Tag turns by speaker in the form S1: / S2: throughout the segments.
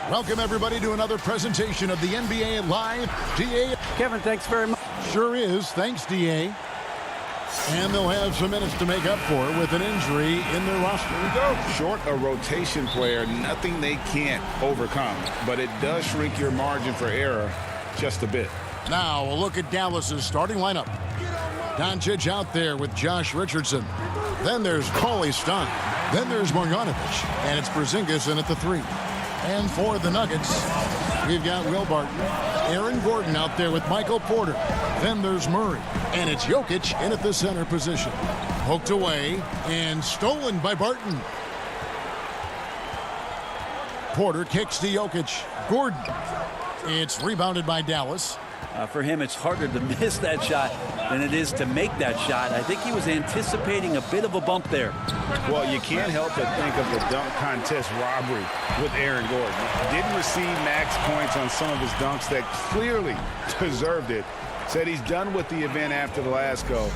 S1: Welcome, everybody, to another presentation of the NBA Live. DA.
S2: Kevin, thanks very much.
S1: Sure is. Thanks, DA. And they'll have some minutes to make up for with an injury in their roster.
S3: Here we go. Short a rotation player, nothing they can't overcome. But it does shrink your margin for error just a bit.
S1: Now, a look at Dallas's starting lineup. Doncic out there with Josh Richardson. Then there's Cauley Stein. Then there's Marjanovic. And it's Porzingis in at the 3. And for the Nuggets, we've got Will Barton. Aaron Gordon out there with Michael Porter. Then there's Murray. And it's Jokic in at the center position. Poked away and stolen by Barton. Porter kicks to Jokic. Gordon. It's rebounded by Dallas.
S2: For him, it's harder to miss that shot than it is to make that shot. I think he was anticipating a bit of a bump there.
S3: Well, you can't help but think of the dunk contest robbery with Aaron Gordon. Didn't receive max points on some of his dunks that clearly deserved it. Said he's done with the event after the last go,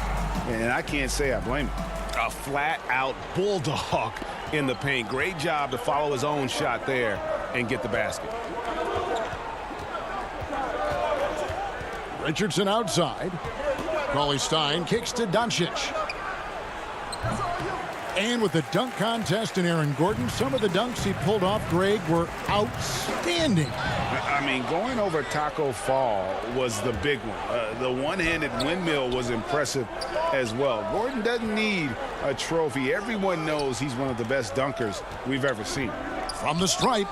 S3: and I can't say I blame him. A flat-out bulldog in the paint. Great job to follow his own shot there and get the basket.
S1: Richardson outside. Cauley Stein kicks to Doncic. And with the dunk contest and Aaron Gordon, some of the dunks he pulled off, Greg, were outstanding.
S3: I mean, going over Taco Fall was the big one. The one-handed windmill was impressive as well. Gordon doesn't need a trophy. Everyone knows he's one of the best dunkers we've ever seen.
S1: From the stripe,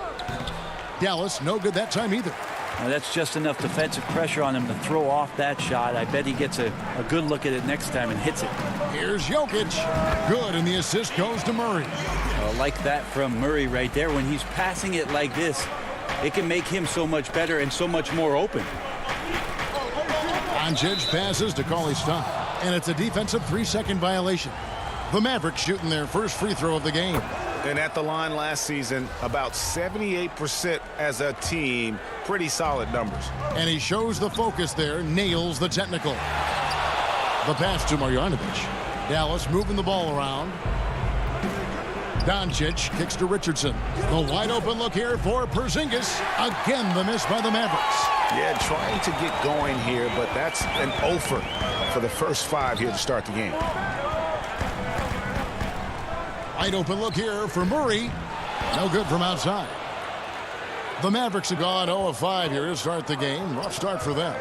S1: Dallas no good that time either.
S2: Now, that's just enough defensive pressure on him to throw off that shot. I bet he gets a good look at it next time and hits it.
S1: Here's Jokic. Good, and the assist goes to Murray.
S2: Like that from Murray right there. When he's passing it like this, it can make him so much better and so much more open.
S1: Doncic passes to Cauley Stein, and it's a defensive 3-second violation. The Mavericks shooting their first free throw of the game.
S3: And at the line last season, about 78% as a team. Pretty solid numbers.
S1: And he shows the focus there, nails the technical. The pass to Marjanovic. Dallas moving the ball around. Doncic kicks to Richardson. The wide open look here for Porzingis. Again, the miss by the Mavericks.
S3: Yeah, trying to get going here, but that's an offer for the first 5 here to start the game.
S1: Wide open look here for Murray. No good from outside. The Mavericks have gone 0 of 5 here to start the game. Rough start for them.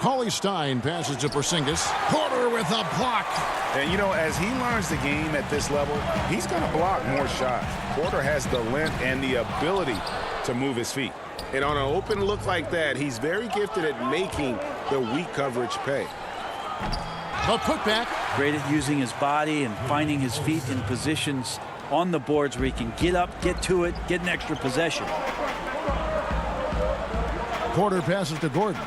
S1: Cauley Stein passes to Porzingis. Porter with a block.
S3: And, you know, as he learns the game at this level, he's going to block more shots. Porter has the length and the ability to move his feet. And on an open look like that, he's very gifted at making the weak coverage pay.
S1: The putback.
S2: Great at using his body and finding his feet in positions on the boards where he can get up, get to it, get an extra possession.
S1: Porter passes to Gordon.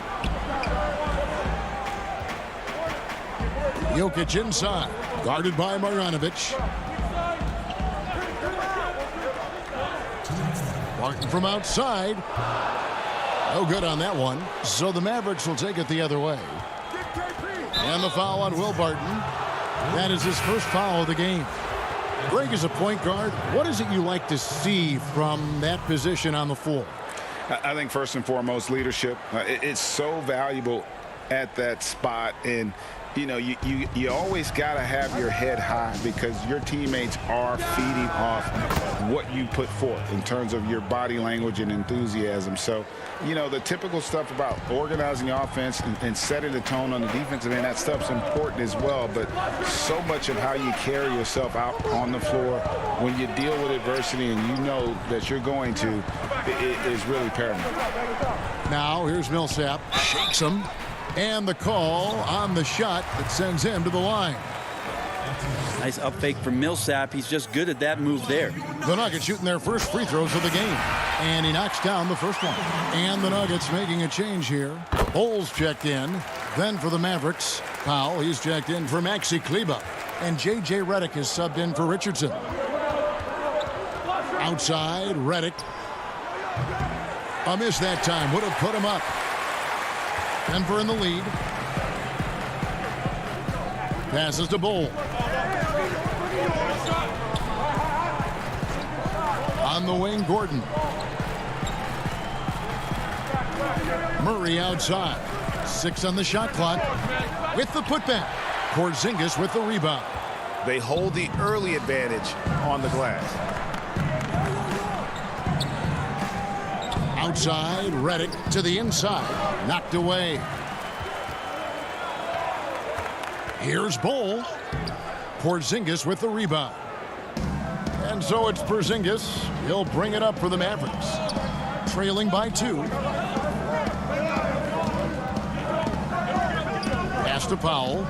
S1: Jokic inside, guarded by Marjanovic. Barton from outside. No good on that one. So the Mavericks will take it the other way. And the foul on Will Barton. That is his first foul of the game. Greg, is a point guard, what is it you like to see from that position on the floor?
S3: I think first and foremost, leadership. It's so valuable at that spot. And, you know, you always got to have your head high because your teammates are feeding off what you put forth in terms of your body language and enthusiasm. So, you know, the typical stuff about organizing your offense and setting the tone on the defensive end, that stuff's important as well. But so much of how you carry yourself out on the floor when you deal with adversity and you know that you're going to, it is really paramount.
S1: Now here's Millsap, shakes him, and the call on the shot that sends him to the line.
S2: Nice up fake from Millsap. He's just good at that move there.
S1: The Nuggets shooting their first free throws of the game. And he knocks down the first one. And the Nuggets making a change here. Bowles checked in. Then for the Mavericks, Powell, he's checked in for Maxi Kleber. And J.J. Redick is subbed in for Richardson. Outside, Redick. A miss that time. Would have put him up. Denver in the lead. Passes to Bowles. On the wing, Gordon. Murray outside. 6 on the shot clock. With the putback. Porzingis with the rebound.
S3: They hold the early advantage on the glass.
S1: Outside, Redick to the inside. Knocked away. Here's Bol. Porzingis with the rebound. And so it's Porzingis. He'll bring it up for the Mavericks. Trailing by 2. Pass to Powell.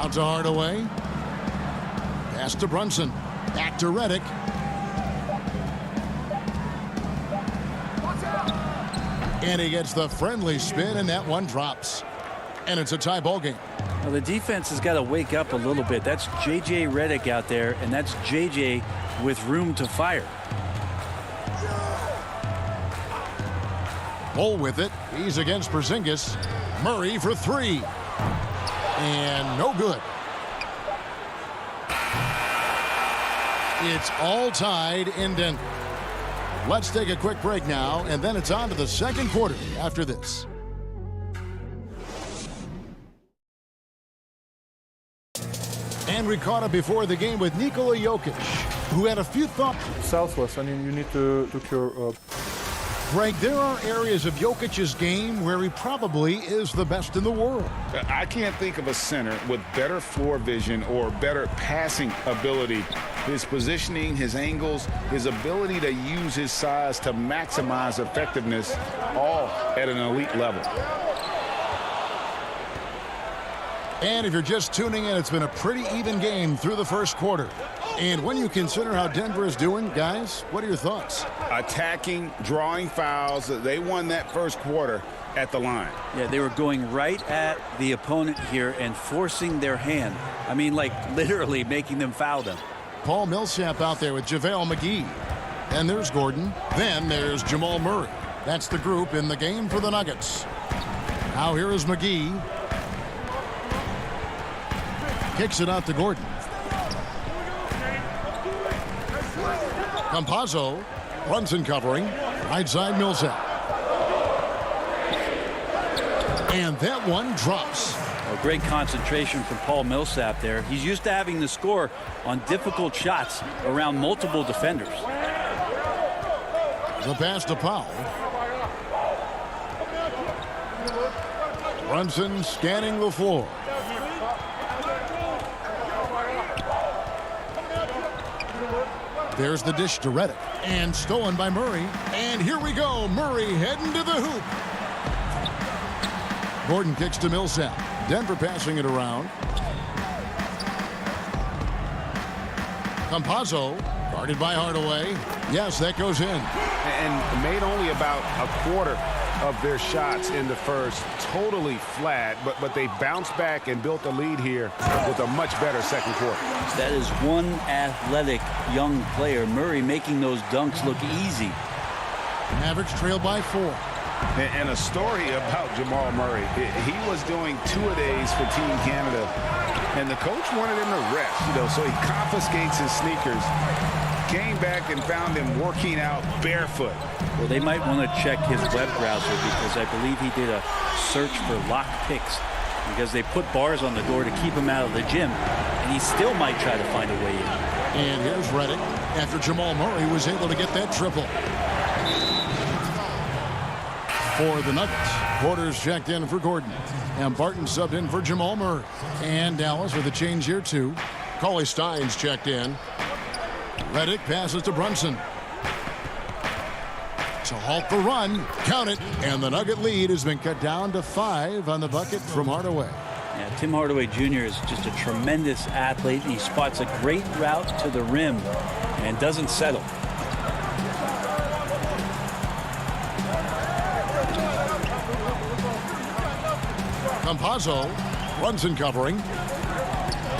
S1: Out to Hardaway. Pass to Brunson. Back to Redick. And he gets the friendly spin, and that one drops. And it's a tie ball game.
S2: Well, the defense has got to wake up a little bit. That's J.J. Redick out there, and that's J.J. with room to fire.
S1: Bol with it. He's against Porzingis. Murray for 3. And no good. It's all tied in Denver. Let's take a quick break now, and then it's on to the second quarter after this. And we caught up before the game with Nikola Jokic, who had a few thoughts.
S4: Southwest, I mean, you need to your
S1: Greg, there are areas of Jokic's game where he probably is the best in the world.
S3: I can't think of a center with better floor vision or better passing ability. His positioning, his angles, his ability to use his size to maximize effectiveness, all at an elite level.
S1: And if you're just tuning in, it's been a pretty even game through the first quarter. And when you consider how Denver is doing, guys, what are your thoughts?
S3: Attacking, drawing fouls. They won that first quarter at the line.
S2: Yeah, they were going right at the opponent here and forcing their hand. I mean, like literally making them foul them.
S1: Paul Millsap out there with JaVale McGee. And there's Gordon. Then there's Jamal Murray. That's the group in the game for the Nuggets. Now here is McGee. Kicks it out to Gordon. Campazzo. Brunson covering. Right side Millsap. And that one drops.
S2: A great concentration from Paul Millsap there. He's used to having the score on difficult shots around multiple defenders.
S1: The pass to Powell. Brunson scanning the floor. There's the dish to Redick. And stolen by Murray. And here we go. Murray heading to the hoop. Gordon kicks to Millsap. Denver passing it around. Campazzo guarded by Hardaway. Yes, that goes in.
S3: And made only about a quarter of their shots in the first. Totally flat, but they bounced back and built a lead here with a much better second quarter.
S2: That is one athletic young player. Murray making those dunks look easy.
S1: Mavericks trail by 4.
S3: And a story about Jamal Murray. He was doing 2-a-days for Team Canada, and the coach wanted him to rest, so he confiscates his sneakers, came back and found him working out barefoot.
S2: Well, they might want to check his web browser because I believe he did a search for lock picks because they put bars on the door to keep him out of the gym, and he still might try to find a way in.
S1: And here's Redick after Jamal Murray was able to get that triple. For the Nuggets, Porter's checked in for Gordon. And Barton subbed in for Jamal Murray. And Dallas with a change here, too. Cauley Stein's checked in. Redick passes to Brunson. To halt the run. Count it. And the Nugget lead has been cut down to 5 on the bucket from Hardaway.
S2: Yeah, Tim Hardaway Jr. is just a tremendous athlete. He spots a great route to the rim and doesn't settle.
S1: Campazzo, Brunson covering.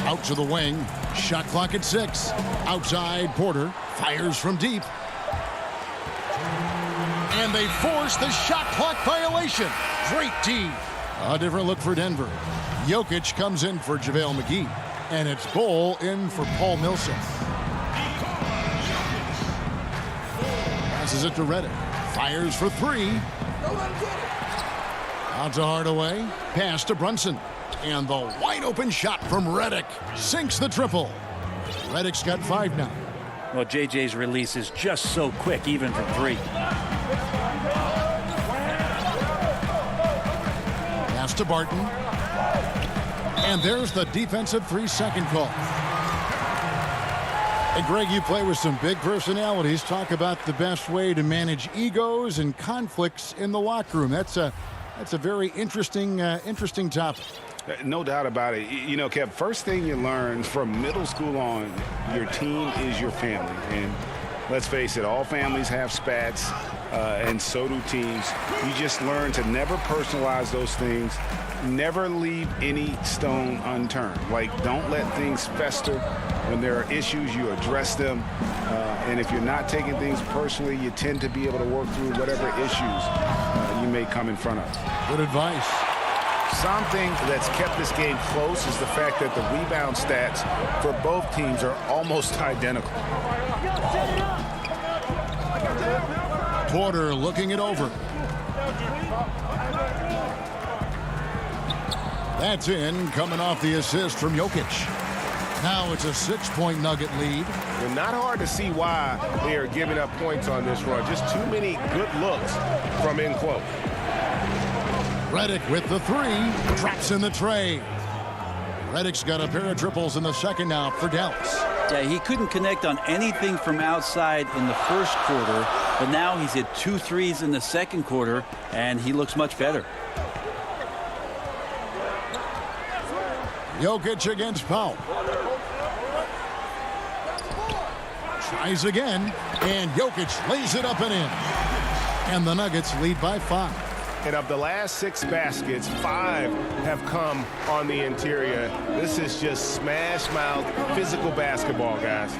S1: Out to the wing. Shot clock at 6. Outside, Porter fires from deep. And they force the shot clock violation. Great D. A different look for Denver. Jokic comes in for JaVale McGee. And it's Bol in for Paul Millsap. Passes it to Redick. Fires for three. Out to Hardaway. Pass to Brunson. And the wide open shot from Redick sinks the triple. Redick's got 5 now.
S2: Well, JJ's release is just so quick, even from 3.
S1: Pass to Barton. And there's the defensive 3-second call. Hey, Greg, you play with some big personalities. Talk about the best way to manage egos and conflicts in the locker room. That's a very interesting topic.
S3: No doubt about it. You know, Kev, first thing you learn from middle school on, your team is your family. And let's face it, all families have spats, and so do teams. You just learn to never personalize those things. Never leave any stone unturned. Like, don't let things fester. When there are issues, you address them. And if you're not taking things personally, you tend to be able to work through whatever issues you may come in front of.
S1: Good advice.
S3: Something that's kept this game close is the fact that the rebound stats for both teams are almost identical.
S1: Porter looking it over. That's in, coming off the assist from Jokic. Now it's a 6-point Nugget lead.
S5: Well, not hard to see why they are giving up points on this run. Just too many good looks from in close.
S1: Redick with the 3, drops in the tray. Redick's got a pair of triples in the second now for Dallas.
S2: Yeah, he couldn't connect on anything from outside in the first quarter, but now he's hit 2 threes in the second quarter, and he looks much better.
S1: Jokic against Powell. Tries again, and Jokic lays it up and in. And the Nuggets lead by 5.
S5: And of the last 6 baskets, 5 have come on the interior. This is just smash mouth physical basketball, guys.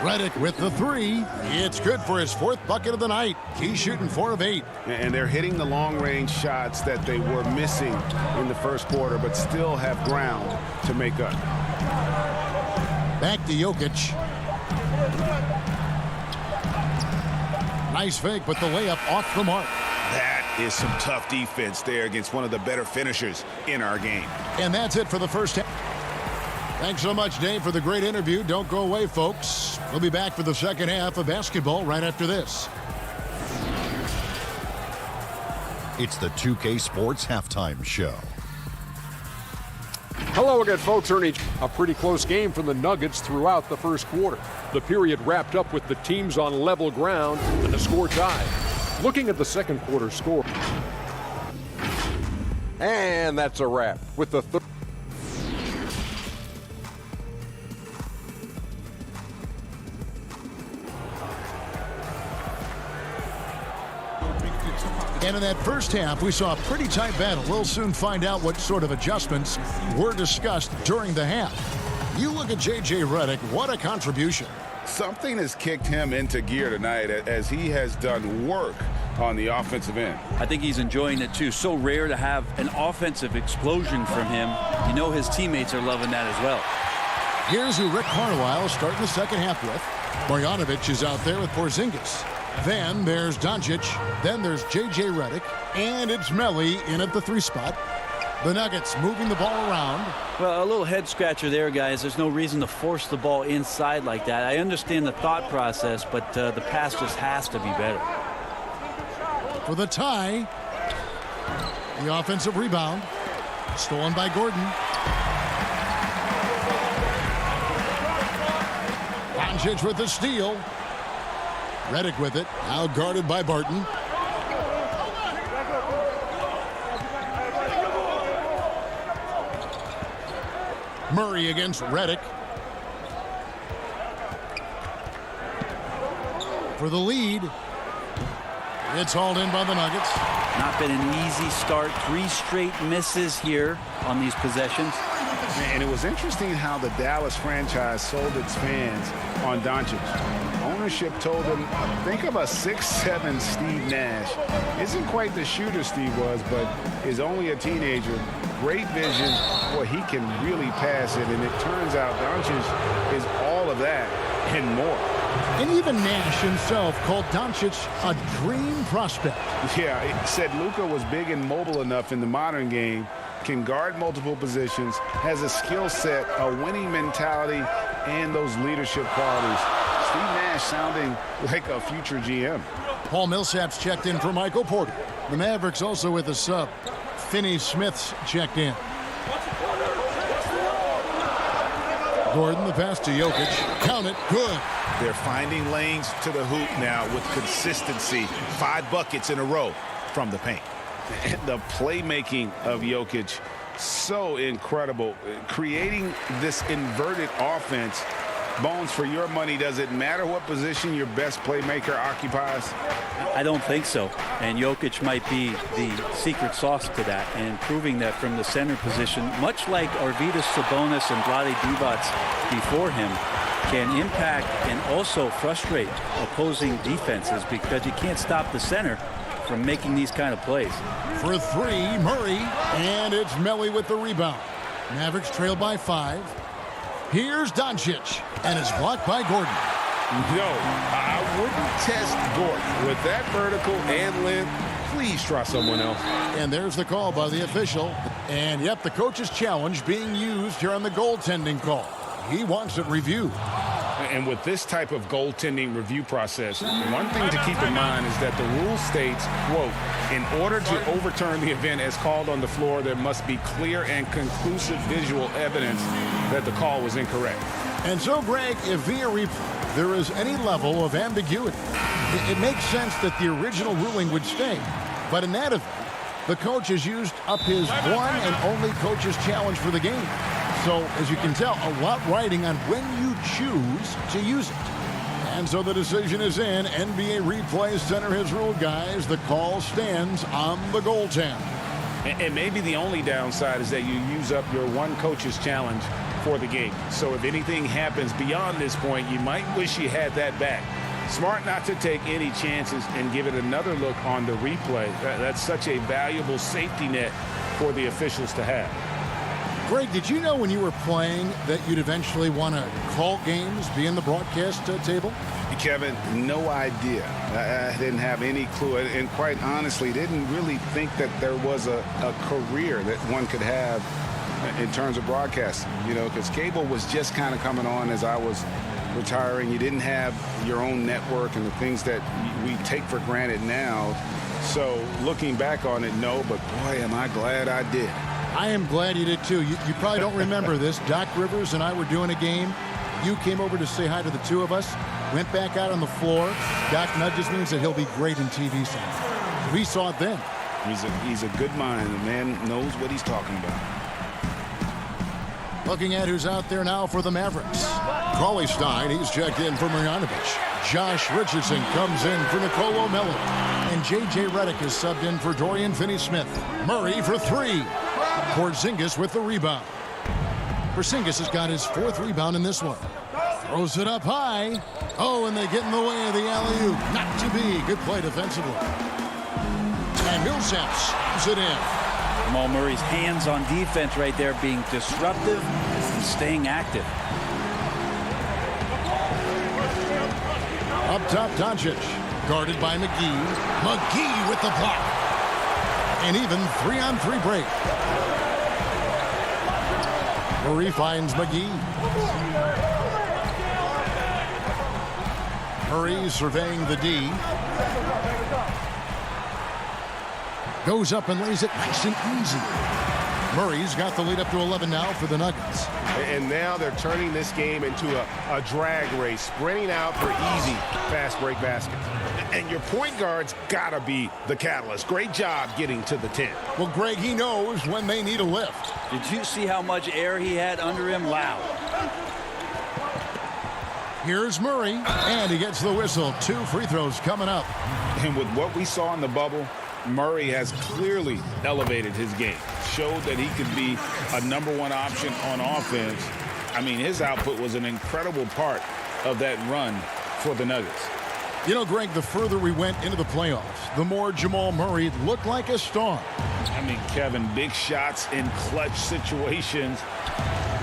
S1: Redick with the 3. It's good for his 4th bucket of the night. He's shooting 4 of 8.
S3: And they're hitting the long-range shots that they were missing in the first quarter, but still have ground to make up.
S1: Back to Jokic. Nice fake, but the layup off the mark.
S3: That is some tough defense there against one of the better finishers in our game.
S1: And that's it for the first half. Thanks so much, Dave, for the great interview. Don't go away, folks. We'll be back for the second half of basketball right after this.
S6: It's the 2K Sports Halftime Show.
S7: Hello again, folks. Ernie, a pretty close game for the Nuggets throughout the first quarter. The period wrapped up with the teams on level ground and the score tied. Looking at the second quarter score. And that's a wrap with the third.
S1: And in that first half, we saw a pretty tight battle. We'll soon find out what sort of adjustments were discussed during the half. You look at J.J. Redick, what a contribution.
S3: Something has kicked him into gear tonight as he has done work on the offensive end.
S2: I think he's enjoying it too. So rare to have an offensive explosion from him. You know his teammates are loving that as well.
S1: Here's who Rick Carlisle starting the second half with. Marjanovic is out there with Porzingis. Then there's Doncic. Then there's J.J. Redick. And it's Melli in at the 3 spot. The Nuggets moving the ball around.
S2: Well, a little head scratcher there, guys. There's no reason to force the ball inside like that. I understand the thought process, but the pass just has to be better.
S1: For the tie. The offensive rebound. Stolen by Gordon. Doncic with the steal. Redick with it. Now guarded by Barton. Murray against Redick. For the lead. It's hauled in by the Nuggets.
S2: Not been an easy start. 3 straight misses here on these possessions.
S3: And it was interesting how the Dallas franchise sold its fans on Doncic. Ownership told them, think of a 6'7" Steve Nash. Isn't quite the shooter Steve was, but is only a teenager. Great vision. Boy, he can really pass it. And it turns out Doncic is all of that and more.
S1: And even Nash himself called Doncic a dream prospect.
S3: Yeah, he said Luka was big and mobile enough in the modern game, can guard multiple positions, has a skill set, a winning mentality, and those leadership qualities. Steve Nash sounding like a future GM.
S1: Paul Millsap's checked in for Michael Porter. The Mavericks also with a sub. Finney Smith's checked in. Gordon, the pass to Jokic. Count it. Good.
S5: They're finding lanes to the hoop now with consistency. 5 buckets in a row from the paint.
S3: And the playmaking of Jokic, so incredible. Creating this inverted offense. Bones, for your money, does it matter what position your best playmaker occupies?
S2: I don't think so. And Jokic might be the secret sauce to that, and proving that from the center position, much like Arvydas Sabonis and Vlade Divac before him, can impact and also frustrate opposing defenses because you can't stop the center from making these kind of plays.
S1: For 3, Murray, and it's Melly with the rebound. Mavericks trail by 5. Here's Doncic, and it's blocked by Gordon.
S5: No, I wouldn't test Gordon with that vertical and length. Please try someone else.
S1: And there's the call by the official. And yep, the coach's challenge being used here on the goaltending call. He wants it reviewed.
S3: And with this type of goaltending review process, one thing to keep in mind is that the rule states, quote, in order to overturn the event as called on the floor, there must be clear and conclusive visual evidence that the call was incorrect.
S1: And so, Greg, if via replay there is any level of ambiguity, it makes sense that the original ruling would stay. But in that event, the coach has used up his one and only coach's challenge for the game. So, as you can tell, a lot riding on when you choose to use it. And so the decision is in. NBA Replay Center has ruled, guys. The call stands on the goaltend.
S3: And maybe the only downside is that you use up your one coach's challenge for the game. So if anything happens beyond this point, you might wish you had that back. Smart not to take any chances and give it another look on the replay. That's such a valuable safety net for the officials to have.
S1: Greg, did you know when you were playing that you'd eventually want to call games, be in the broadcast table?
S3: Kevin, no idea. I didn't have any clue. And quite honestly, didn't really think that there was a career that one could have in terms of broadcasting. You know, because cable was just kind of coming on as I was retiring. You didn't have your own network and the things that we take for granted now. So looking back on it, no, but boy, am I glad I did.
S1: I am glad you did too. You probably don't remember this. Doc Rivers and I were doing a game. You came over to say hi to the two of us. Went back out on the floor. Doc nudges me and said he'll be great in TV soon. We saw it then.
S3: He's a good mind. The man knows what he's talking about.
S1: Looking at who's out there now for the Mavericks. Cauley Stein, he's checked in for Marjanovic. Josh Richardson comes in for Nicolo Mello. And J.J. Redick is subbed in for Dorian Finney-Smith. Murray for 3. Porzingis with the rebound. Porzingis has got his 4th rebound in this one. Throws it up high. Oh, and they get in the way of the alley-oop. Not to be. Good play defensively. And Millsap slams it in.
S2: Jamal Murray's hands on defense right there, being disruptive and staying active.
S1: Up top, Doncic. Guarded by McGee. McGee with the block. And even 3-on-3 break. Murray finds McGee. Murray surveying the D. Goes up and lays it nice and easy. Murray's got the lead up to 11 now for the Nuggets.
S5: And now they're turning this game into a drag race, sprinting out for easy fast break baskets. And your point guard's got to be the catalyst. Great job getting to the 10.
S1: Well, Greg, he knows when they need a lift.
S2: Did you see how much air he had under him? Wow.
S1: Here's Murray, and he gets the whistle. 2 free throws coming up.
S3: And with what we saw in the bubble, Murray has clearly elevated his game. Showed that he could be a #1 option on offense. I mean, his output was an incredible part of that run for the Nuggets.
S1: You know, Greg, the further we went into the playoffs, the more Jamal Murray looked like a star.
S3: I mean, Kevin, big shots in clutch situations.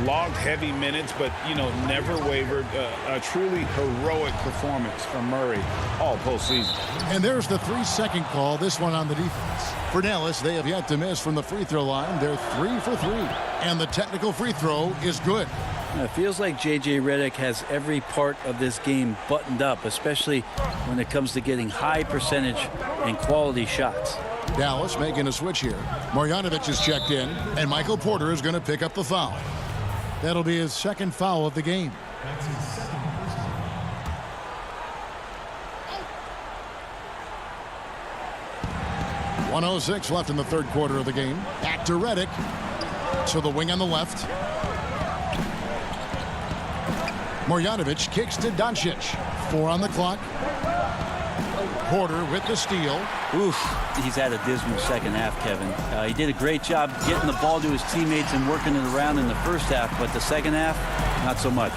S3: logged heavy minutes, but, never wavered. A truly heroic performance from Murray all postseason.
S1: And there's the 3-second call, this one on the defense. For Dallas, they have yet to miss from the free throw line. They're 3 for 3. And the technical free throw is good.
S2: It feels like J.J. Redick has every part of this game buttoned up, especially when it comes to getting high percentage and quality shots.
S1: Dallas making a switch here. Marjanovic is checked in, and Michael Porter is going to pick up the foul. That'll be his second foul of the game. .106 left in the third quarter of the game. Back to Redick. To the wing on the left. Marjanovic kicks to Doncic. 4 on the clock. Porter with the steal.
S2: Oof, he's had a dismal second half, Kevin. He did a great job getting the ball to his teammates and working it around in the first half, but the second half, not so much.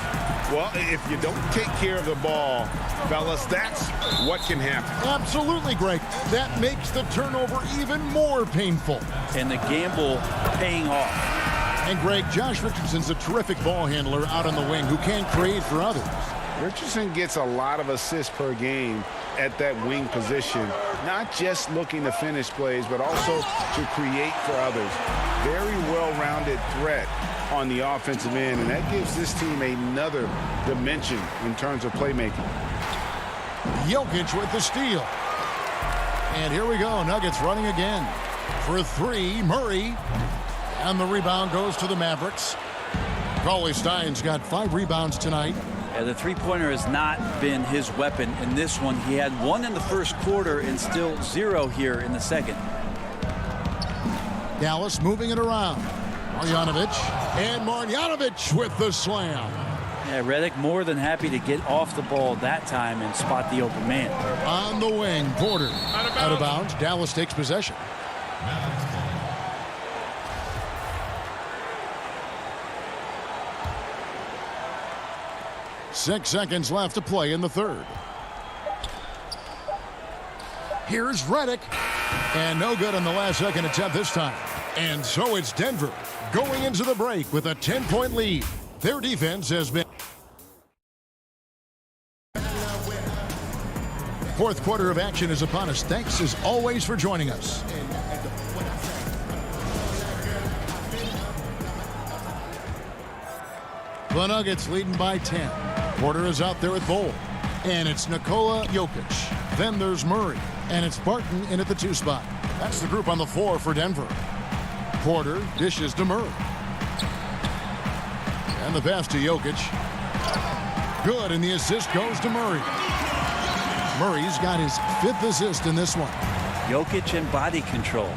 S3: Well, if you don't take care of the ball, fellas, that's what can happen.
S1: Absolutely, Greg. That makes the turnover even more painful.
S2: And the gamble paying off.
S1: And Greg, Josh Richardson's a terrific ball handler out on the wing who can create for others.
S3: Richardson gets a lot of assists per game at that wing position, not just looking to finish plays, but also to create for others. Very well-rounded threat on the offensive end, and that gives this team another dimension in terms of playmaking.
S1: Jokic with the steal. And here we go, Nuggets running again. For 3, Murray. And the rebound goes to the Mavericks. Cauley-Stein's got 5 rebounds tonight.
S2: Yeah, the three-pointer has not been his weapon in this one. He had 1 in the first quarter and still 0 here in the second.
S1: Dallas moving it around. Marjanovic. And Marjanovic with the slam.
S2: Yeah, Redick more than happy to get off the ball that time and spot the open man.
S1: On the wing, Porter. Out of bounds. Dallas takes possession. Six seconds left to play in the third. Here's Redick. And no good on the last second attempt this time. And so it's Denver going into the break with a 10-point lead. Their defense has been... Fourth quarter of action is upon us. Thanks as always for joining us. The Nuggets leading by 10. Porter is out there with Bol. And it's Nikola Jokic. Then there's Murray. And it's Barton in at the 2 spot. That's the group on the floor for Denver. Porter dishes to Murray. And the pass to Jokic. Good, and the assist goes to Murray. Murray's got his 5th assist in this one.
S2: Jokic and body control.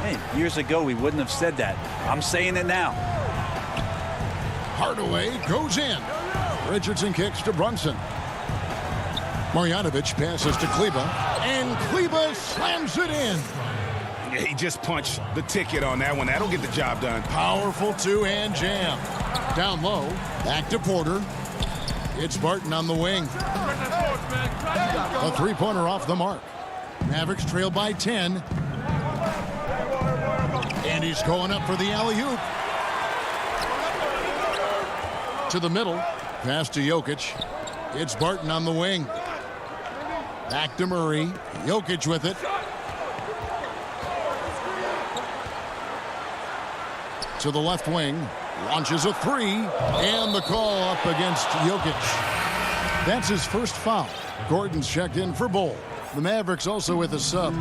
S2: Hey, years ago we wouldn't have said that. I'm saying it now.
S1: Hardaway goes in. Richardson kicks to Brunson. Marjanovic passes to Kleba. And Kleba slams it in.
S3: Yeah, he just punched the ticket on that one. That'll get the job done.
S1: Powerful 2-hand jam. Down low. Back to Porter. It's Barton on the wing. A 3-pointer off the mark. Mavericks trail by 10. And he's going up for the alley-oop. To the middle. Pass to Jokic. It's Barton on the wing. Back to Murray. Jokic with it. To the left wing. Launches a 3. And the call up against Jokic. That's his first foul. Gordon's checked in for Bol. The Mavericks also with a sub.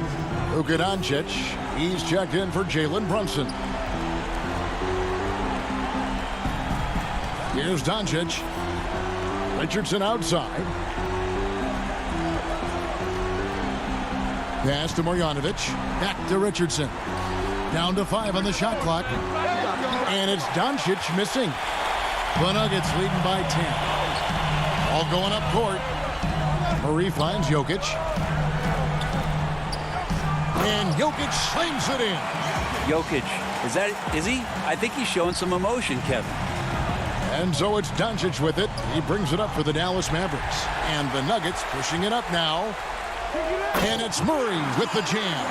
S1: Luka Doncic. He's checked in for Jalen Brunson. Here's Doncic. Richardson outside. Pass to Marjanovic. Back to Richardson. Down to 5 on the shot clock. And it's Doncic missing. The Nuggets leading by 10. All going up court. Murray finds Jokic. And Jokic slams it in.
S2: Jokic, is he? I think he's showing some emotion, Kevin.
S1: And so it's Doncic with it. He brings it up for the Dallas Mavericks. And the Nuggets pushing it up now. And it's Murray with the jam.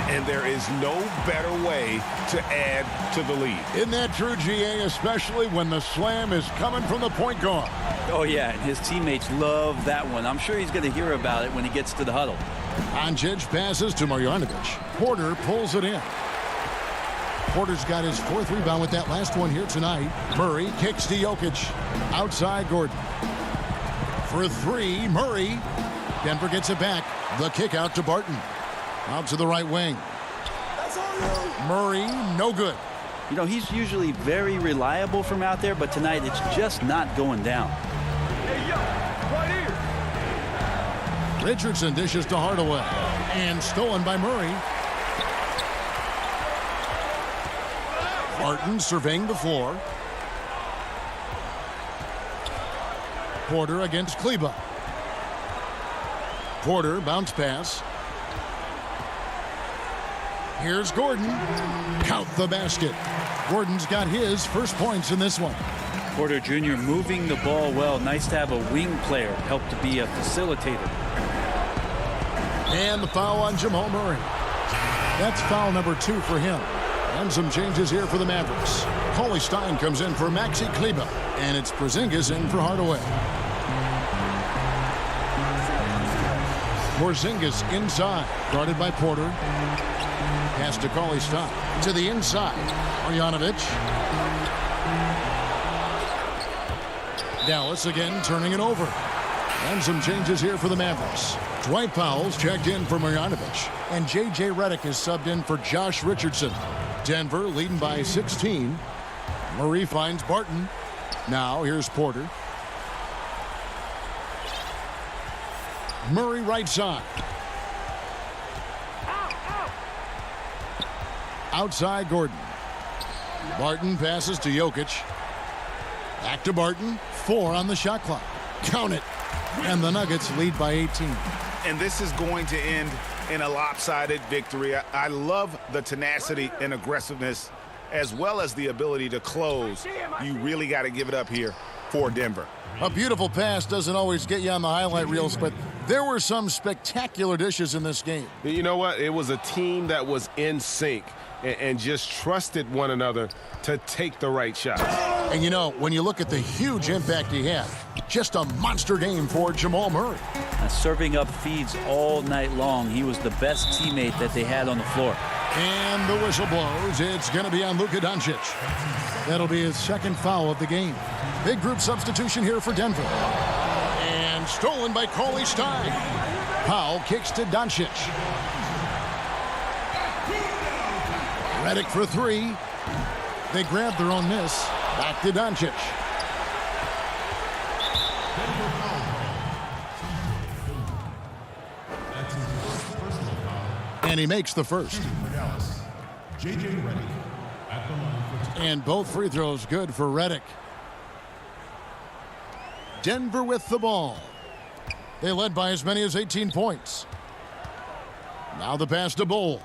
S5: And there is no better way to add to the lead.
S1: Isn't that true, GA, especially when the slam is coming from the point guard?
S2: Oh, yeah, and his teammates love that one. I'm sure he's going to hear about it when he gets to the huddle.
S1: Doncic passes to Marjanovic. Porter pulls it in. Porter's got his 4th rebound with that last one here tonight. Murray kicks to Jokic. Outside Gordon. For 3, Murray. Denver gets it back. The kick out to Barton. Out to the right wing. Murray, no good.
S2: You know, he's usually very reliable from out there, but tonight it's just not going down.
S8: Hey, yo, right here.
S1: Richardson dishes to Hardaway. And stolen by Murray. Barton surveying the floor. Porter against Kleba. Porter, bounce pass. Here's Gordon. Count the basket. Gordon's got his first points in this one.
S2: Porter Jr. moving the ball well. Nice to have a wing player help to be a facilitator.
S1: And the foul on Jamal Murray. That's foul number 2 for him. And some changes here for the Mavericks. Cauley Stein comes in for Maxi Kleba. And it's Porzingis in for Hardaway. Porzingis inside, guarded by Porter. Pass to Cauley Stein. To the inside, Marjanovic. Dallas again turning it over. And some changes here for the Mavericks. Dwight Powell's checked in for Marjanovic. And J.J. Redick is subbed in for Josh Richardson. Denver leading by 16. Murray finds Barton. Now here's Porter. Murray right side. Outside Gordon. Barton passes to Jokic. Back to Barton. 4 on the shot clock. Count it. And the Nuggets lead by 18.
S3: And this is going to end in a lopsided victory. I love the tenacity and aggressiveness as well as the ability to close. You really got to give it up here for Denver.
S1: A beautiful pass doesn't always get you on the highlight reels, but there were some spectacular dishes in this game.
S5: You know what? It was a team that was in sync and just trusted one another to take the right shots.
S1: And you know, when you look at the huge impact he had, just a monster game for Jamal Murray.
S2: Serving up feeds all night long. He was the best teammate that they had on the floor.
S1: And the whistle blows. It's going to be on Luka Doncic. That'll be his 2nd foul of the game. Big group substitution here for Denver. And stolen by Cauley Stein. Powell kicks to Doncic. Redick for 3. They grab their own miss. Back to Doncic. And he makes the first. And both free throws good for Redick. Denver with the ball. They led by as many as 18 points. Now the pass to Bull.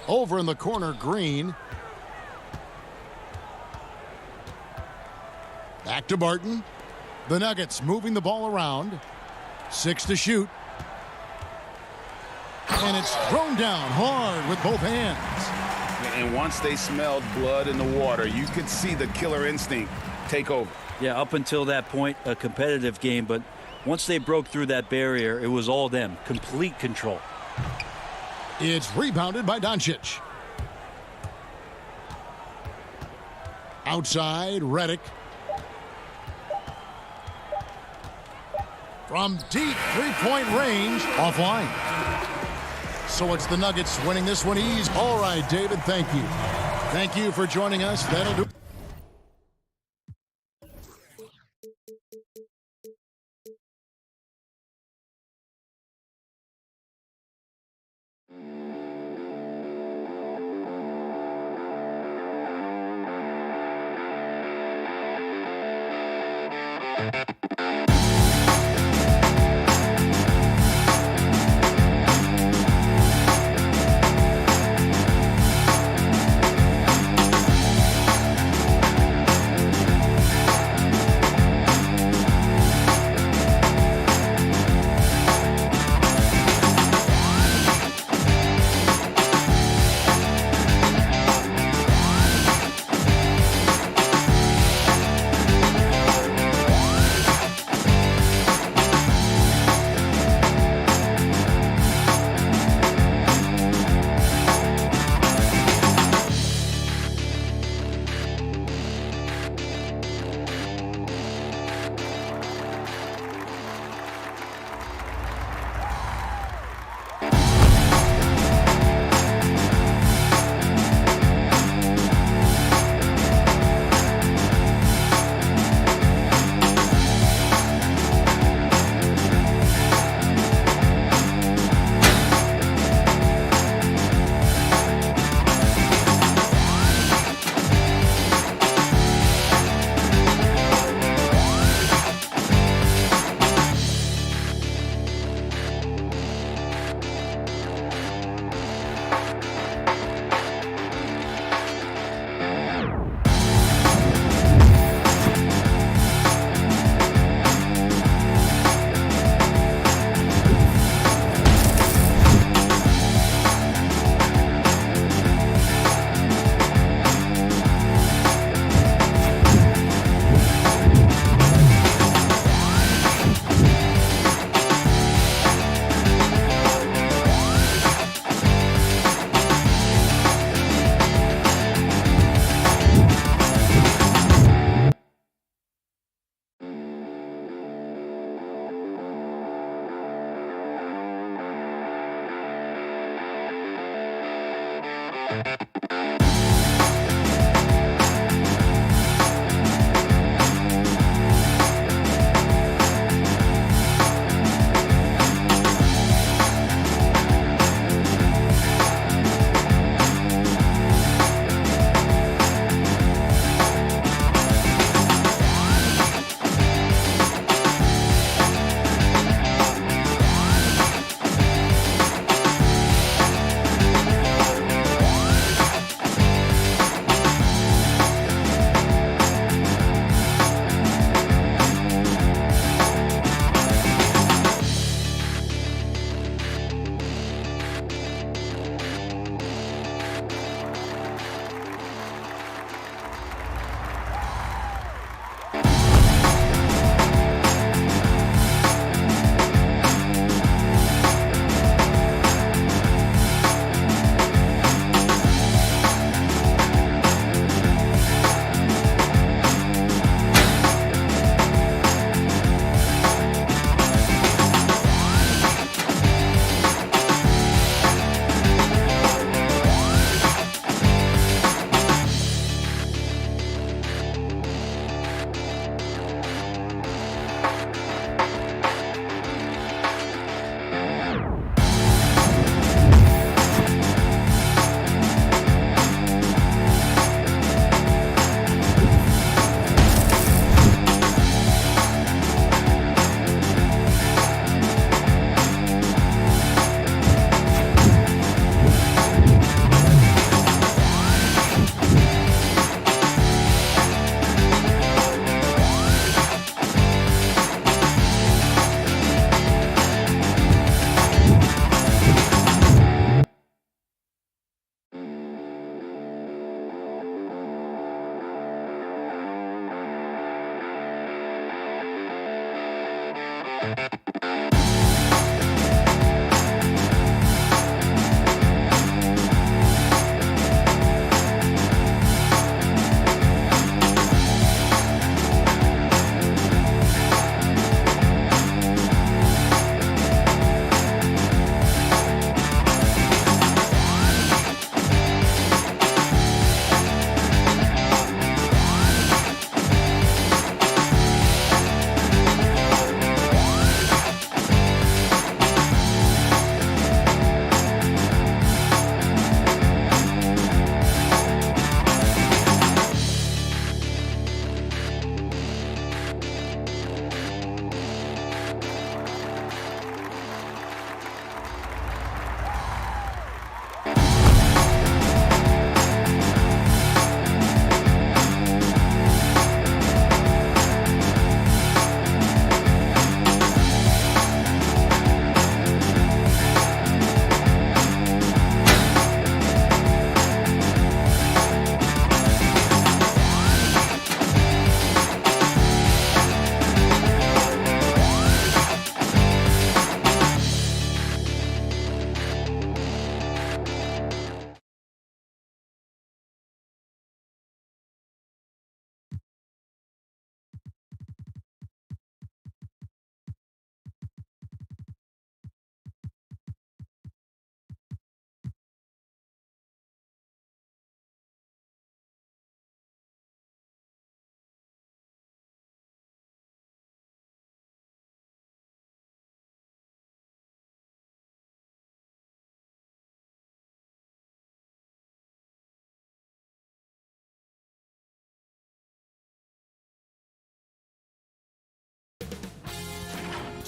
S1: Over in the corner, Green. Back to Barton. The Nuggets moving the ball around. 6 to shoot. And it's thrown down hard with both hands.
S3: And once they smelled blood in the water, you could see the killer instinct take over.
S2: Yeah, up until that point, a competitive game, but once they broke through that barrier, it was all them. Complete control.
S1: It's rebounded by Doncic. Outside, Redick. From deep three-point range, offline. So it's the Nuggets winning this one easy. All right, David, thank you. Thank you for joining us. That'll do.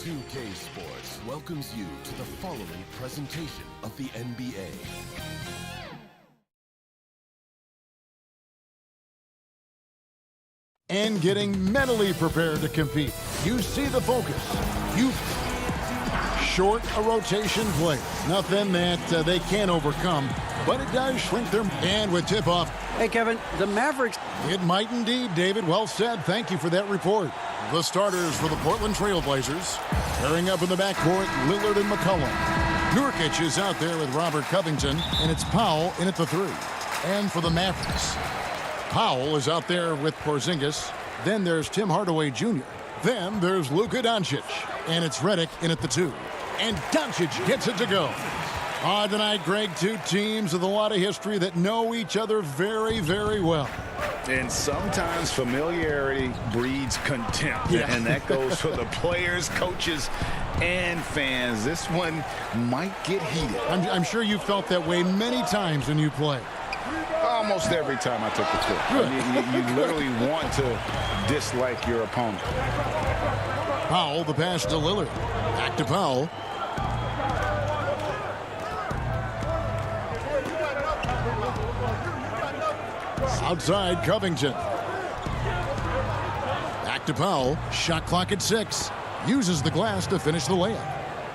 S9: 2K Sports welcomes you to the following presentation of the NBA.
S1: And getting mentally prepared to compete. You see the focus. Short a rotation play. Nothing that they can't overcome, but it does shrink their... And with tip-off...
S10: Hey, Kevin, the Mavericks...
S1: It might indeed, David. Well said. Thank you for that report. The starters for the Portland Trailblazers. Pairing up in the backcourt, Lillard and McCollum. Nurkic is out there with Robert Covington, and it's Powell in at the 3. And for the Mavericks, Powell is out there with Porzingis. Then there's Tim Hardaway Jr. Then there's Luka Doncic. And it's Redick in at the 2. And Doncic gets it to go. Tonight, Greg, two teams with a lot of history that know each other very, very well.
S3: And sometimes familiarity breeds contempt.
S1: Yeah.
S3: And that goes for the players, coaches, and fans. This one might get heated.
S1: I'm sure you felt that way many times when you play.
S3: Almost every time I took the court. You literally want to dislike your opponent.
S1: Powell, the pass to Lillard. Back to Powell. Outside, Covington. Back to Powell. Shot clock at 6. Uses the glass to finish the layup.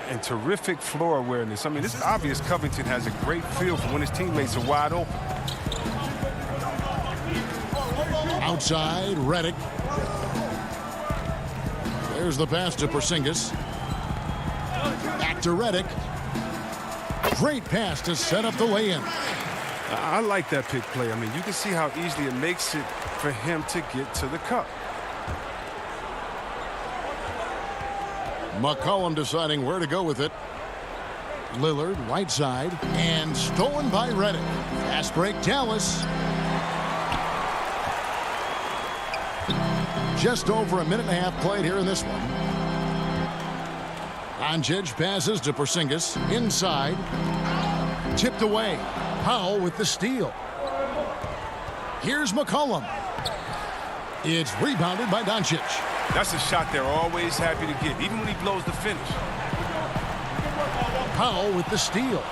S8: And terrific floor awareness. I mean, it's obvious Covington has a great feel for when his teammates are wide open.
S1: Outside, Redick. There's the pass to Porzingis. Back to Redick. Great pass to set up the lay-in.
S8: I like that pick play. I mean, you can see how easily it makes it for him to get to the cup.
S1: McCollum deciding where to go with it. Lillard, right side, and stolen by Redick. Fast break, Dallas. Just over a minute and a half played here in this one. Doncic passes to Porzingis. Inside. Tipped away. Powell with the steal. Here's McCollum. It's rebounded by Doncic.
S8: That's a shot they're always happy to get, even when he blows the finish.
S1: Powell with the steal.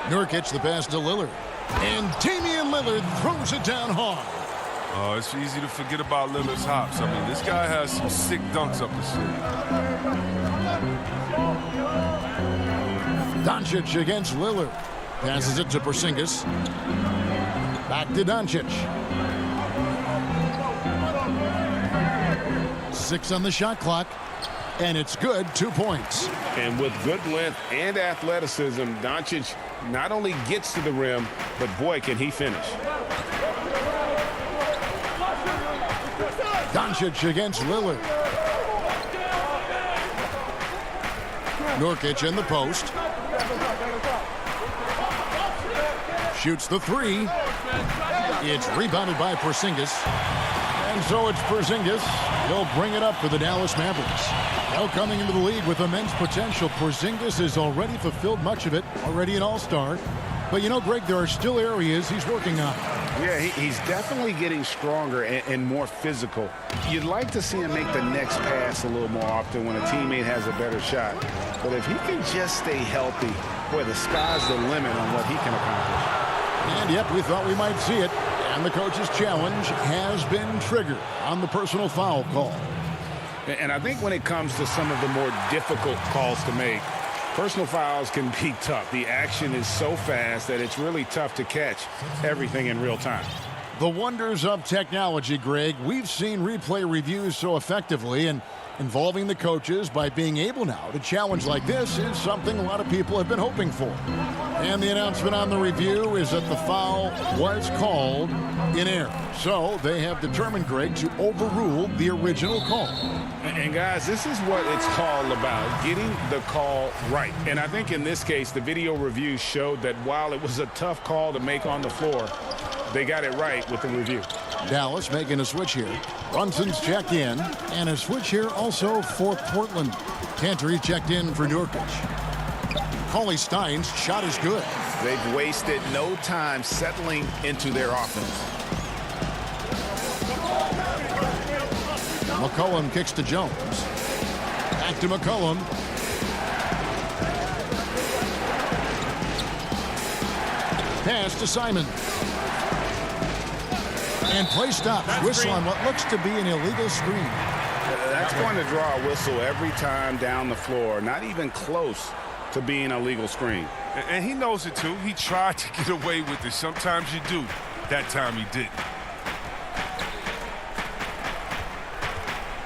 S1: Nurkic the pass to Lillard. And Damian Lillard throws it down hard.
S8: Oh, it's easy to forget about Lillard's hops. I mean, this guy has some sick dunks up his sleeve.
S1: Doncic against Lillard. Passes it to Porzingis. Back to Doncic. 6 on the shot clock. And it's good. 2 points.
S5: And with good length and athleticism, Doncic not only gets to the rim, but boy, can he finish.
S1: Doncic against Lillard. Nurkic in the post. Shoots the 3. It's rebounded by Porzingis. And so it's Porzingis. He'll bring it up for the Dallas Mavericks. Now coming into the league with immense potential, Porzingis has already fulfilled much of it, already an all-star. But you know, Greg, there are still areas he's working on.
S3: Yeah, he's definitely getting stronger and more physical. You'd like to see him make the next pass a little more often when a teammate has a better shot. But if he can just stay healthy, boy, the sky's the limit on what he can accomplish.
S1: And yep, we thought we might see it. And the coach's challenge has been triggered on the personal foul call.
S3: And I think when it comes to some of the more difficult calls to make, personal fouls can be tough. The action is so fast that it's really tough to catch everything in real time.
S1: The wonders of technology, Greg. We've seen replay reviews so effectively, and involving the coaches by being able now to challenge like this is something a lot of people have been hoping for. And the announcement on the review is that the foul was called in error. So they have determined, Greg, to overrule the original call.
S5: And guys, this is what it's all about, getting the call right. And I think in this case, the video review showed that while it was a tough call to make on the floor, they got it right with the review.
S1: Dallas making a switch here. Brunson's checked in, and a switch here also for Portland. Cantor checked in for Nurkic. Cauley Stein's shot is good.
S3: They've wasted no time settling into their offense.
S1: McCollum kicks to Jones. Back to McCollum. Pass to Simon. And play stops. Whistle on what looks to be an illegal screen.
S3: That's going to draw a whistle every time down the floor. Not even close to being a legal screen.
S8: And he knows it, too. He tried to get away with it. Sometimes you do. That time he didn't.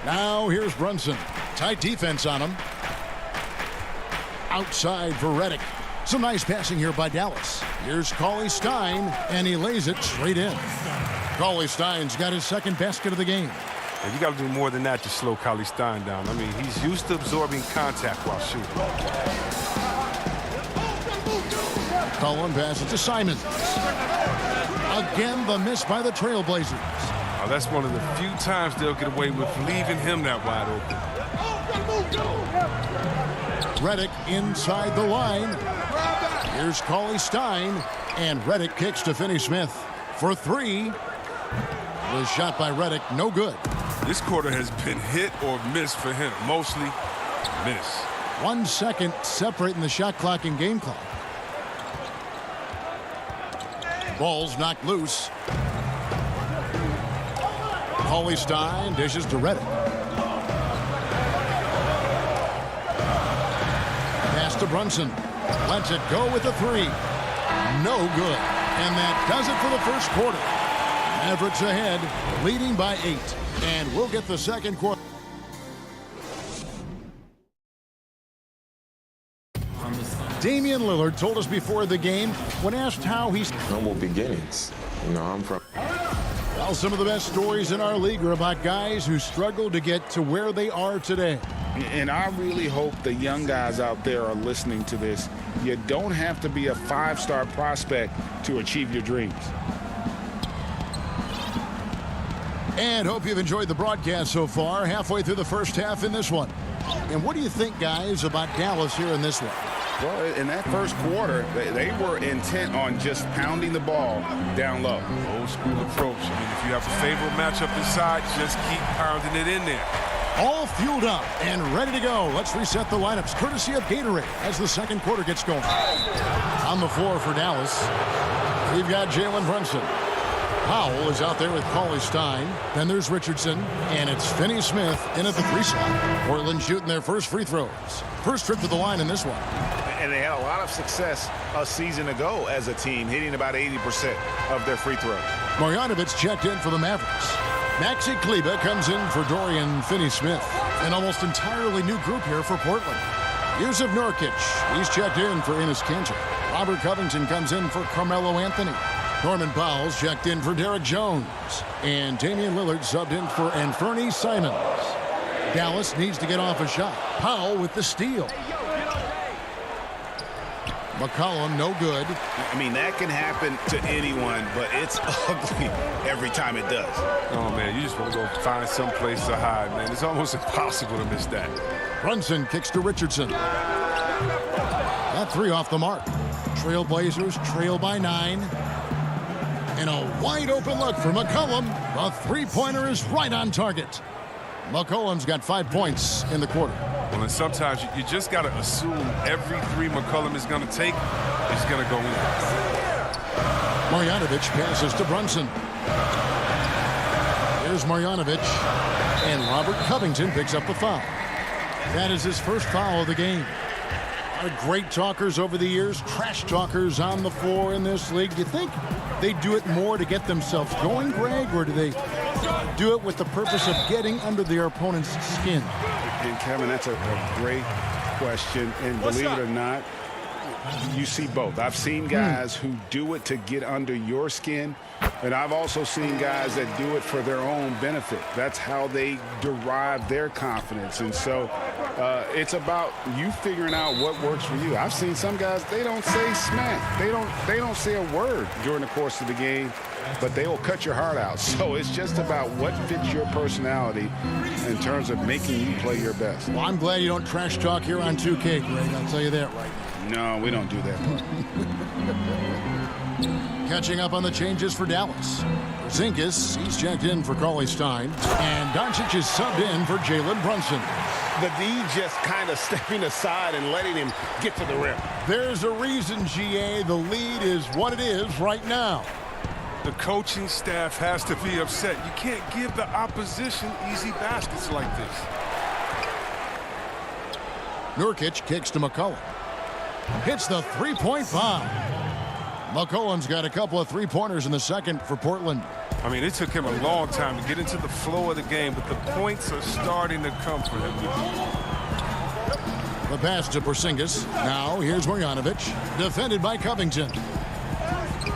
S1: Now here's Brunson. Tight defense on him. Outside for Redick. Some nice passing here by Dallas. Here's Cauley Stein, and he lays it straight in. Cauley Stein's got his second basket of the game.
S8: And you got to do more than that to slow Cauley Stein down. I mean, he's used to absorbing contact while shooting.
S1: McCollum passes to Simons. Again, the miss by the Trailblazers.
S8: Oh, that's one of the few times they'll get away with leaving him that wide open.
S1: Reddick inside the line. Here's Cauley Stein. And Reddick kicks to Finney-Smith for three. Was shot by Reddick, no good.
S8: This quarter has been hit or miss for him. Mostly miss.
S1: 1 second separating the shot clock and game clock. Ball's knocked loose. Cauley Stein dishes to Reddick. Pass to Brunson. Lets it go with a three. No good. And that does it for the first quarter. Mavericks ahead, leading by 8. And we'll get the second quarter. Damian Lillard told us before the game, when asked how he's
S11: humble beginnings. You know, I'm from.
S1: Well, some of the best stories in our league are about guys who struggled to get to where they are today.
S3: And I really hope the young guys out there are listening to this. You don't have to be a 5-star prospect to achieve your dreams.
S1: And hope you've enjoyed the broadcast so far, halfway through the first half in this one. And what do you think, guys, about Dallas here in this one?
S3: Well, in that first quarter, they were intent on just pounding the ball down low.
S8: Old school approach. I mean, if you have a favorable matchup inside, just keep pounding it in there.
S1: All fueled up and ready to go. Let's reset the lineups, courtesy of Gatorade, as the second quarter gets going. On the floor for Dallas, we've got Jalen Brunson. Powell is out there with Cauley Stein. Then there's Richardson, and it's Finney-Smith in at the 3 slot. Portland shooting their first free throws. First trip to the line in this one.
S12: And they had a lot of success a season ago as a team, hitting about 80% of their free throws.
S1: Marjanovic checked in for the Mavericks. Maxi Kleber comes in for Dorian Finney-Smith. An almost entirely new group here for Portland. Yusuf Nurkic, he's checked in for Enes Kanter. Robert Covington comes in for Carmelo Anthony. Norman Powell's checked in for Derek Jones. And Damian Lillard subbed in for Anthony Simons. Dallas needs to get off a shot. Powell with the steal. McCollum, no good.
S12: I mean, that can happen to anyone, but it's ugly every time it does.
S8: Oh, man, you just want to go find some place to hide, man. It's almost impossible to miss that.
S1: Brunson kicks to Richardson. That 3 off the mark. Trailblazers trail by 9. And a wide open look for McCollum. The three-pointer is right on target. McCollum's got 5 points in the quarter.
S8: Well, and sometimes you just got to assume every 3 McCollum is going to take is going to go in.
S1: Marjanovic passes to Brunson. Here's Marjanovic. And Robert Covington picks up the foul. That is his first foul of the game. Great talkers over the years, trash talkers on the floor in this league. Do you think they do it more to get themselves going, Greg, or do they do it with the purpose of getting under their opponent's skin?
S3: And Kevin, that's a great question. And believe it or not, you see both. I've seen guys who do it to get under your skin, and I've also seen guys that do it for their own benefit. That's how they derive their confidence. And so it's about you figuring out what works for you. I've seen some guys, they don't say smack. They don't say a word during the course of the game, but they will cut your heart out. So it's just about what fits your personality in terms of making you play your best.
S1: Well, I'm glad you don't trash talk here on 2K, Greg. I'll tell you that right now.
S3: No, we don't do that.
S1: Catching up on the changes for Dallas. Porzingis, he's checked in for Cauley Stein. And Doncic is subbed in for Jalen Brunson.
S12: The D just kind of stepping aside and letting him get to the rim.
S1: There's a reason, GA, the lead is what it is right now.
S8: The coaching staff has to be upset. You can't give the opposition easy baskets like this.
S1: Nurkic kicks to McCollum. Hits the three-point bomb. McCollum's got a couple of three-pointers in the second for Portland.
S8: I mean, it took him a long time to get into the flow of the game, but the points are starting to come for him.
S1: The pass to Porzingis. Now here's Marjanovic, defended by Covington.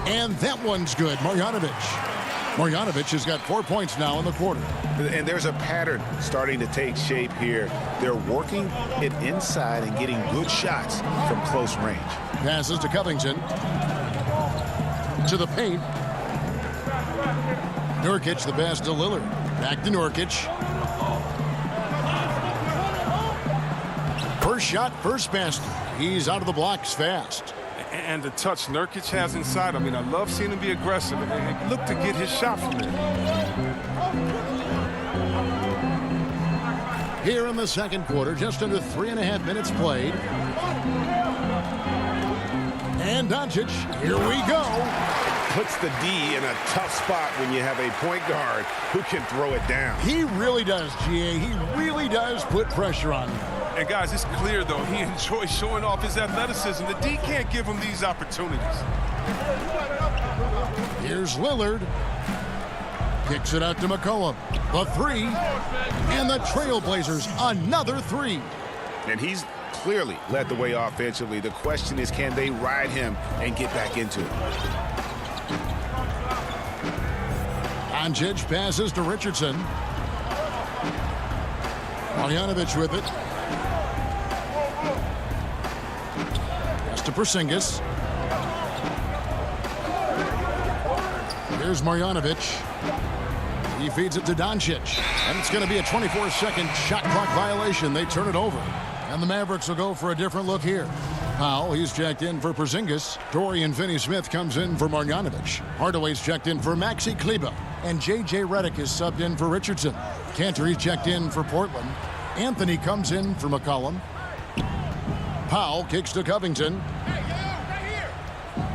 S1: And that one's good. Marjanovic Marjanovic has got 4 points now in the quarter.
S3: And there's a pattern starting to take shape here. They're working it inside and getting good shots from close range.
S1: Passes to Covington. To the paint. Nurkic, the pass to Lillard. Back to Nurkic. First shot, first basket. He's out of the blocks fast.
S8: And the touch Nurkic has inside. I mean, I love seeing him be aggressive and look to get his shot from there.
S1: Here in the second quarter, just under 3.5 minutes played. And Doncic, here we go.
S12: Puts the D in a tough spot when you have a point guard who can throw it down.
S1: He really does, GA. He really does put pressure on him.
S8: And guys, it's clear, though, he enjoys showing off his athleticism. The D can't give him these opportunities.
S1: Here's Lillard. Kicks it out to McCollum. The three. And the Trailblazers, another three.
S3: And he's clearly led the way offensively. The question is, can they ride him and get back into it?
S1: Doncic passes to Richardson. Marjanovic with it. Pass to Porzingis. Here's Marjanovic. He feeds it to Doncic. And it's going to be a 24-second shot clock violation. They turn it over. And the Mavericks will go for a different look here. Powell, he's checked in for Porzingis. Dorian Finney-Smith comes in for Marjanovic. Hardaway's checked in for Maxi Kleber. And J.J. Redick is subbed in for Richardson. Cantor, he's checked in for Portland. Anthony comes in for McCollum. Powell kicks to Covington.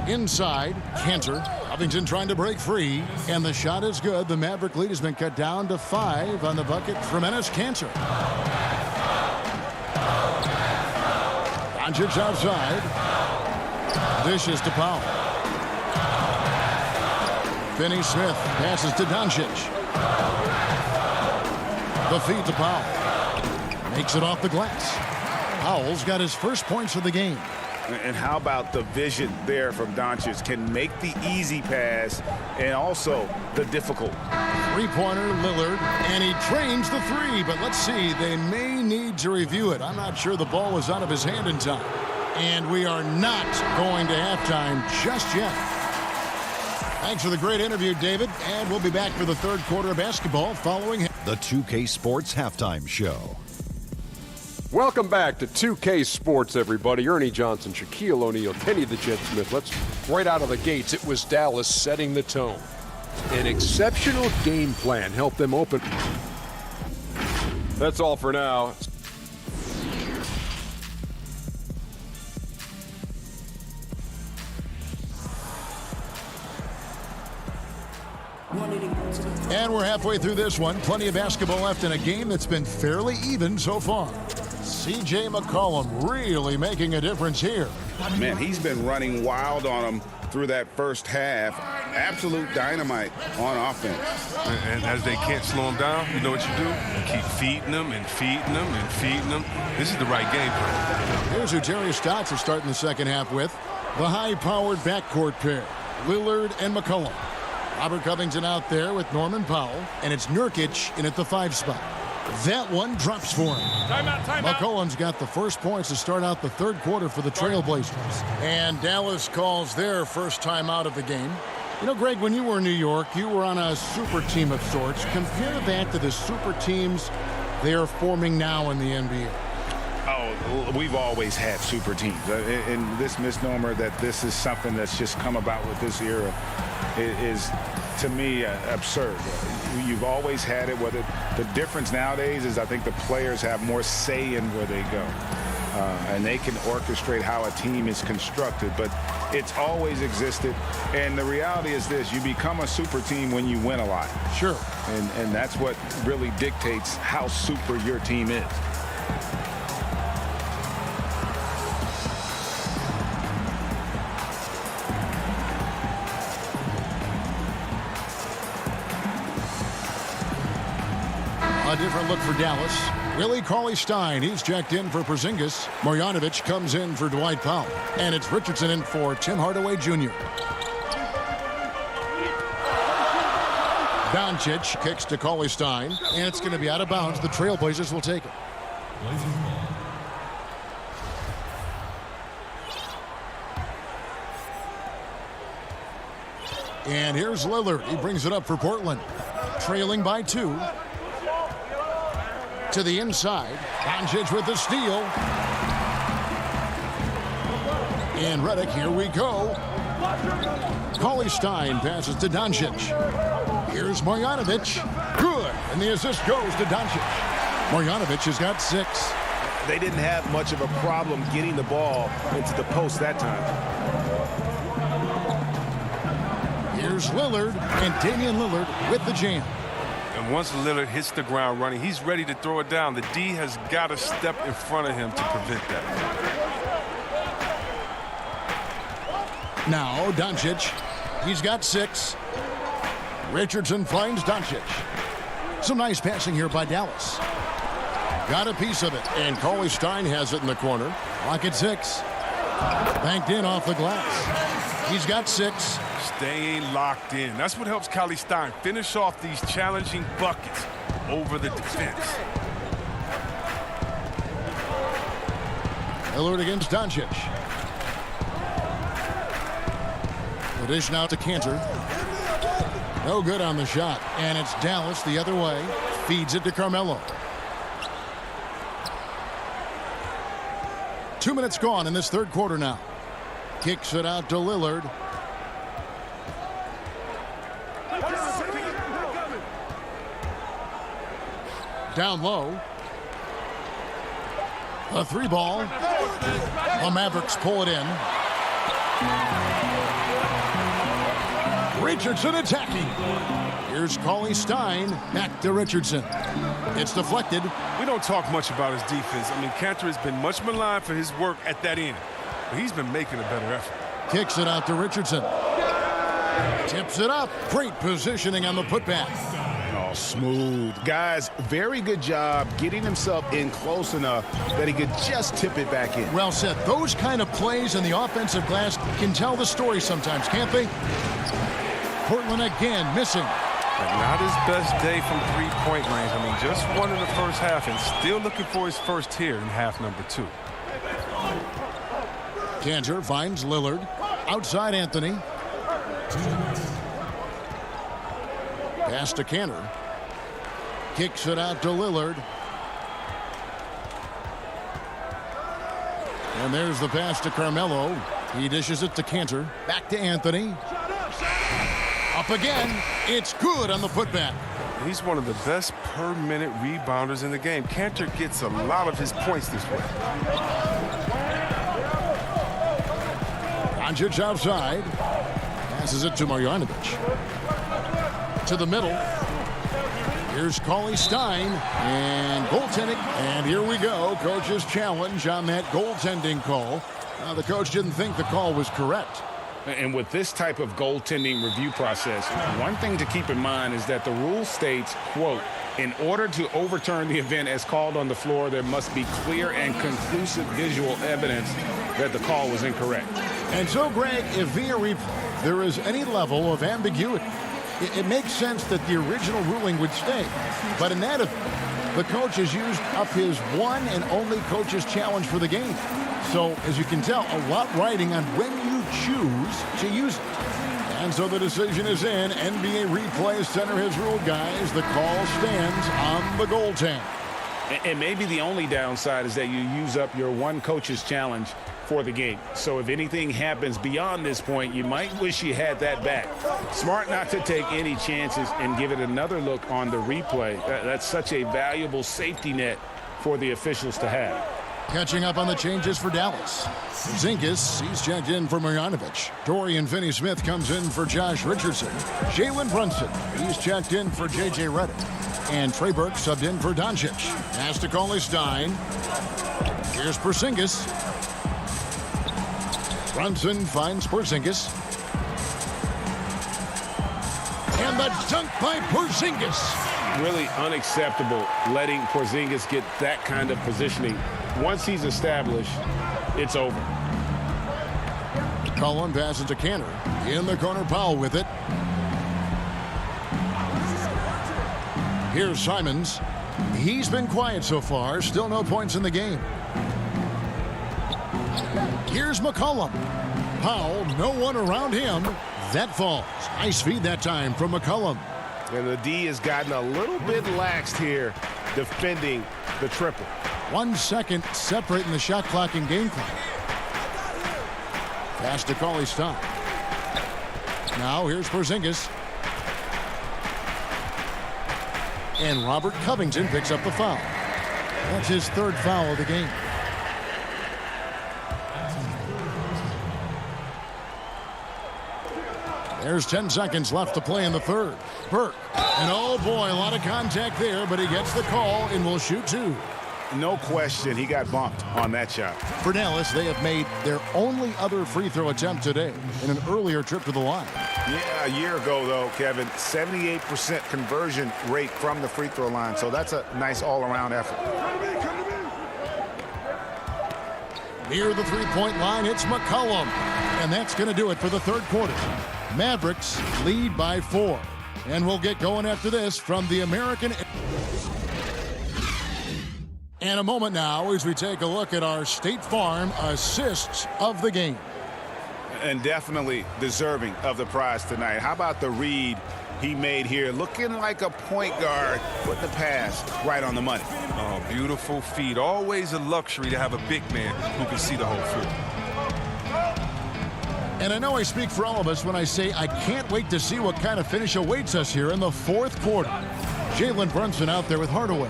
S1: Inside, Cantor. Covington trying to break free. And the shot is good. The Maverick lead has been cut down to 5 on the bucket from Enes Cantor. Doncic outside. Dishes to Powell. Finney-Smith passes to Doncic. The feed to Powell. Makes it off the glass. Powell's got his first points of the game.
S3: And how about the vision there from Doncic? Can make the easy pass and also the difficult.
S1: Three-pointer, Lillard, and he trains the three. But let's see, they may need to review it. I'm not sure the ball was out of his hand in time. And we are not going to halftime just yet. Thanks for the great interview, David. And we'll be back for the third quarter of basketball following
S6: the 2K Sports Halftime Show.
S7: Welcome back to 2K Sports, everybody. Ernie Johnson, Shaquille O'Neal, Kenny the Jet Smith. Let's right out of the gates. It was Dallas setting the tone. An exceptional game plan helped them open. That's all for now.
S1: And we're halfway through this one. Plenty of basketball left in a game that's been fairly even so far. C.J. McCollum really making a difference here.
S3: Man, he's been running wild on him through that first half. Absolute dynamite on offense.
S8: And as they can't slow him down, you know what you do? You keep feeding them and feeding them and feeding them. This is the right game plan.
S1: Here's who Terry Stotts is starting the second half with. The high-powered backcourt pair, Lillard and McCollum. Robert Covington out there with Norman Powell, and it's Nurkic in at the 5 spot. That one drops for him.
S8: Timeout.
S1: McCollum's got the first points to start out the third quarter for the Trailblazers. And Dallas calls their first time out of the game. You know, Greg, when you were in New York, you were on a super team of sorts. Compare that to the super teams they are forming now in the NBA.
S3: Oh, we've always had super teams. And this misnomer that this is something that's just come about with this era is, to me, absurd. You've always had it. Whether the difference nowadays is I think the players have more say in where they go. And they can orchestrate how a team is constructed. But it's always existed. And the reality is this. You become a super team when you win a lot.
S1: Sure.
S3: And that's what really dictates how super your team is.
S1: A different look for Dallas. Willie Cauley-Stein, he's checked in for Porzingis. Marjanovic comes in for Dwight Powell. And it's Richardson in for Tim Hardaway Jr. Doncic kicks to Cauley Stein, and it's going to be out of bounds. The Trailblazers will take it. And here's Lillard. He brings it up for Portland. Trailing by 2. To the inside. Doncic with the steal. And Redick, here we go. Cauley Stein passes to Doncic. Here's Marjanovic. Good. And the assist goes to Doncic. Marjanovic has got 6.
S12: They didn't have much of a problem getting the ball into the post that time.
S1: Here's Lillard, and Damian Lillard with the jam.
S8: And once Lillard hits the ground running, he's ready to throw it down. The D has got to step in front of him to prevent that.
S1: Now Doncic. He's got 6. Richardson finds Doncic. Some nice passing here by Dallas. Got a piece of it, and Cauley Stein has it in the corner. Lock at 6. Banked in off the glass. He's got 6.
S8: Staying locked in. That's what helps Cauley Stein finish off these challenging buckets over the defense.
S1: Lillard against Doncic. The dish now to Cantor. No good on the shot. And it's Dallas the other way. Feeds it to Carmelo. 2 minutes gone in this third quarter now. Kicks it out to Lillard. Down low. A 3 ball. The Mavericks pull it in. Richardson attacking. Here's Cauley Stein. Back to Richardson. It's deflected.
S8: We don't talk much about his defense. I mean, Cantor has been much maligned for his work at that end. But he's been making a better effort.
S1: Kicks it out to Richardson. Tips it up. Great positioning on the putback.
S3: Oh, smooth. Guys, very good job getting himself in close enough that he could just tip it back in.
S1: Well said. Those kind of plays in the offensive glass can tell the story sometimes, can't they? Portland again missing.
S8: But not his best day from three-point range. I mean, just one in the first half and still looking for his first here in half number 2.
S1: Cantor finds Lillard. Outside Anthony. Pass to Cantor. Kicks it out to Lillard. And there's the pass to Carmelo. He dishes it to Cantor. Back to Anthony. Up again. It's good on the putback.
S8: He's one of the best per-minute rebounders in the game. Cantor gets a lot of his points this way.
S1: Doncic outside. Passes it to Marjanovic. To the middle. Here's Cauley Stein. And goaltending. And here we go. Coach's challenge on that goaltending call. The coach didn't think the call was correct.
S5: And with this type of goaltending review process, one thing to keep in mind is that the rule states, quote, in order to overturn the event as called on the floor, there must be clear and conclusive visual evidence that the call was incorrect.
S1: And so, Greg, if via replay there is any level of ambiguity, it makes sense that the original ruling would stay. But in that event, the coach has used up his one and only coach's challenge for the game. So, as you can tell, a lot riding on when you choose to use it. And so the decision is in. NBA Replay Center has ruled, guys. The call stands on the goaltend.
S5: And maybe the only downside is that you use up your one coach's challenge for the game. So if anything happens beyond this point, you might wish you had that back. Smart not to take any chances and give it another look on the replay. That's such a valuable safety net for the officials to have.
S1: Catching up on the changes for Dallas. Zinkas, he's checked in for Marjanovic. Dorian Finney-Smith comes in for Josh Richardson. Jalen Brunson, he's checked in for J.J. Redick. And Trey Burke subbed in for Doncic. Pass to Cauley Stein. Here's Porzingis. Brunson finds Porzingis. And the dunk by Porzingis.
S5: Really unacceptable letting Porzingis get that kind of positioning. Once he's established, it's over.
S1: Cullen passes to Cantor. In the corner, Powell with it. Here's Simons. He's been quiet so far. Still no points in the game. Here's McCollum. Powell, no one around him. That falls. Nice feed that time from McCollum.
S12: And the D has gotten a little bit laxed here defending the triple.
S1: 1 second separating the shot clock and game clock. Pass to Cauley Stein. Now here's Porzingis. And Robert Covington picks up the foul. That's his 3rd foul of the game. There's 10 seconds left to play in the 3rd. Burke. And oh boy, a lot of contact there, but he gets the call and will shoot 2.
S12: No question, he got bumped on that shot.
S1: For Dallas, they have made their only other free throw attempt today in an earlier trip to the line.
S12: Yeah, a year ago, though, Kevin, 78% conversion rate from the free throw line. So that's a nice all-around effort.
S1: Near the three-point line, it's McCollum. And that's going to do it for the 3rd quarter. Mavericks lead by 4. And we'll get going after this from the American. And a moment now as we take a look at our State Farm assists of the game.
S12: And definitely deserving of the prize tonight. How about the read he made here? Looking like a point guard, putting the pass right on the money.
S8: Oh, beautiful feed. Always a luxury to have a big man who can see the whole floor.
S1: And I know I speak for all of us when I say I can't wait to see what kind of finish awaits us here in the 4th quarter. Jalen Brunson out there with Hardaway.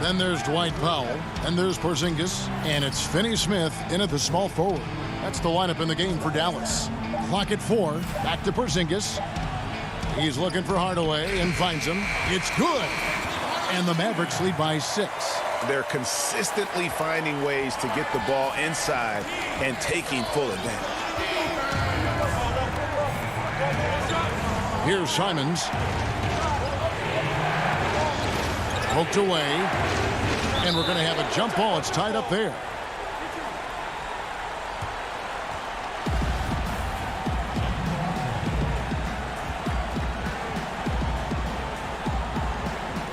S1: Then there's Dwight Powell, and there's Porzingis, and it's Finney Smith in at the small forward. That's the lineup in the game for Dallas. Clock at 4, back to Porzingis. He's looking for Hardaway and finds him. It's good. And the Mavericks lead by 6.
S12: They're consistently finding ways to get the ball inside and taking full advantage.
S1: Here's Simons. Poked away. And we're going to have a jump ball. It's tied up there.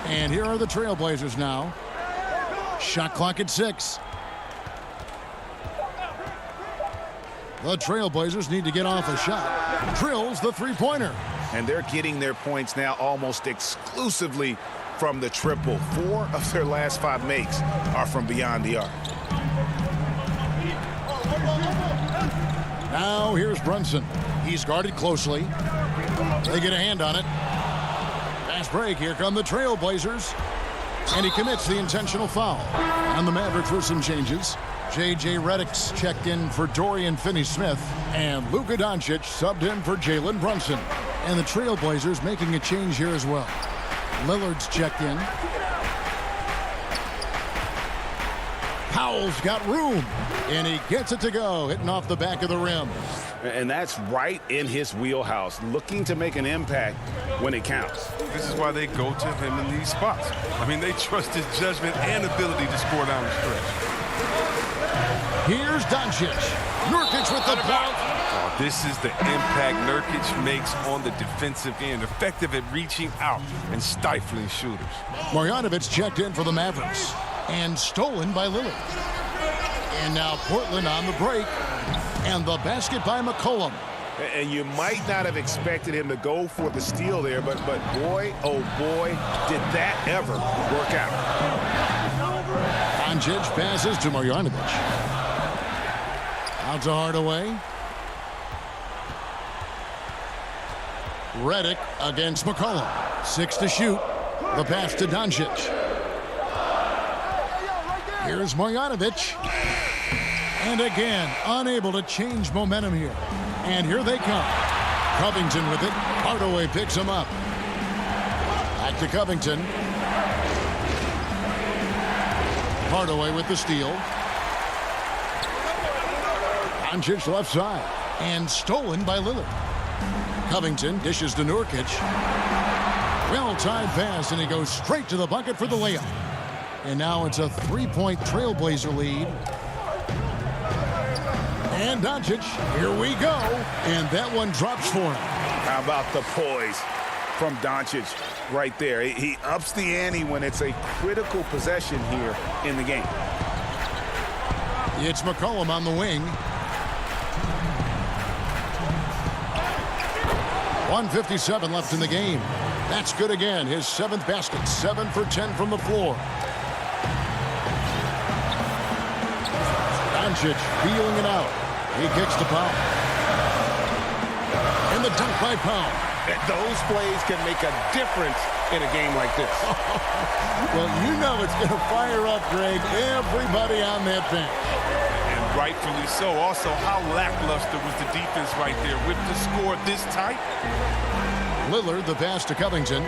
S1: And here are the Trailblazers now. Shot clock at 6. The Trailblazers need to get off a shot. Drills the three-pointer.
S12: And they're getting their points now almost exclusively from the triple. 4 of their last 5 makes are from beyond the arc.
S1: Now here's Brunson. He's guarded closely. They get a hand on it. Fast break. Here come the Trailblazers. And he commits the intentional foul. And the Mavericks with some changes. J.J. Redick's checked in for Dorian Finney-Smith. And Luka Doncic subbed in for Jalen Brunson. And the Trailblazers making a change here as well. Lillard's checked in. Powell's got room. And he gets it to go, hitting off the back of the rim.
S12: And that's right in his wheelhouse, looking to make an impact when it counts.
S8: This is why they go to him in these spots. I mean, they trust his judgment and ability to score down the stretch.
S1: Here's Doncic. Nurkic with the block.
S8: Oh, this is the impact Nurkic makes on the defensive end. Effective at reaching out and stifling shooters.
S1: Marjanovic checked in for the Mavericks. And stolen by Lillard. And now Portland on the break. And the basket by McCollum.
S12: And you might not have expected him to go for the steal there, but boy, oh boy, did that ever work out.
S1: Doncic passes to Marjanovic. Out to Hardaway. Redick against McCollum. 6 to shoot. The pass to Doncic. Here's Marjanovic. And again, unable to change momentum here. And here they come. Covington with it. Hardaway picks him up. Back to Covington. Hardaway with the steal. Doncic left side. And stolen by Lillard. Covington dishes to Nurkic. Well-timed pass, and he goes straight to the bucket for the layup. And now it's a 3-point Trailblazer lead. And Doncic, here we go. And that one drops for him.
S12: How about the poise? from Doncic right there. He ups the ante when it's a critical possession here in the game.
S1: It's McCollum on the wing. 1:57 left in the game. That's good again. His 7th basket. 7 for 10 from the floor. Doncic feeling it out. He kicks to Powell. And the dunk by Powell.
S12: Those plays can make a difference in a game like this.
S1: Well, you know it's going to fire up, Greg, everybody on that bench.
S8: And rightfully so. Also, how lackluster was the defense right there with the score this tight?
S1: Lillard, the pass to Covington.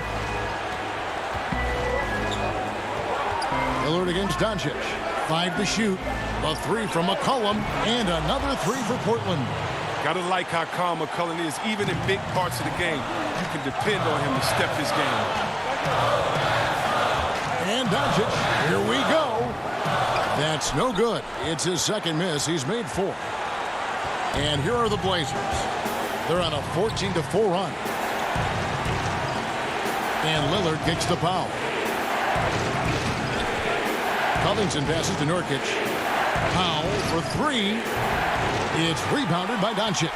S1: Lillard against Doncic. 5 to shoot. A 3 from McCollum. And another 3 for Portland.
S8: Gotta like how calm McCollum is. Even in big parts of the game, you can depend on him to step his game.
S1: And Doncic, here we go. That's no good. It's his 2nd miss. He's made 4. And here are the Blazers. They're on a 14-4 run. And Lillard kicks to Powell. Covington passes to Nurkic. Powell for 3. It's rebounded by Doncic.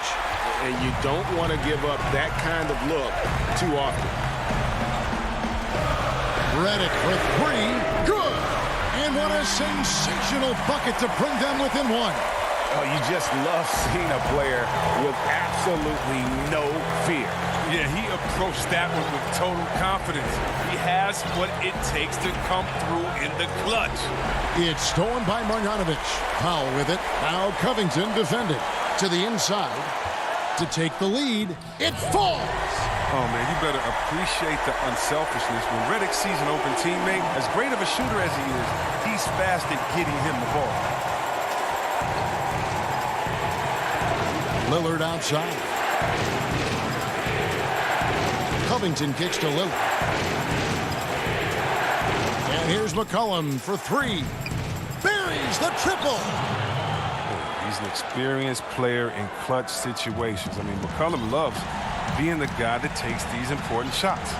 S12: And you don't want to give up that kind of look too often.
S1: Redick for 3. Good. And what a sensational bucket to bring them within 1.
S12: Oh, you just love seeing a player with absolutely no fear.
S8: Yeah, he approached that one with total confidence. He has what it takes to come through in the clutch.
S1: It's stolen by Marjanovic. Powell with it. Now Covington defended. To the inside. To take the lead. It falls.
S8: Oh, man, you better appreciate the unselfishness. When Redick sees an open teammate, as great of a shooter as he is, he's fast at getting him the ball.
S1: Lillard outside. Covington kicks to Lillard. And here's McCollum for 3. Buries the triple.
S8: He's an experienced player in clutch situations. I mean, McCollum loves being the guy that takes these important shots.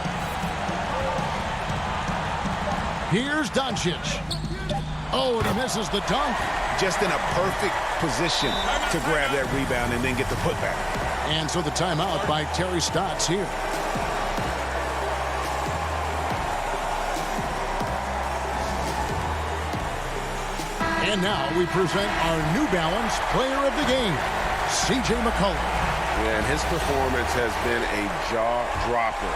S1: Here's Doncic. Oh, and he misses the dunk.
S12: Just in a perfect position to grab that rebound and then get the putback.
S1: And so the timeout by Terry Stotts here. And now we present our New Balance Player of the Game, C.J. McCollum.
S13: Yeah, and his performance has been a jaw-dropper.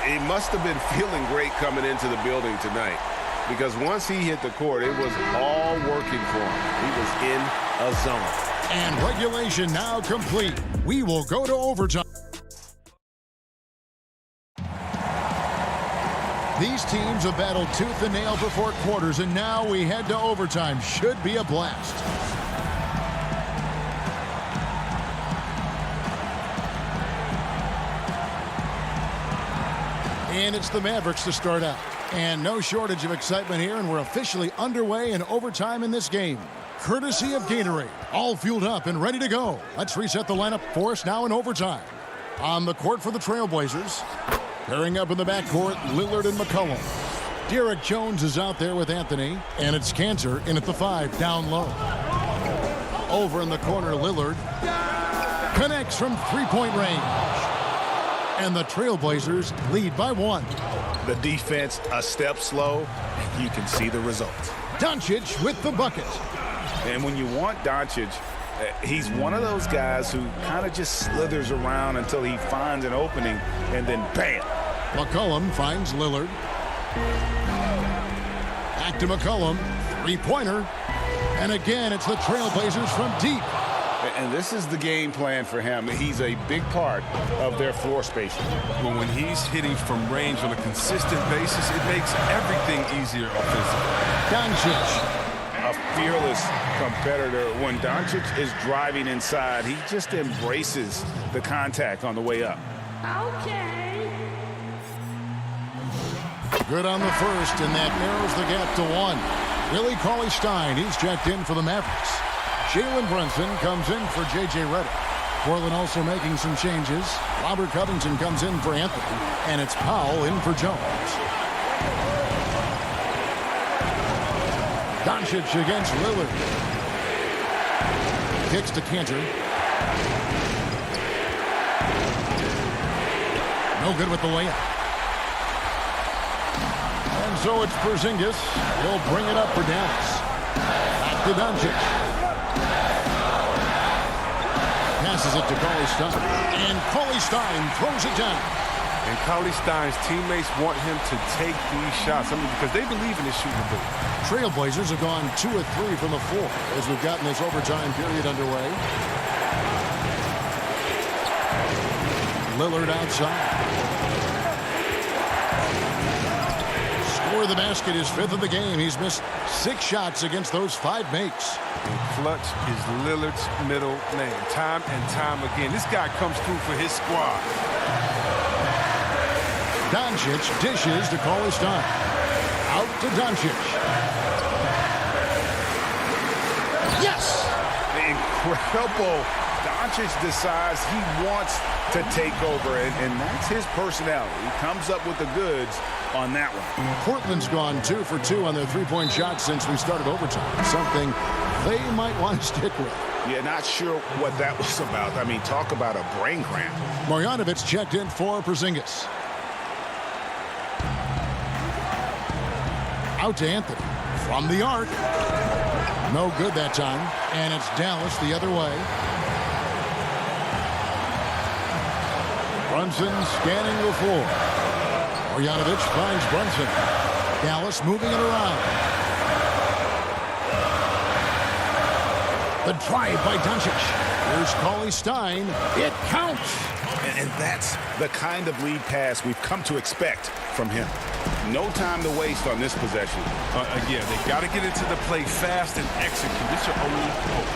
S13: He must have been feeling great coming into the building tonight, because once he hit the court, it was all working for him. He was in a zone.
S1: And regulation now complete. We will go to overtime. These teams have battled tooth and nail for 4 quarters, and now we head to overtime. Should be a blast. And it's the Mavericks to start out. And no shortage of excitement here, and we're officially underway in overtime in this game. Courtesy of Gatorade, all fueled up and ready to go. Let's reset the lineup for us now in overtime. On the court for the Trailblazers, pairing up in the backcourt, Lillard and McCollum. Derek Jones is out there with Anthony, and it's Cantor in at the 5, down low. Over in the corner, Lillard connects from 3-point range. And the Trailblazers lead by 1.
S12: The defense a step slow, and you can see the results.
S1: Doncic with the bucket.
S12: And when you want Doncic, he's one of those guys who kind of just slithers around until he finds an opening, and then bam.
S1: McCollum finds Lillard. Back to McCollum. 3-pointer. And again, it's the Trailblazers from deep.
S12: And this is the game plan for him. He's a big part of their floor spacing.
S8: Well, when he's hitting from range on a consistent basis, it makes everything easier offensively.
S1: Doncic.
S12: A fearless competitor. When Doncic is driving inside, he just embraces the contact on the way up.
S1: Okay. Good on the first, and that narrows the gap to 1. Willie Cauley-Stein, he's checked in for the Mavericks. Jalen Brunson comes in for J.J. Redick. Portland also making some changes. Robert Covington comes in for Anthony, and it's Powell in for Jones. Doncic against Lillard. Kicks to Cantor. No good with the layup. And so it's Porzingis. He'll bring it up for Dallas. Back to Doncic. Passes it to Cauley Stein. And Cauley Stein throws it down.
S8: And Cauley Stein's teammates want him to take these shots. I mean, because they believe in his shooting ability.
S1: Trailblazers have gone 2 of 3 from the floor as we've gotten this overtime period underway. Lillard outside. Score the basket, his 5th of the game. He's missed 6 shots against those 5 makes.
S8: And clutch is Lillard's middle name. Time and time again. This guy comes through for his squad.
S1: Doncic dishes to Cauley Stein. Out to Doncic. Yes!
S12: Incredible. Doncic decides he wants to take over, and that's his personality. He comes up with the goods on that one.
S1: Portland's gone 2 for 2 on their three-point shots since we started overtime. Something they might want to stick with.
S12: Yeah, not sure what that was about. I mean, talk about a brain cramp.
S1: Marjanovic checked in for Porzingis. Out to Anthony. From the arc. No good that time. And it's Dallas the other way. Brunson scanning the floor. Marjanovic finds Brunson. Dallas moving it around. The drive by Doncic. Here's Cauley Stein. It counts.
S12: And that's the kind of lead pass we've come to expect from him. No time to waste on this possession.
S8: Yeah, they got to get into the play fast and execute. This is your only hope.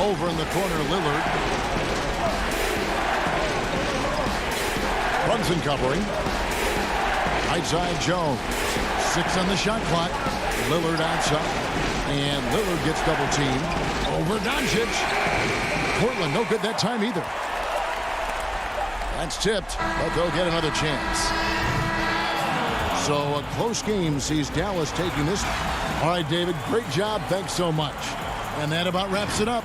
S1: Over in the corner, Lillard. Brunson covering. Right side, Jones. 6 on the shot clock. Lillard outside. And Lillard gets double teamed. Over Doncic. Portland no good that time either. That's tipped, but they'll get another chance. So a close game sees Dallas taking this. All right, David, great job. Thanks so much. And that about wraps it up.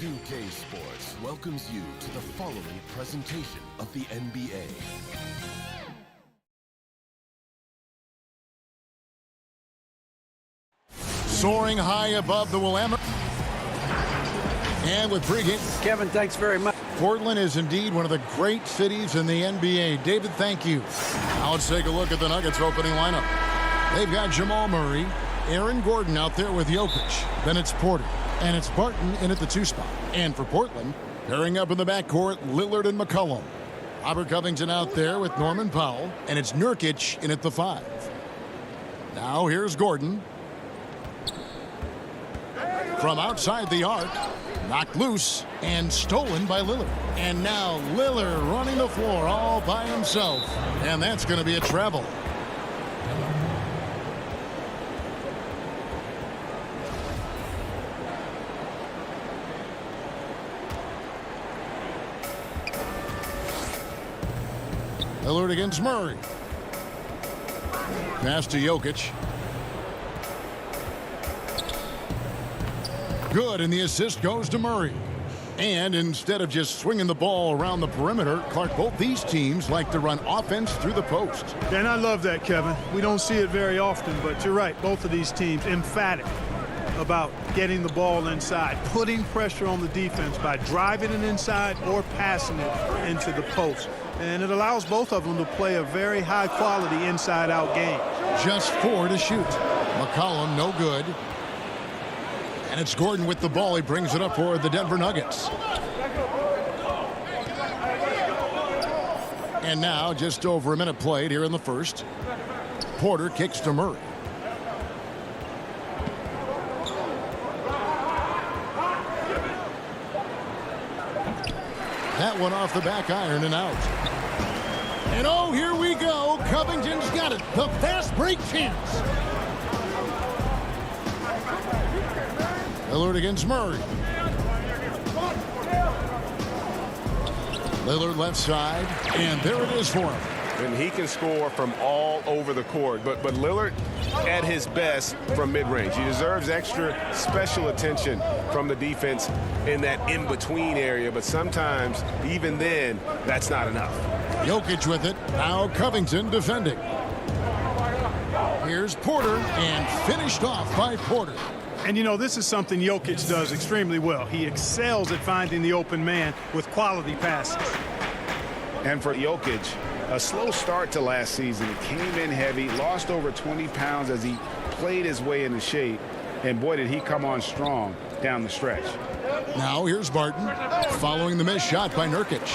S9: 2K Sports welcomes you to the following presentation of the NBA.
S1: Soaring high above the Willamette. And with pregame.
S10: Kevin, thanks very much.
S1: Portland is indeed one of the great cities in the NBA. David, thank you. Now let's take a look at the Nuggets opening lineup. They've got Jamal Murray, Aaron Gordon out there with Jokic. Then it's Porter. And it's Barton in at the 2 spot. And for Portland, pairing up in the backcourt, Lillard and McCollum. Robert Covington out there with Norman Powell. And it's Nurkic in at the 5. Now here's Gordon. From outside the arc, knocked loose and stolen by Lillard. And now Lillard running the floor all by himself. And that's going to be a travel. Lillard against Murray. Pass to Jokic. Good, and the assist goes to Murray. And instead of just swinging the ball around the perimeter, Clark, both these teams like to run offense through the post.
S14: And I love that, Kevin. We don't see it very often, but you're right. Both of these teams emphatic about getting the ball inside, putting pressure on the defense by driving it inside or passing it into the post. And it allows both of them to play a very high-quality inside-out game.
S1: Just 4 to shoot. McCollum, no good. And it's Gordon with the ball. He brings it up for the Denver Nuggets. And now, just over a minute played here in the first. Porter kicks to Murray. That one off the back iron and out. And oh, here we go. Covington's got it. The fast break chance. Lillard against Murray. Lillard left side, and there it is for him.
S13: And he can score from all over the court, but Lillard at his best from mid-range. He deserves extra special attention from the defense in that in-between area, but sometimes, even then, that's not enough.
S1: Jokic with it. Now Covington defending. Here's Porter, and finished off by Porter.
S14: And, you know, this is something Jokic does extremely well. He excels at finding the open man with quality passes.
S3: And for Jokic, a slow start to last season. Came in heavy, lost over 20 pounds as he played his way into shape. And, boy, did he come on strong down the stretch.
S1: Now here's Barton following the missed shot by Nurkic.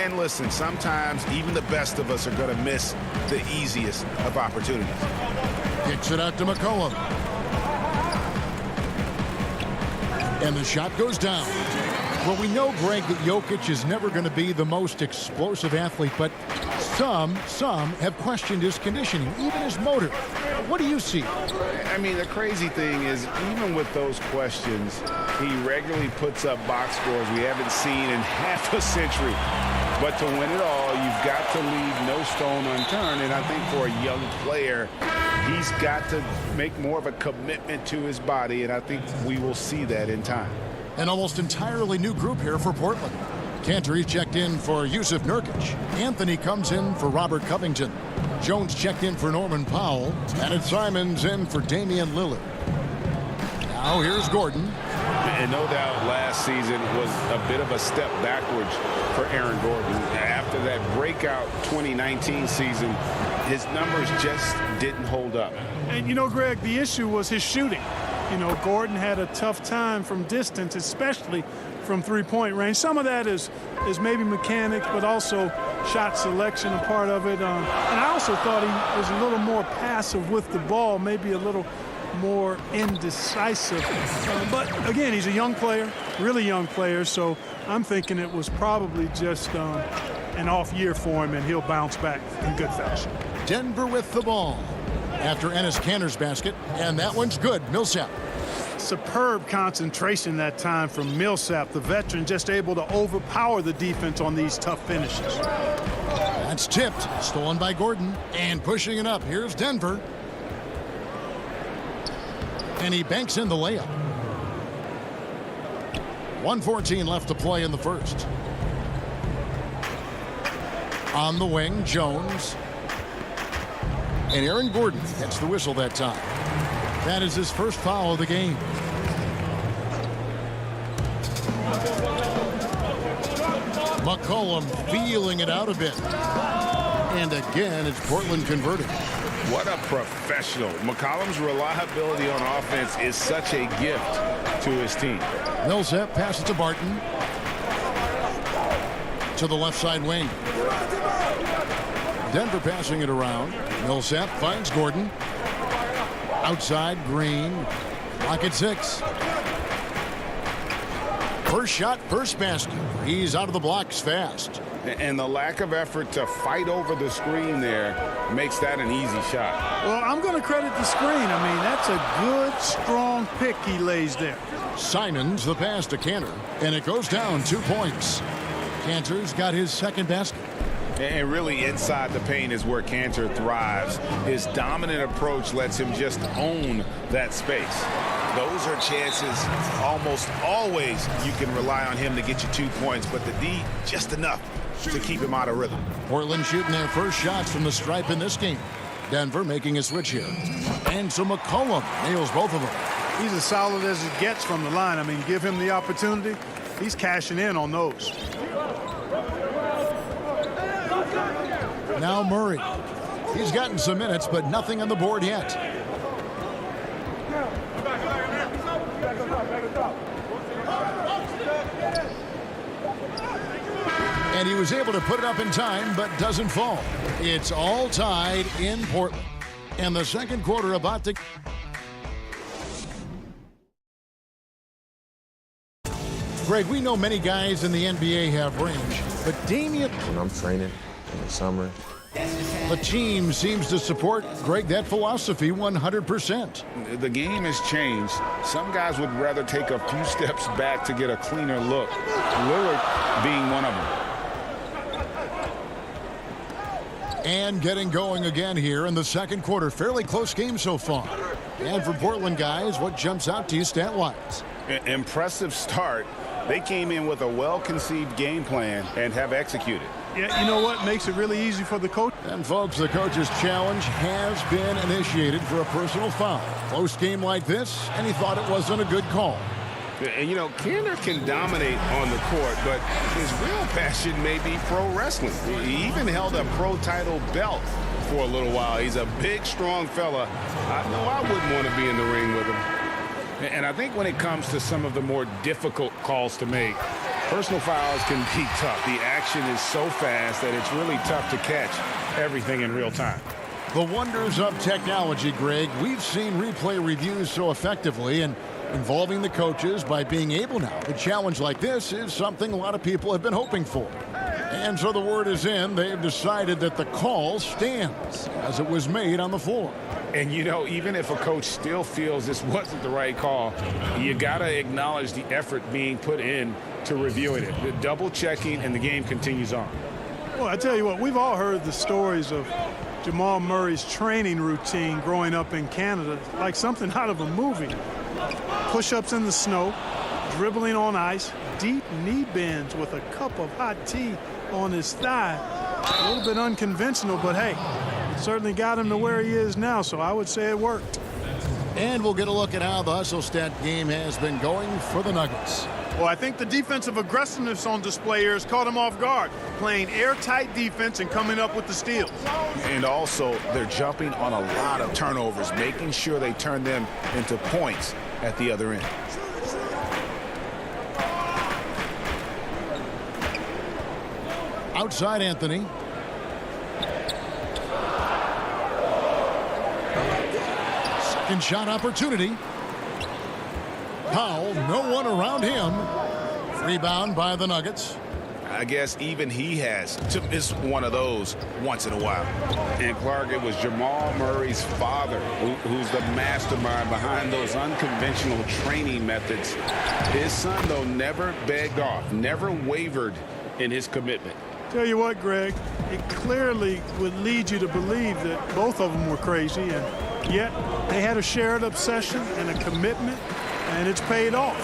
S3: And listen, sometimes even the best of us are going to miss the easiest of opportunities.
S1: Kicks it out to McCollum. And the shot goes down. Well, we know, Greg, that Jokic is never going to be the most explosive athlete, but some have questioned his conditioning, even his motor. What do you see?
S3: I mean, the crazy thing is, even with those questions, he regularly puts up box scores we haven't seen in half a century. But to win it all, you've got to leave no stone unturned. And I think for a young player, he's got to make more of a commitment to his body, and I think we will see that in time.
S1: An almost entirely new group here for Portland. Cantor checked in for Yusuf Nurkic. Anthony comes in for Robert Covington. Jones checked in for Norman Powell. And it's Simons in for Damian Lillard. Now here's Gordon.
S13: And no doubt last season was a bit of a step backwards for Aaron Gordon. After that breakout 2019 season, his numbers just didn't hold up.
S14: And, you know, Greg, the issue was his shooting. You know, Gordon had a tough time from distance, especially from three-point range. Some of that is maybe mechanics, but also shot selection a part of it. And I also thought he was a little more passive with the ball, maybe a little more indecisive. But, again, he's a young player, really young player, so I'm thinking it was probably just an off year for him, and he'll bounce back in good fashion.
S1: Denver with the ball after Enes Kanter's basket, and that one's good. Millsap.
S14: Superb concentration that time from Millsap, the veteran, just able to overpower the defense on these tough finishes.
S1: That's tipped, stolen by Gordon, and pushing it up. Here's Denver. And he banks in the layup. 1:14 left to play in the first. On the wing, Jones. And Aaron Gordon gets the whistle that time. That is his first foul of the game. McCollum feeling it out a bit. And again, it's Portland converting.
S3: What a professional. McCollum's reliability on offense is such a gift to his team.
S1: Millsap passes to Barton. To the left side wing. Denver passing it around. Millsap finds Gordon. Outside, Green. Clock at 6. First shot, first basket. He's out of the blocks fast.
S3: And the lack of effort to fight over the screen there makes that an easy shot.
S14: Well, I'm going to credit the screen. I mean, that's a good, strong pick he lays there.
S1: Simons the pass to Cantor, and it goes down 2 points. Cantor's got his second basket.
S3: And really inside the paint is where Cantor thrives. His dominant approach lets him just own that space. Those are chances almost always you can rely on him to get you 2 points, but the D just enough to keep him out of rhythm.
S1: Portland shooting their first shots from the stripe in this game. Denver making a switch here. And so McCollum nails both of them.
S14: He's as solid as it gets from the line. I mean, give him the opportunity. He's cashing in on those.
S1: Now Murray. He's gotten some minutes, but nothing on the board yet. And he was able to put it up in time, but doesn't fall. It's all tied in Portland. And the second quarter about to... Greg, we know many guys in the NBA have range, but Damian...
S11: When I'm training in the summer.
S1: The team seems to support, Greg, that philosophy 100%.
S3: The game has changed. Some guys would rather take a few steps back to get a cleaner look. Lillard being one of them.
S1: And getting going again here in the second quarter. Fairly close game so far. And for Portland guys, what jumps out to you stat-wise?
S3: Impressive start. They came in with a well-conceived game plan and have executed.
S14: Yeah, you know what makes it really easy for the coach?
S1: And folks, the coach's challenge has been initiated for a personal foul. Close game like this, and he thought it wasn't a good call.
S3: And, you know, Cantor can dominate on the court, but his real passion may be pro wrestling. He even held a pro title belt for a little while. He's a big, strong fella. I know I wouldn't want to be in the ring with him. And I think when it comes to some of the more difficult calls to make, personal fouls can be tough. The action is so fast that it's really tough to catch everything in real time.
S1: The wonders of technology, Greg. We've seen replay reviews so effectively, and involving the coaches by being able now. A challenge like this is something a lot of people have been hoping for. And so the word is in. They've decided that the call stands as it was made on the floor.
S5: And, you know, even if a coach still feels this wasn't the right call, you got to acknowledge the effort being put in to reviewing it. The double checking, and the game continues on.
S14: Well, I tell you what, we've all heard the stories of Jamal Murray's training routine growing up in Canada, like something out of a movie. Push-ups in the snow, dribbling on ice, deep knee bends with a cup of hot tea on his thigh. A little bit unconventional, but hey, it certainly got him to where he is now, so I would say it worked.
S1: And we'll get a look at how the hustle stat game has been going for the Nuggets.
S15: Well, I think the defensive aggressiveness on display here has caught him off guard, playing airtight defense and coming up with the steals.
S3: And also, they're jumping on a lot of turnovers, making sure they turn them into points at the other end.
S1: Outside Anthony. Second shot opportunity. Powell, no one around him. Rebound by the Nuggets.
S3: I guess even he has to miss one of those once in a while. And Clark, it was Jamal Murray's father who's the mastermind behind those unconventional training methods. His son, though, never begged off, never wavered in his commitment.
S14: Tell you what, Greg, it clearly would lead you to believe that both of them were crazy, and yet they had a shared obsession and a commitment and it's paid off.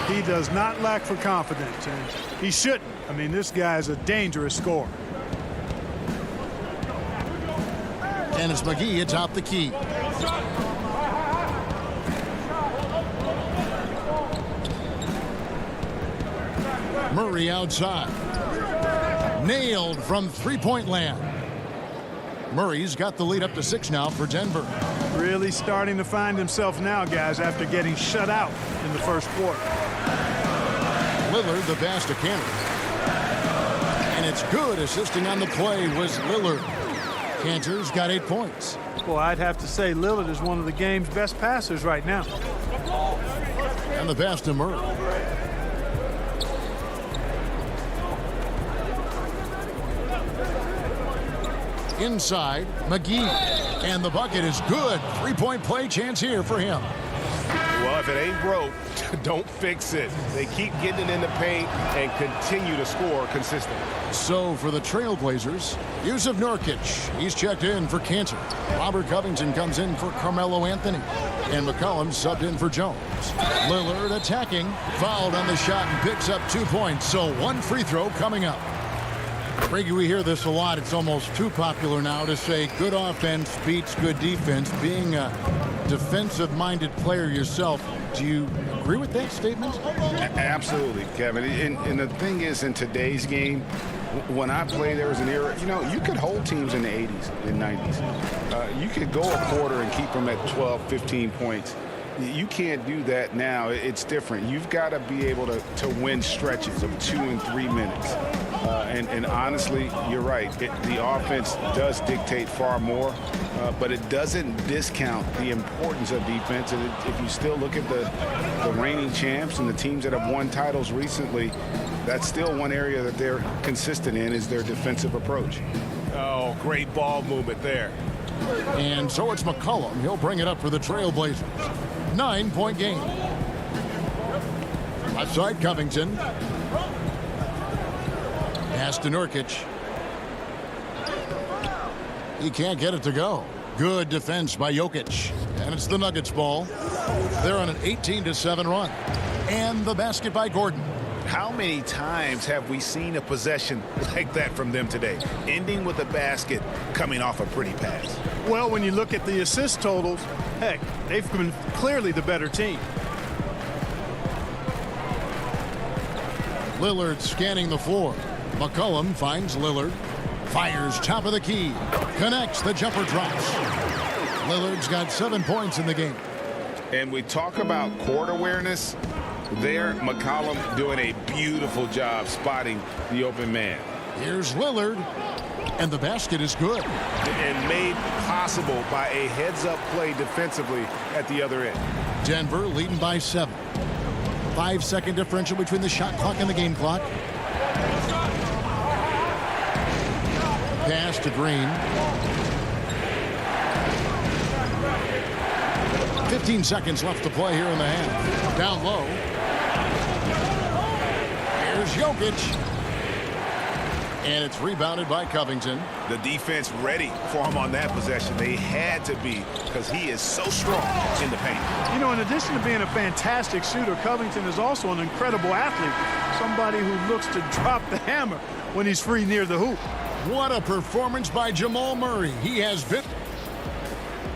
S14: He does not lack for confidence, and he shouldn't. I mean, this guy's a dangerous scorer.
S1: Dennis McGee atop the key. Murray outside. Nailed from three-point land. Murray's got the lead up to 6 now for Denver.
S14: Really starting to find himself now, guys, after getting shut out in the first quarter.
S1: Lillard, the basket candidate. And it's good. Assisting on the play was Lillard. Cantor's got 8 points.
S14: Well, I'd have to say Lillard is one of the game's best passers right now.
S1: And the pass to Murray. Inside, McGee. And the bucket is good. 3-point play chance here for him.
S13: Well, if it ain't broke, don't fix it. They keep getting it in the paint and continue to score consistently.
S1: So for the Trailblazers, Yusuf Nurkic. He's checked in for Cantor. Robert Covington comes in for Carmelo Anthony. And McCollum subbed in for Jones. Lillard attacking. Fouled on the shot and picks up 2 points. So 1 free throw coming up. Brady, we hear this a lot. It's almost too popular now to say good offense beats good defense. Being a defensive-minded player yourself, do you agree with that statement?
S3: Absolutely, Kevin. And the thing is, in today's game, when I played, there was an era, you could hold teams in the 80s and 90s. You could go a quarter and keep them at 12, 15 points. You can't do that now. It's different. You've got to be able to win stretches of 2 and 3 minutes. And honestly, you're right. The offense does dictate far more, but it doesn't discount the importance of defense. And if you still look at the reigning champs and the teams that have won titles recently, that's still one area that they're consistent in is their defensive approach.
S13: Oh, great ball movement there.
S1: And so it's McCollum. He'll bring it up for the Trailblazers. 9-point game. Outside Covington. Pass to Nurkic. He can't get it to go. Good defense by Jokic. And it's the Nuggets ball. They're on an 18-7 run. And the basket by Gordon.
S12: How many times have we seen a possession like that from them today? Ending with a basket, coming off a pretty pass.
S14: Well, when you look at the assist totals, heck, they've been clearly the better team.
S1: Lillard scanning the floor. McCollum finds Lillard. Fires top of the key. Connects. The jumper drops. Lillard's got 7 points in the game.
S3: And we talk about court awareness. There, McCollum doing a beautiful job spotting the open man.
S1: Here's Lillard. And the basket is good.
S3: And made possible by a heads-up play defensively at the other end.
S1: Denver leading by 7. 5-second differential between the shot clock and the game clock. Pass to Green. 15 seconds left to play here in the half. Down low. Here's Jokic. And it's rebounded by Covington.
S12: The defense ready for him on that possession. They had to be because he is so strong in the paint.
S14: You know, in addition to being a fantastic shooter, Covington is also an incredible athlete. Somebody who looks to drop the hammer when he's free near the hoop.
S1: What a performance by Jamal Murray. He has been.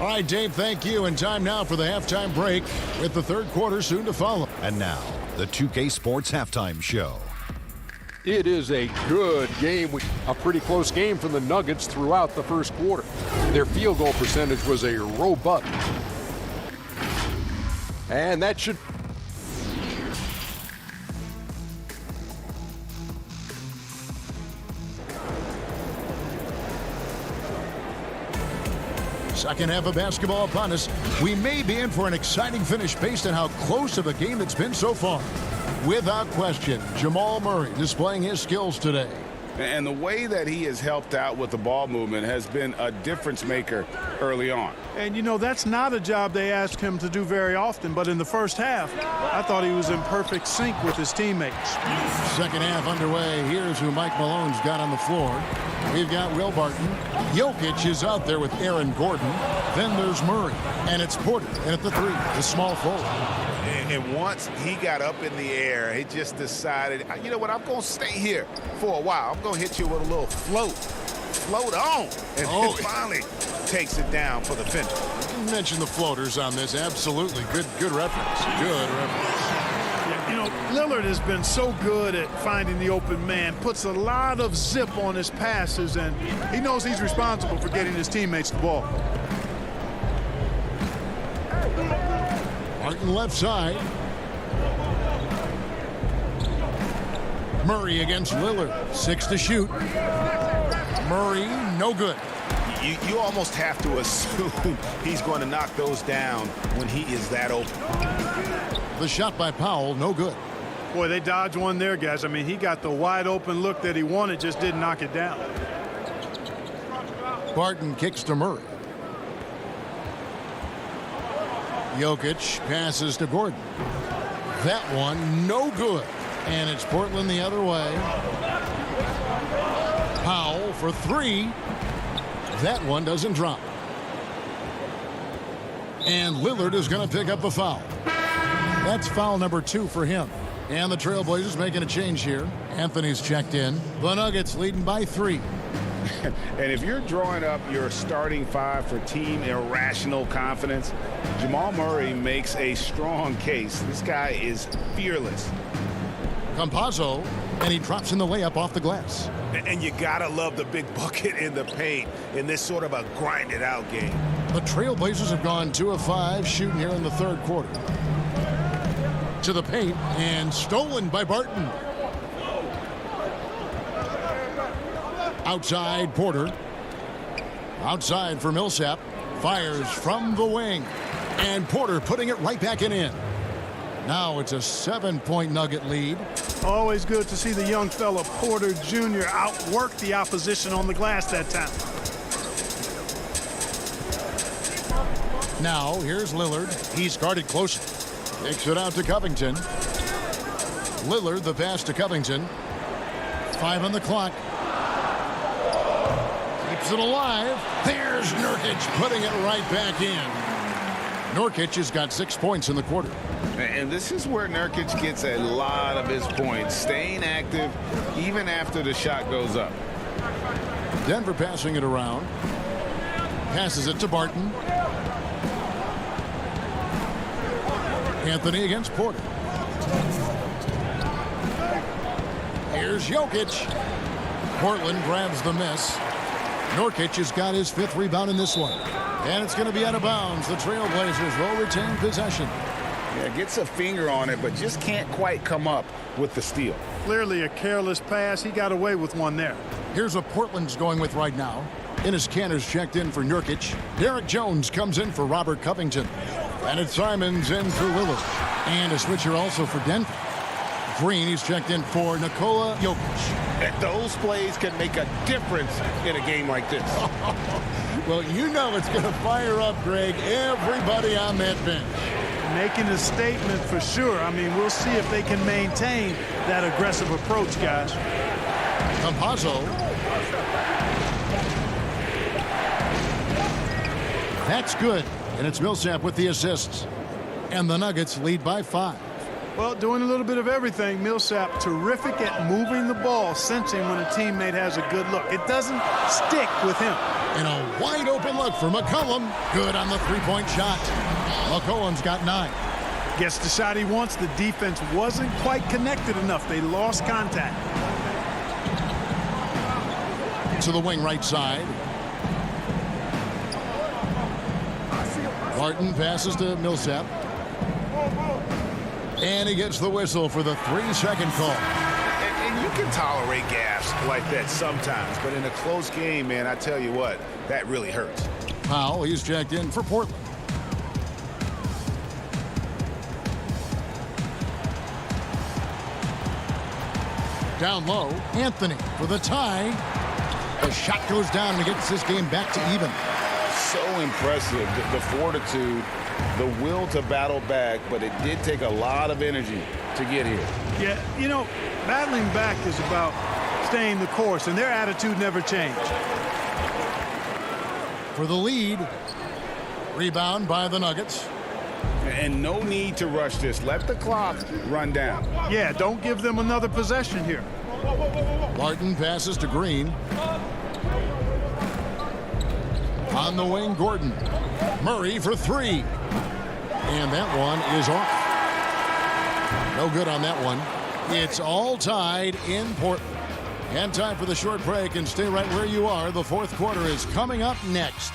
S1: All right, Dave, thank you. And time now for the halftime break with the third quarter soon to follow.
S6: And now, the 2K Sports Halftime Show.
S7: It is a good game, a pretty close game from the Nuggets throughout the first quarter. Their field goal percentage was a robust. And that should...
S1: Second half of basketball upon us. We may be in for an exciting finish based on how close of a game it's been so far. Without question, Jamal Murray displaying his skills today.
S3: And the way that he has helped out with the ball movement has been a difference maker early on.
S14: And, you know, that's not a job they ask him to do very often. But in the first half, I thought he was in perfect sync with his teammates.
S1: Second half underway. Here's who Mike Malone's got on the floor. We've got Will Barton. Jokic is out there with Aaron Gordon. Then there's Murray. And it's Porter. And at the 3, the small forward.
S12: And once he got up in the air, he just decided, you know what, I'm going to stay here for a while. I'm going to hit you with a little float. Float on. And then finally takes it down for the finish.
S1: You mentioned the floaters on this. Absolutely. Good reference. Good reference.
S14: You know, Lillard has been so good at finding the open man, puts a lot of zip on his passes, and he knows he's responsible for getting his teammates the ball.
S1: Martin left side. Murray against Lillard. 6 to shoot. Murray, no good.
S12: You almost have to assume he's going to knock those down when he is that open.
S1: The shot by Powell, no good.
S14: Boy, they dodged one there, guys. I mean, he got the wide open look that he wanted, just didn't knock it down.
S1: Barton kicks to Murray. Jokic passes to Gordon. That one, no good. And it's Portland the other way. Powell for 3. That one doesn't drop. And Lillard is going to pick up a foul. That's foul number 2 for him. And the Trailblazers making a change here. Anthony's checked in. The Nuggets leading by 3.
S3: And if you're drawing up your starting 5 for team irrational confidence, Jamal Murray makes a strong case. This guy is fearless.
S1: Campazzo, and he drops in the layup off the glass.
S12: And you gotta love the big bucket in the paint in this sort of a grinded out game.
S1: The Trailblazers have gone 2 of 5 shooting here in the 3rd quarter. To the paint and stolen by Barton. Outside Porter. Outside for Millsap. Fires from the wing. And Porter putting it right back in. Now it's a 7-point Nugget lead.
S14: Always good to see the young fella Porter Jr. outwork the opposition on the glass that time.
S1: Now here's Lillard. He's guarded closely. Takes it out to Covington. Lillard, the pass to Covington. 5 on the clock. Keeps it alive. There's Nurkic putting it right back in. Nurkic has got 6 points in the quarter.
S3: And this is where Nurkic gets a lot of his points, staying active even after the shot goes up.
S1: Denver passing it around. Passes it to Barton. Anthony against Porter. Here's Jokic. Portland grabs the miss. Nurkic has got his 5th rebound in this one. And it's going to be out of bounds. The Trailblazers will retain possession.
S3: Yeah, gets a finger on it, but just can't quite come up with the steal.
S14: Clearly a careless pass. He got away with one there.
S1: Here's what Portland's going with right now. Enes Kanter's checked in for Nurkic. Derek Jones comes in for Robert Covington. And it's Simons in for Lillard. And a switcher also for Denver. Green, he's checked in for Nikola Jokic.
S3: And those plays can make a difference in a game like this.
S1: Well, you know it's going to fire up, Greg, everybody on that bench.
S14: Making a statement for sure. I mean, we'll see if they can maintain that aggressive approach, guys.
S1: Campazzo. That's good. And it's Millsap with the assists. And the Nuggets lead by 5.
S14: Well, doing a little bit of everything. Millsap terrific at moving the ball, sensing when a teammate has a good look. It doesn't stick with him.
S1: And a wide open look for McCollum. Good on the 3-point shot. McCollum's got 9.
S14: Gets the shot he wants. The defense wasn't quite connected enough. They lost contact.
S1: To the wing right side. Barton passes to Millsap. And he gets the whistle for the 3-second call.
S12: And you can tolerate gaffes like that sometimes, but in a close game, man, I tell you what, that really hurts.
S1: Powell, he's checked in for Portland. Down low, Anthony for the tie. The shot goes down and gets this game back to even.
S3: So impressive, the fortitude, the will to battle back, but it did take a lot of energy to get here.
S14: Yeah, you know, battling back is about staying the course, and their attitude never changed.
S1: For the lead. Rebound by the Nuggets.
S5: And no need to rush this. Let the clock run down.
S14: Yeah, don't give them another possession here.
S1: Martin passes to Green. On the wing, Gordon. Murray for three. And that one is off. No good on that one. It's all tied in Portland. And time for the short break, and stay right where you are. The fourth quarter is coming up next.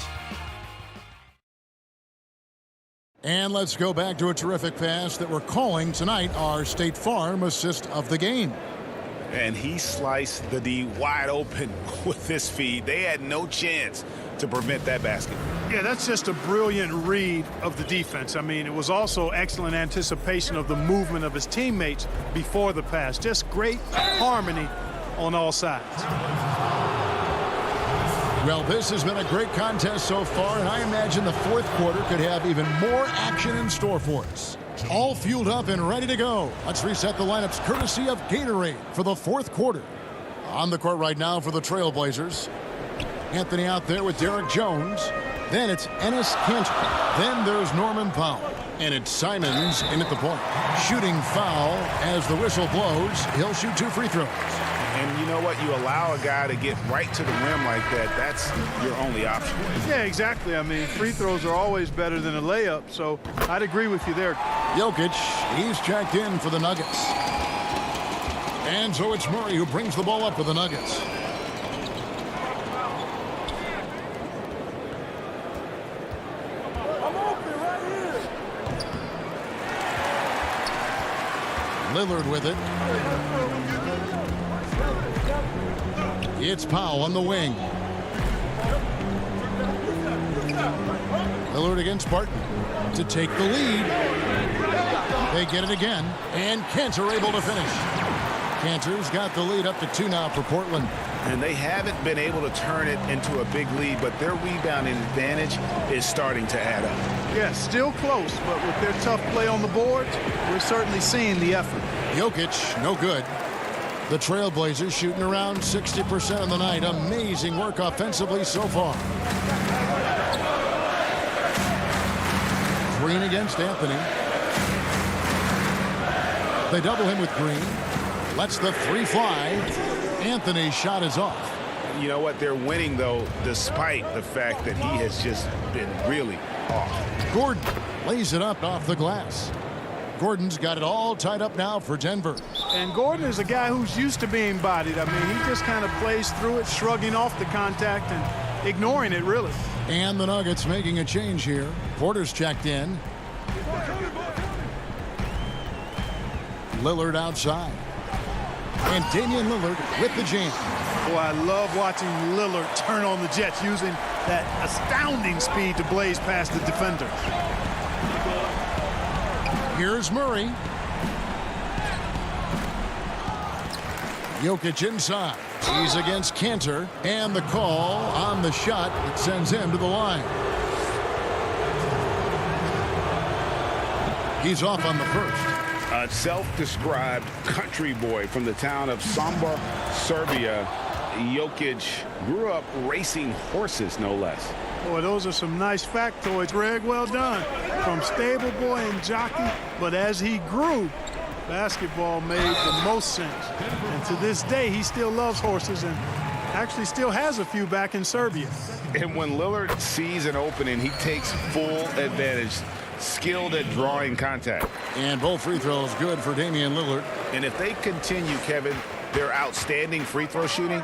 S1: And let's go back to a terrific pass that we're calling tonight our State Farm assist of the game.
S5: And he sliced the D wide open with this feed. They had no chance to prevent that basket.
S14: Yeah, that's just a brilliant read of the defense. I mean, it was also excellent anticipation of the movement of his teammates before the pass. Just great harmony on all sides.
S1: Well, this has been a great contest so far, and I imagine the fourth quarter could have even more action in store for us. All fueled up and ready to go. Let's reset the lineups courtesy of Gatorade for the fourth quarter. On the court right now for the Trailblazers. Anthony out there with Derek Jones. Then it's Enes Kanter. Then there's Norman Powell. And it's Simons in at the point. Shooting foul as the whistle blows. He'll shoot 2 free throws.
S5: And you know what? You allow a guy to get right to the rim like that. That's your only option.
S14: Yeah, exactly. I mean, free throws are always better than a layup, so I'd agree with you there.
S1: Jokic, he's checked in for the Nuggets. And so it's Murray who brings the ball up for the Nuggets. Lillard with it. It's Powell on the wing. Lillard against Barton to take the lead. They get it again, and Kanter able to finish. Kanter's got the lead up to 2 now for Portland.
S5: And they haven't been able to turn it into a big lead, but their rebounding advantage is starting to add up.
S14: Yeah, still close, but with their tough play on the boards, we're certainly seeing the effort.
S1: Jokic, no good. The Trailblazers shooting around 60% of the night. Amazing work offensively so far. Green against Anthony. They double him with Green. Lets the 3 fly. Anthony's shot is off.
S5: You know what? They're winning, though, despite the fact that he has just been really off.
S1: Gordon lays it up off the glass. Gordon's got it all tied up now for Denver.
S14: And Gordon is a guy who's used to being bodied. I mean, he just kind of plays through it, shrugging off the contact and ignoring it, really.
S1: And the Nuggets making a change here. Porter's checked in. Lillard outside. And Damian Lillard with the jam.
S14: Boy, I love watching Lillard turn on the Jets using that astounding speed to blaze past the defender.
S1: Here's Murray. Jokic inside. He's against Kanter. And the call on the shot that sends him to the line. He's off on the first.
S5: A self-described country boy from the town of Sombor, Serbia. Jokic grew up racing horses, no less.
S14: Boy, those are some nice factoids, Greg. Well done. From stable boy and jockey, but as he grew, basketball made the most sense. And to this day, he still loves horses and actually still has a few back in Serbia.
S5: And when Lillard sees an opening, he takes full advantage. Skilled at drawing contact.
S1: And both free throws good for Damian Lillard.
S5: And if they continue, Kevin, their outstanding free throw shooting,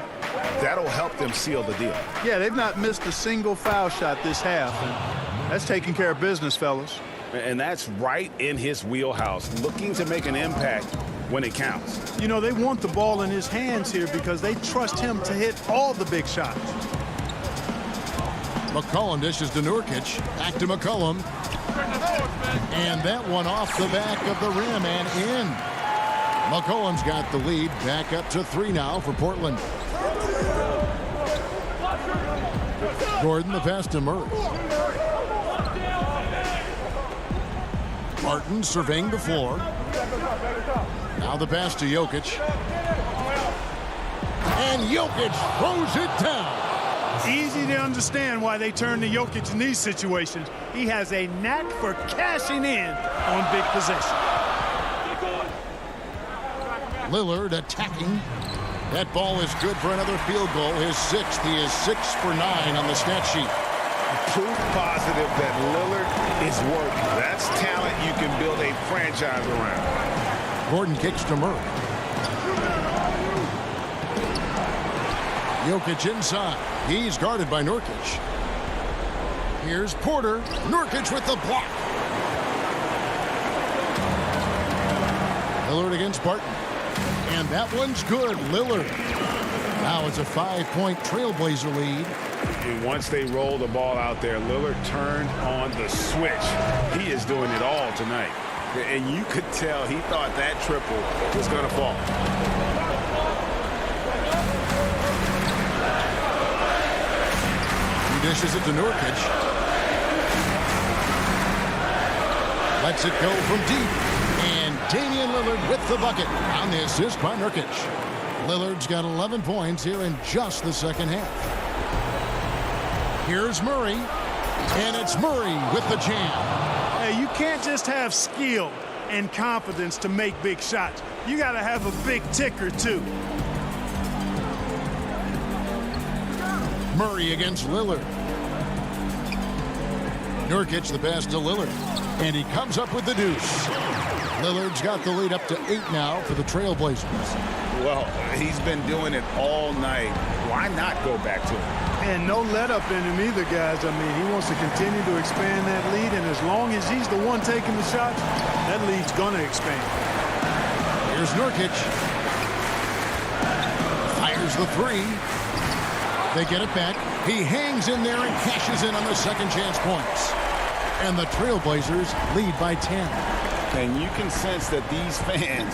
S5: that'll help them seal the deal.
S14: Yeah, they've not missed a single foul shot this half. And that's taking care of business, fellas.
S5: And that's right in his wheelhouse, looking to make an impact when it counts.
S14: You know, they want the ball in his hands here because they trust him to hit all the big shots.
S1: McCollum dishes to Nurkic. Back to McCollum. And that one off the back of the rim and in. McCollum's got the lead. Back up to 3 now for Portland. Gordon the pass to Murray. Martin surveying the floor. Now the pass to Jokic. And Jokic throws it down.
S15: Easy to understand why they turn to Jokic in these situations. He has a knack for cashing in on big possessions.
S1: Lillard attacking. That ball is good for another field goal. His sixth. He is 6 for 9 on the stat sheet.
S3: Proof positive that Lillard is working. That's talent you can build a franchise around.
S1: Gordon kicks to Murray. Jokic inside. He's guarded by Nurkic. Here's Porter. Nurkic with the block. Lillard against Barton. And that one's good. Lillard. Now it's a 5-point Trailblazer lead.
S5: And once they roll the ball out there, Lillard turned on the switch. He is doing it all tonight.
S3: And you could tell he thought that triple was going to fall.
S1: He dishes it to Nurkic. Lets it go from deep. And Damian Lillard with the bucket on the assist by Nurkic. Lillard's got 11 points here in just the second half. Here's Murray. And it's Murray with the jam.
S15: Hey, you can't just have skill and confidence to make big shots. You got to have a big ticker, too.
S1: Murray against Lillard. Nurkic the pass to Lillard. And he comes up with the deuce. Lillard's got the lead up to 8 now for the Trailblazers.
S3: Well, he's been doing it all night. Why not go back to him?
S15: And no let up in him either, guys. I mean, he wants to continue to expand that lead, and as long as he's the one taking the shots, that lead's going to expand.
S1: Here's Nurkic. Fires the three. They get it back. He hangs in there and cashes in on the second chance points. And the Trailblazers lead by 10.
S3: And you can sense that these fans,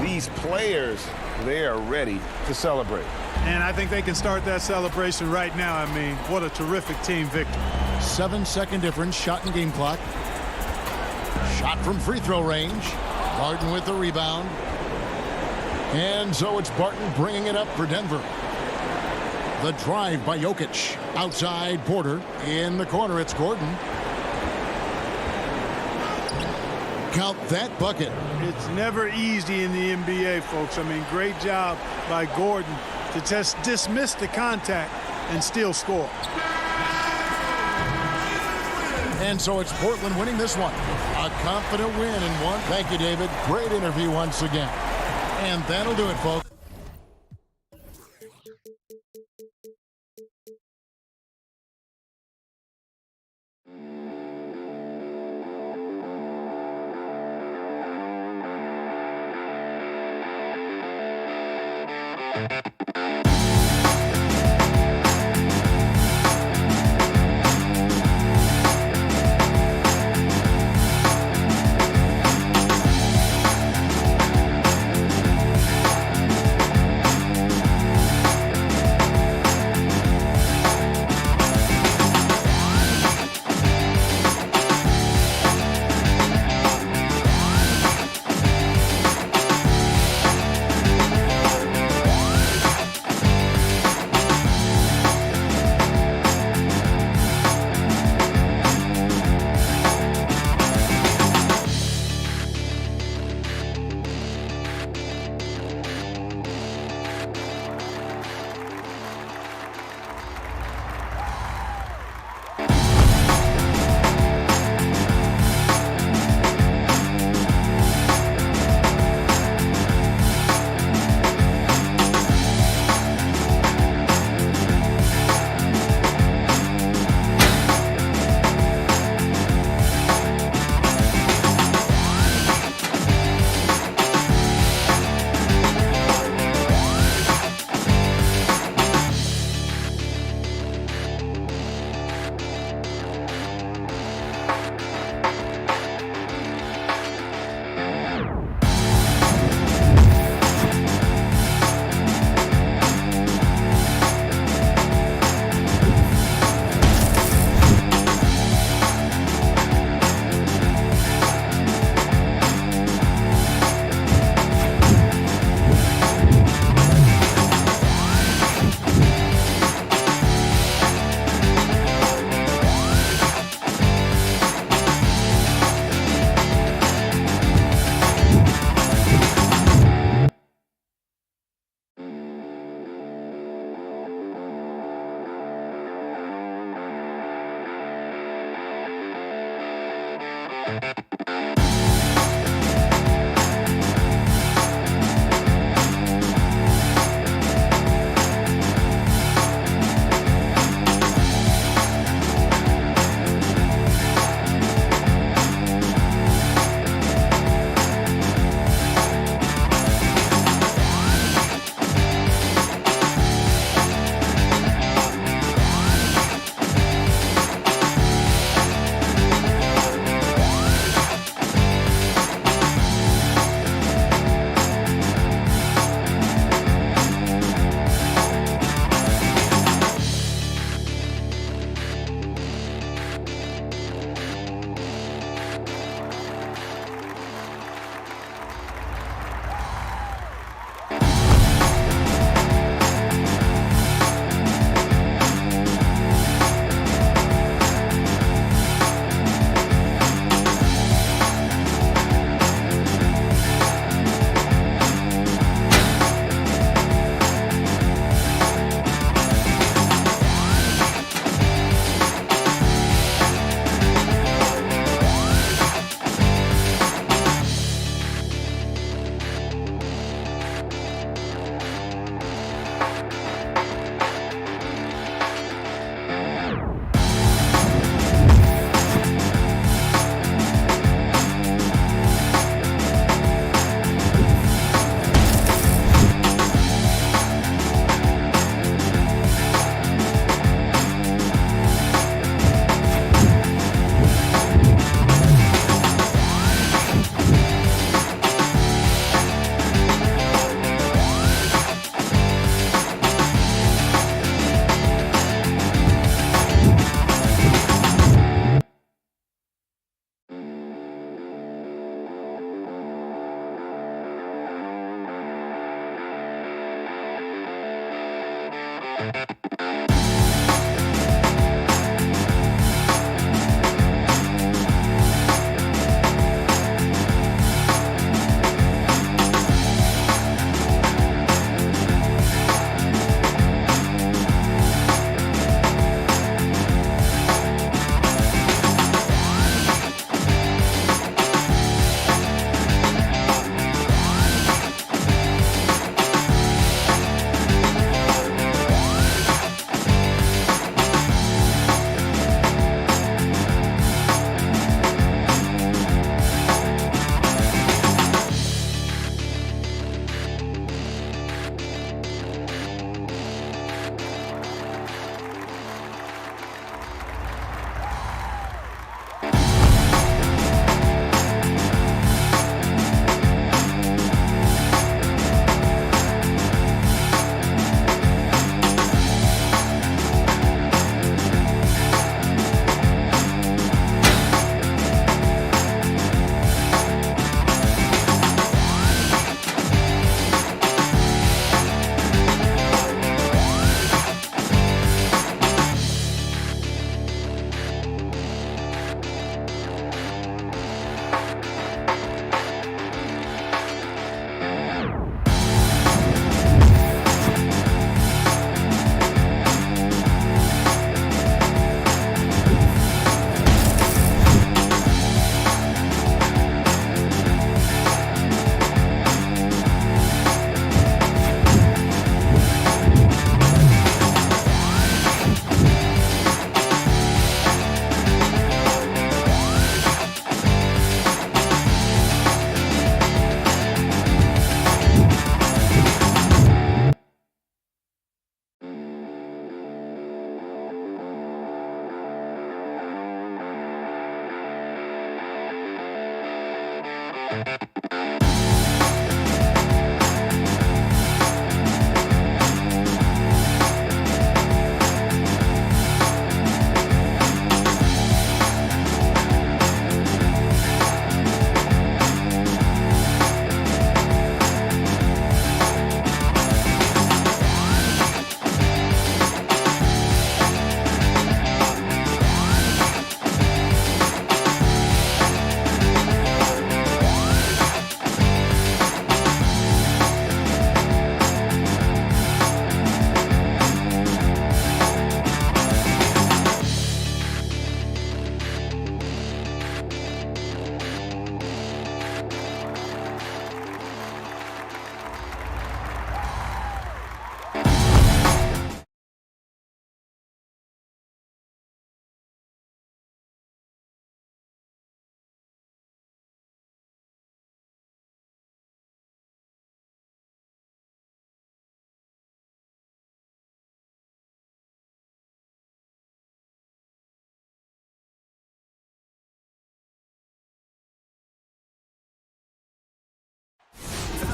S3: these players, they are ready to celebrate.
S15: And I think they can start that celebration right now. I mean, what a terrific team victory.
S1: 7-second difference, shot and game clock. Shot from free throw range. Barton with the rebound. And so it's Barton bringing it up for Denver. The drive by Jokic. Outside Porter. In the corner, it's Gordon. Count that bucket.
S15: It's never easy in the NBA, folks. I mean, great job by Gordon to just dismiss the contact and still score.
S1: And so it's Portland winning this one. A confident win in one. Thank you, David. Great interview once again. And that'll do it, folks.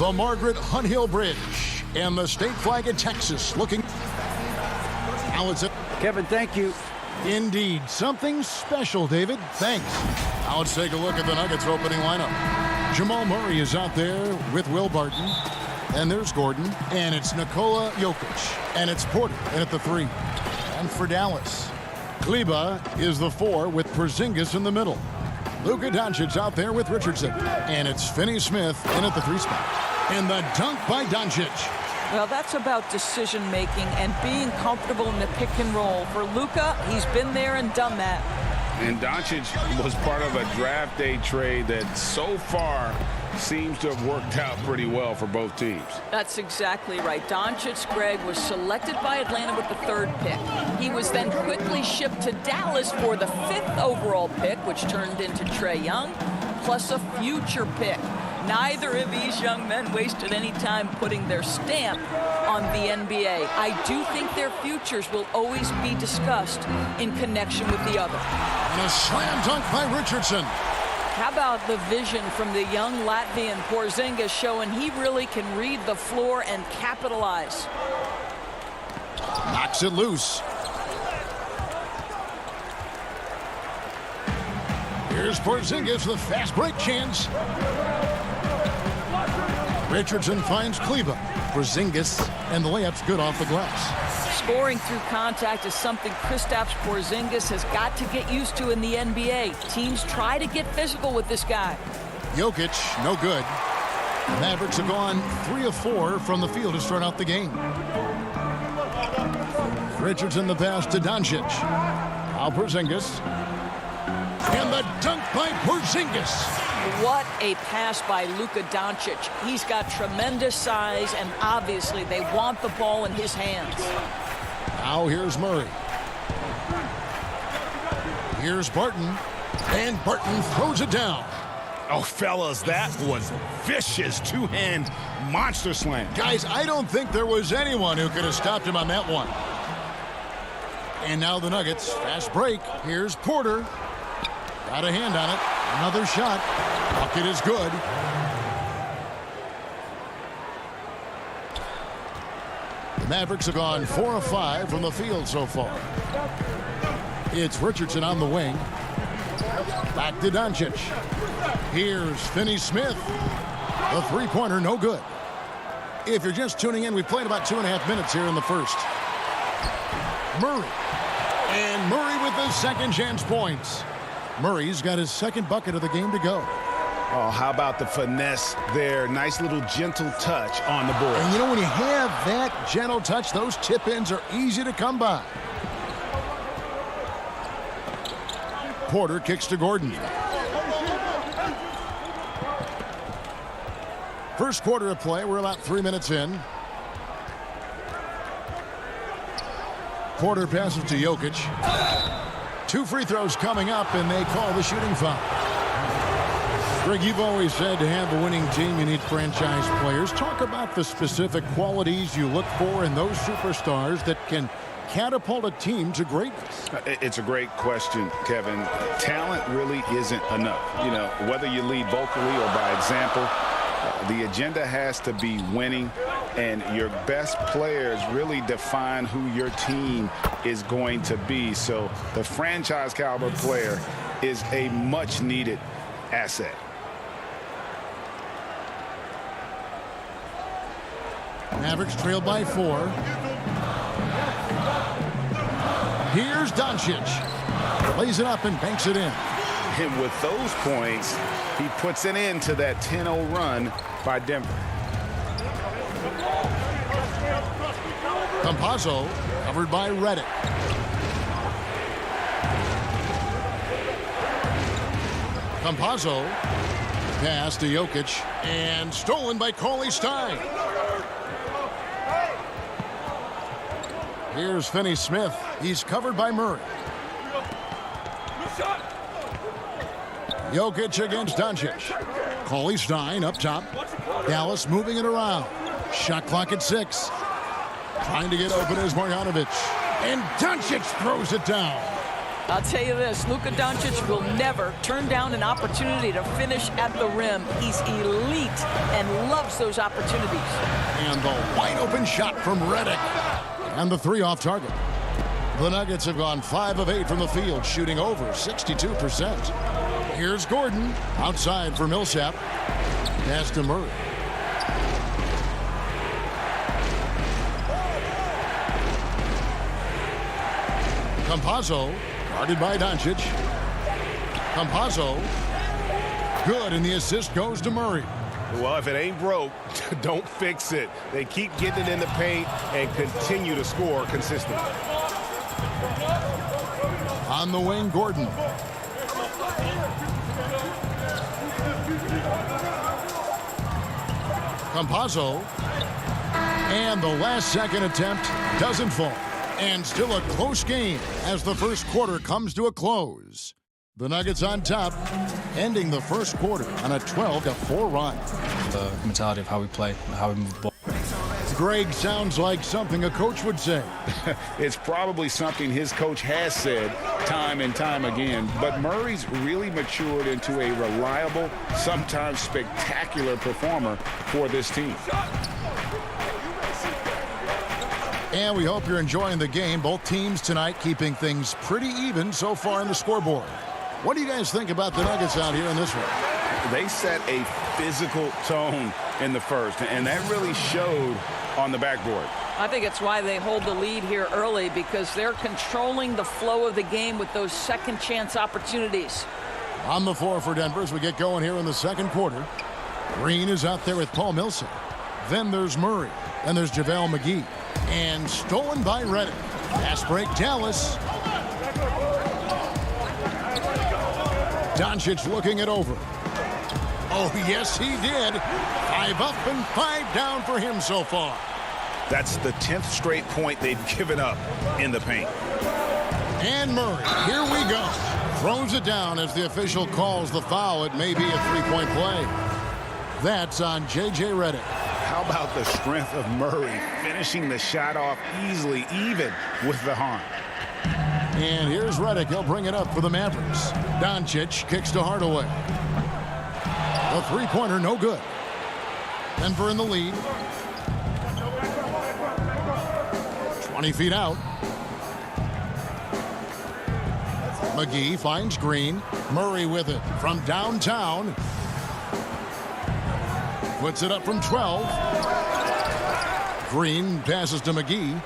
S1: The Margaret Hunt Hill Bridge and the state flag of Texas looking. Now it's
S10: Kevin, thank you.
S1: Indeed. Something special, David. Thanks. Now let's take a look at the Nuggets opening lineup. Jamal Murray is out there with Will Barton. And there's Gordon. And it's Nikola Jokic. And it's Porter in at the 3. And for Dallas, Kleba is the 4 with Porzingis in the middle. Luka Doncic out there with Richardson. And it's Finney-Smith in at the 3 spot. And the dunk by Doncic.
S16: Well, that's about decision-making and being comfortable in the pick and roll. For Luka, he's been there and done that.
S3: And Doncic was part of a draft day trade that so far seems to have worked out pretty well for both teams.
S16: That's exactly right. Doncic, Greg, was selected by Atlanta with the 3rd pick. He was then quickly shipped to Dallas for the 5th overall pick, which turned into Trae Young, plus a future pick. Neither of these young men wasted any time putting their stamp on the NBA. I do think their futures will always be discussed in connection with the other.
S1: And a slam dunk by Richardson.
S16: How about the vision from the young Latvian Porzingis showing he really can read the floor and capitalize.
S1: Knocks it loose. Here's Porzingis with a fast break chance. Richardson finds Kleba. Porzingis, and the layup's good off the glass.
S16: Scoring through contact is something Kristaps Porzingis has got to get used to in the NBA. Teams try to get physical with this guy.
S1: Jokic, no good. The Mavericks have gone 3 of 4 from the field to start out the game. Richardson the pass to Doncic. Now Porzingis. And the dunk by Porzingis.
S16: What a pass by Luka Doncic. He's got tremendous size, and obviously they want the ball in his hands.
S1: Now here's Murray. Here's Barton. And Barton throws it down.
S5: Oh, fellas, that was vicious two-hand monster slam.
S1: Guys, I don't think there was anyone who could have stopped him on that one. And now the Nuggets, fast break. Here's Porter. Got a hand on it. Another shot. Bucket is good. The Mavericks have gone 4 of 5 from the field so far. It's Richardson on the wing. Back to Doncic. Here's Finney-Smith. The three-pointer, no good. If you're just tuning in, we played about 2.5 minutes here in the first. Murray. And Murray with the second chance points. Murray's got his second bucket of the game to go.
S5: Oh, how about the finesse there? Nice little gentle touch on the board.
S1: And you know, when you have that gentle touch, those tip-ins are easy to come by. Porter kicks to Gordon. First quarter of play, we're about 3 minutes in. Porter passes to Jokic. 2 free throws coming up, and they call the shooting foul. Greg, you've always said to have a winning team, you need franchise players. Talk about the specific qualities you look for in those superstars that can catapult a team to greatness.
S3: It's a great question, Kevin. Talent really isn't enough. You know, whether you lead vocally or by example, the agenda has to be winning, and your best players really define who your team is going to be. So the franchise caliber player is a much needed asset.
S1: Mavericks trail by 4. Here's Doncic. Lays it up and banks it in.
S3: And with those points, he puts an end to that 10-0 run by Denver.
S1: Campazzo covered by Redick. Campazzo pass to Jokic and stolen by Cauley Stein. Here's Finney-Smith. He's covered by Murray. Jokic against Doncic. Cauley Stein up top. Dallas moving it around. Shot clock at 6. Trying to get open is Marjanovic. And Doncic throws it down.
S16: I'll tell you this, Luka Doncic will never turn down an opportunity to finish at the rim. He's elite and loves those opportunities.
S1: And the wide open shot from Redick. And the 3 off target. The Nuggets have gone 5 of 8 from the field, shooting over 62%. Here's Gordon outside for Millsap. Pass to Murray. Campazzo guarded by Doncic. Campazzo good, and the assist goes to Murray.
S5: Well, if it ain't broke, don't fix it. They keep getting it in the paint and continue to score consistently.
S1: On the wing, Gordon. Campazzo. And the last second attempt doesn't fall. And still a close game as the first quarter comes to a close. The Nuggets on top, ending the first quarter on a 12-4 run.
S17: The mentality of how we play, how we move the ball.
S1: Greg, sounds like something a coach would say.
S3: It's probably something his coach has said time and time again. But Murray's really matured into a reliable, sometimes spectacular performer for this team.
S1: And we hope you're enjoying the game. Both teams tonight keeping things pretty even so far in the scoreboard. What do you guys think about the Nuggets out here in this one?
S3: They set a physical tone
S5: in the first, and that really showed on the backboard.
S16: I think it's why they hold the lead here early, because they're controlling the flow of the game with those second chance opportunities.
S1: On the floor for Denver as we get going here in the second quarter. Green is out there with Paul Millsap. Then there's Murray. Then there's JaVale McGee. And stolen by Redick. Fast break, Dallas. Doncic looking it over. Oh, yes, he did. 5 up and 5 down for him so far.
S3: That's the 10th straight point they've given up in the paint.
S1: And Murray, here we go. Throws it down as the official calls the foul. It may be a three-point play. That's on J.J. Redick.
S3: How about the strength of Murray finishing the shot off easily, even with the harm?
S1: And here's Redick. He'll bring it up for the Mavericks. Doncic kicks to Hardaway. The three-pointer, no good. Denver in the lead. 20 feet out. McGee finds Green. Murray with it from downtown. Puts it up from 12. Green passes to McGee.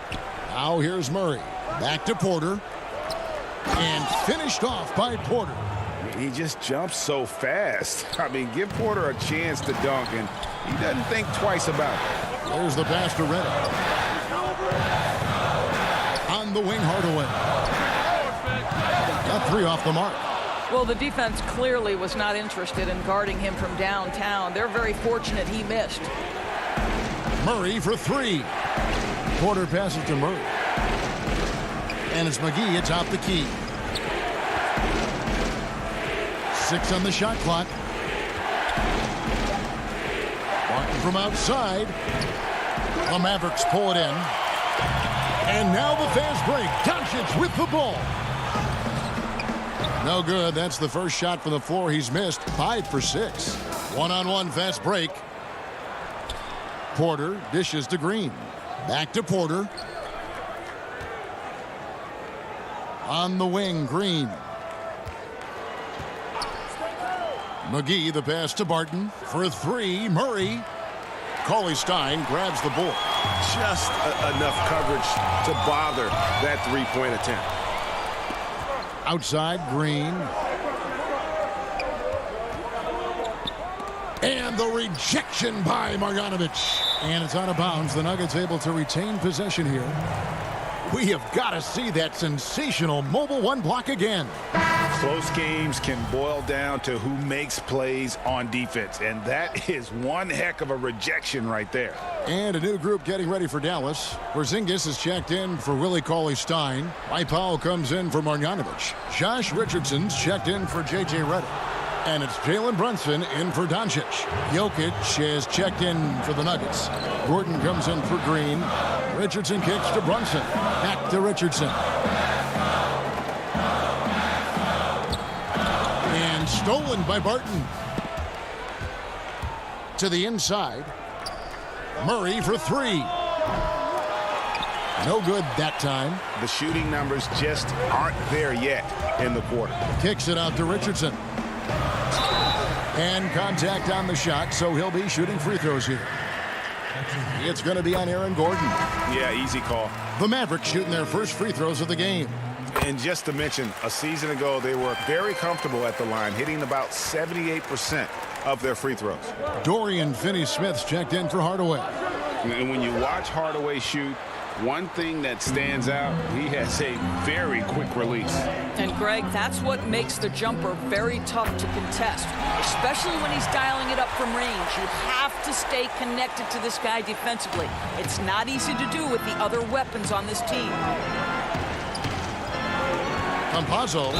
S1: Now here's Murray. Back to Porter. And finished off by Porter.
S3: He just jumps so fast. I mean, give Porter a chance to dunk, and he doesn't think twice about it.
S1: There's the pass to Redick. On the wing, Hardaway. Got 3 off the mark.
S16: Well, the defense clearly was not interested in guarding him from downtown. They're very fortunate he missed.
S1: Murray for 3. Porter passes to Murray. And it's McGee atop the key. 6 on the shot clock. Martin from outside. The Mavericks pull it in. And now the fast break. Doncic with the ball. No good. That's the first shot from the floor he's missed. 5 for 6. One-on-one fast break. Porter dishes to Green. Back to Porter. On the wing, Green. McGee, the pass to Barton. For 3, Murray. Cauley Stein grabs the board.
S3: Just enough coverage to bother that three-point attempt.
S1: Outside, Green. And the rejection by Marjanovic. And it's out of bounds. The Nuggets able to retain possession here. We have got to see that sensational mobile one block again.
S3: Close games can boil down to who makes plays on defense, and that is one heck of a rejection right there.
S1: And a new group getting ready for Dallas. Porzingis is checked in for Willie Cauley-Stein. Mike Powell comes in for Marjanovic. Josh Richardson's checked in for J.J. Redick. And it's Jalen Brunson in for Doncic. Jokic is checked in for the Nuggets. Gordon comes in for Green. Richardson kicks to Brunson. Back to Richardson. And stolen by Barton. To the inside. Murray for 3. No good that time.
S3: The shooting numbers just aren't there yet in the quarter.
S1: Kicks it out to Richardson. And contact on the shot, so he'll be shooting free throws here. It's going to be on Aaron Gordon.
S3: Yeah, easy call.
S1: The Mavericks shooting their first free throws of the game.
S3: And just to mention, a season ago, they were very comfortable at the line, hitting about 78% of their free throws.
S1: Dorian Finney-Smith's checked in for Hardaway.
S3: And when you watch Hardaway shoot, one thing that stands out, he has a very quick release.
S16: And Greg, that's what makes the jumper very tough to contest, especially when he's dialing it up from range. You have to stay connected to this guy defensively. It's not easy to do with the other weapons on this team.
S1: Campazzo,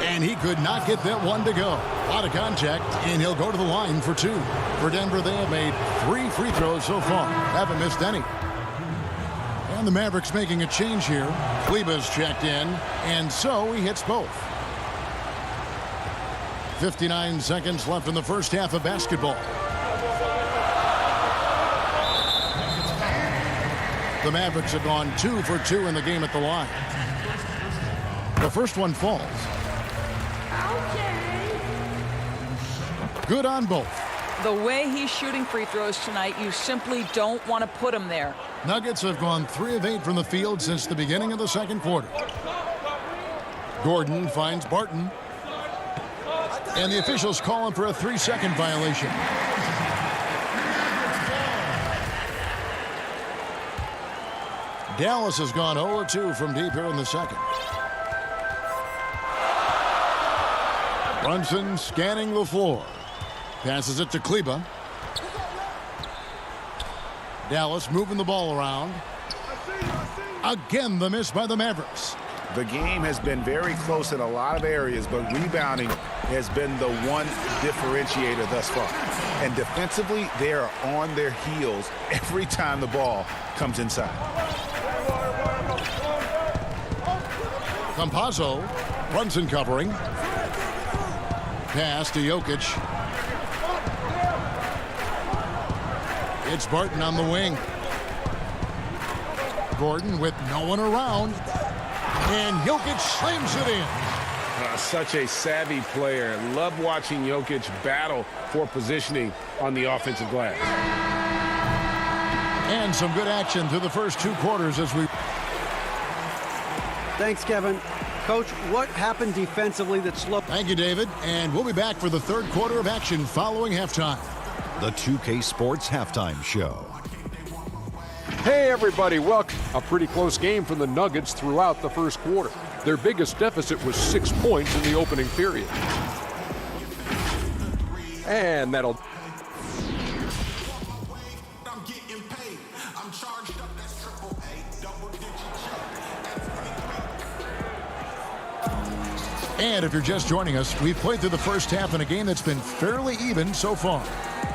S1: and he could not get that one to go. A lot of contact, and he'll go to the line for 2. For Denver, they have made 3 free throws so far. Haven't missed any. And the Mavericks making a change here. Kleba's checked in, and so he hits both. 59 seconds left in the first half of basketball. The Mavericks have gone 2 for 2 in the game at the line. The first one falls. Good on both.
S16: The way he's shooting free throws tonight, you simply don't want to put him there.
S1: Nuggets have gone 3 of 8 from the field since the beginning of the second quarter. Gordon finds Barton. And the officials call him for a 3-second violation. Dallas has gone 0-2 from deep here in the second. Brunson scanning the floor. Passes it to Kleba. Dallas moving the ball around. Again, the miss by the Mavericks.
S3: The game has been very close in a lot of areas, but rebounding has been the one differentiator thus far. And defensively, they are on their heels every time the ball comes inside.
S1: Campazzo, Brunson covering. Pass to Jokic. It's Barton on the wing. Gordon with no one around. And Jokic slams it in.
S5: Such a savvy player. Love watching Jokic battle for positioning on the offensive glass.
S1: And some good action through the first 2 quarters as we...
S10: Thanks, Kevin. Coach, what happened defensively that slowed?
S1: Thank you, David. And we'll be back for the third quarter of action following halftime.
S6: The 2K Sports Halftime Show.
S7: Hey, everybody, welcome. A pretty close game for the Nuggets throughout the first quarter. Their biggest deficit was 6 points in the opening period. And that'll...
S1: And if you're just joining us, we've played through the first half in a game that's been fairly even so far.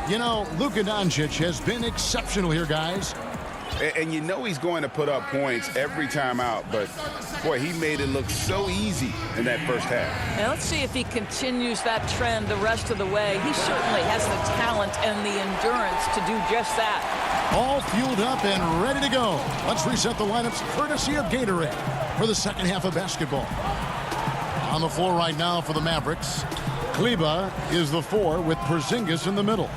S1: You know, Luka Doncic has been exceptional here, guys.
S3: And you know he's going to put up points every time out, but boy, he made it look so easy in that first half.
S16: Now let's see if he continues that trend the rest of the way. He certainly has the talent and the endurance to do just that.
S1: All fueled up and ready to go. Let's reset the lineups courtesy of Gatorade for the second half of basketball. On the floor right now for the Mavericks, Kleba is the 4 with Porzingis in the middle.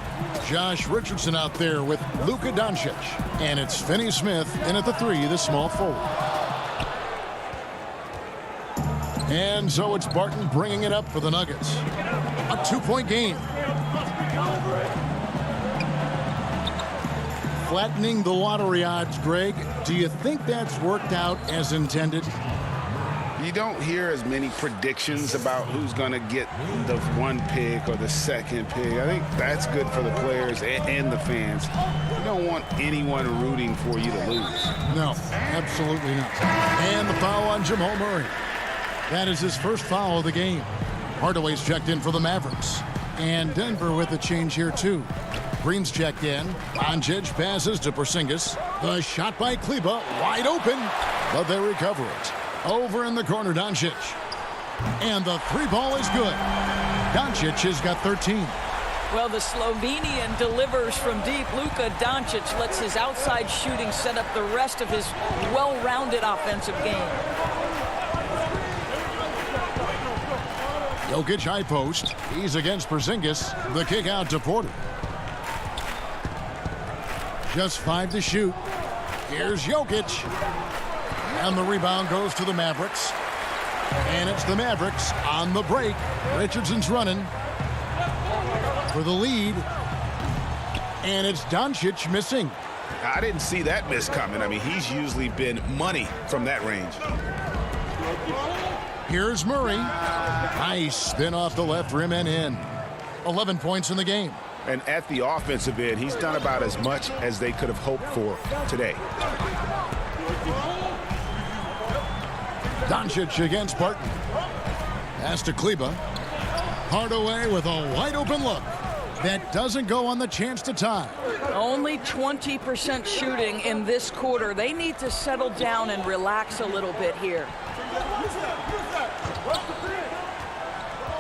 S1: Josh Richardson out there with Luka Doncic. And it's Finney Smith in at the 3, the small forward. And so it's Barton bringing it up for the Nuggets. A 2-point game. Flattening the lottery odds, Greg. Do you think that's worked out as intended?
S3: You don't hear as many predictions about who's going to get the 1 pick or the 2nd pick. I think that's good for the players and the fans. You don't want anyone rooting for you to lose.
S1: No, absolutely not. And the foul on Jamal Murray. That is his first foul of the game. Hardaway's checked in for the Mavericks. And Denver with a change here, too. Green's checked in. Doncic passes to Porzingis. The shot by Kleba, wide open, but they recover it. Over in the corner, Doncic. And the 3 ball is good. Doncic has got 13.
S16: Well, the Slovenian delivers from deep. Luka Doncic lets his outside shooting set up the rest of his well-rounded offensive game.
S1: Jokic high post. He's against Porzingis. The kick out to Porter. Just 5 to shoot. Here's Jokic. And the rebound goes to the Mavericks. And it's the Mavericks on the break. Richardson's running for the lead. And it's Doncic missing.
S3: I didn't see that miss coming. I mean, he's usually been money from that range.
S1: Here's Murray. Nice spin off the left rim and in. 11 points in the game.
S3: And at the offensive end, he's done about as much as they could have hoped for today.
S1: Doncic against Barton. Pass to Kleba. Hardaway with a wide open look. That doesn't go on the chance to tie.
S16: Only 20% shooting in this quarter. They need to settle down and relax a little bit here.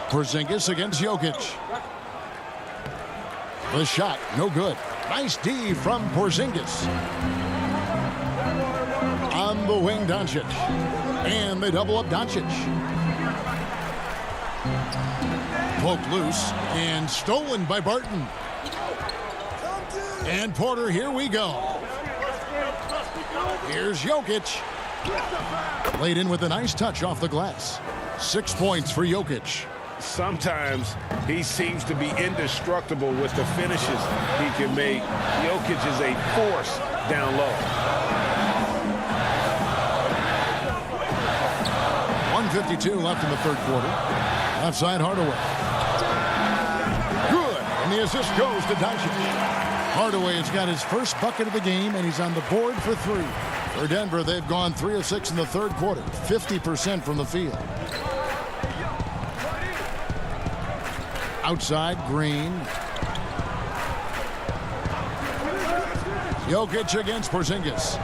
S1: Porzingis against Jokic. The shot, no good. Nice D from Porzingis. On the wing, Doncic. And they double up Doncic. Poked loose and stolen by Barton. And Porter, here we go. Here's Jokic. Laid in with a nice touch off the glass. 6 points for Jokic.
S5: Sometimes he seems to be indestructible with the finishes he can make. Jokic is a force down low.
S1: 1:52 left in the third quarter. Outside Hardaway. Good. And the assist goes to Doncic. Hardaway has got his first bucket of the game, and he's on the board for 3. For Denver, they've gone 3 of 6 in the third quarter, 50% from the field. Outside, Green. Jokic against Porzingis.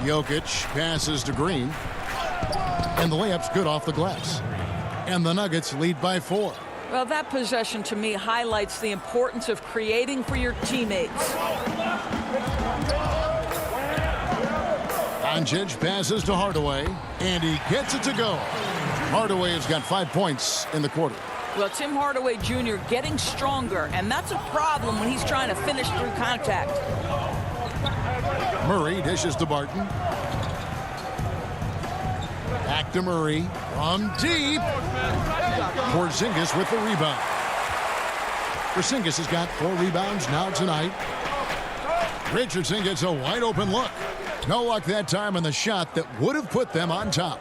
S1: Jokic passes to Green. And the layup's good off the glass. And the Nuggets lead by 4.
S16: Well, that possession to me highlights the importance of creating for your teammates.
S1: Doncic passes to Hardaway, and he gets it to go. Hardaway has got 5 points in the quarter.
S16: Well, Tim Hardaway Jr. getting stronger, and that's a problem when he's trying to finish through contact.
S1: Murray dishes to Barton. Back to Murray from deep. Porzingis with the rebound. Porzingis has got 4 rebounds now tonight. Richardson gets a wide open look. No luck that time on the shot that would have put them on top.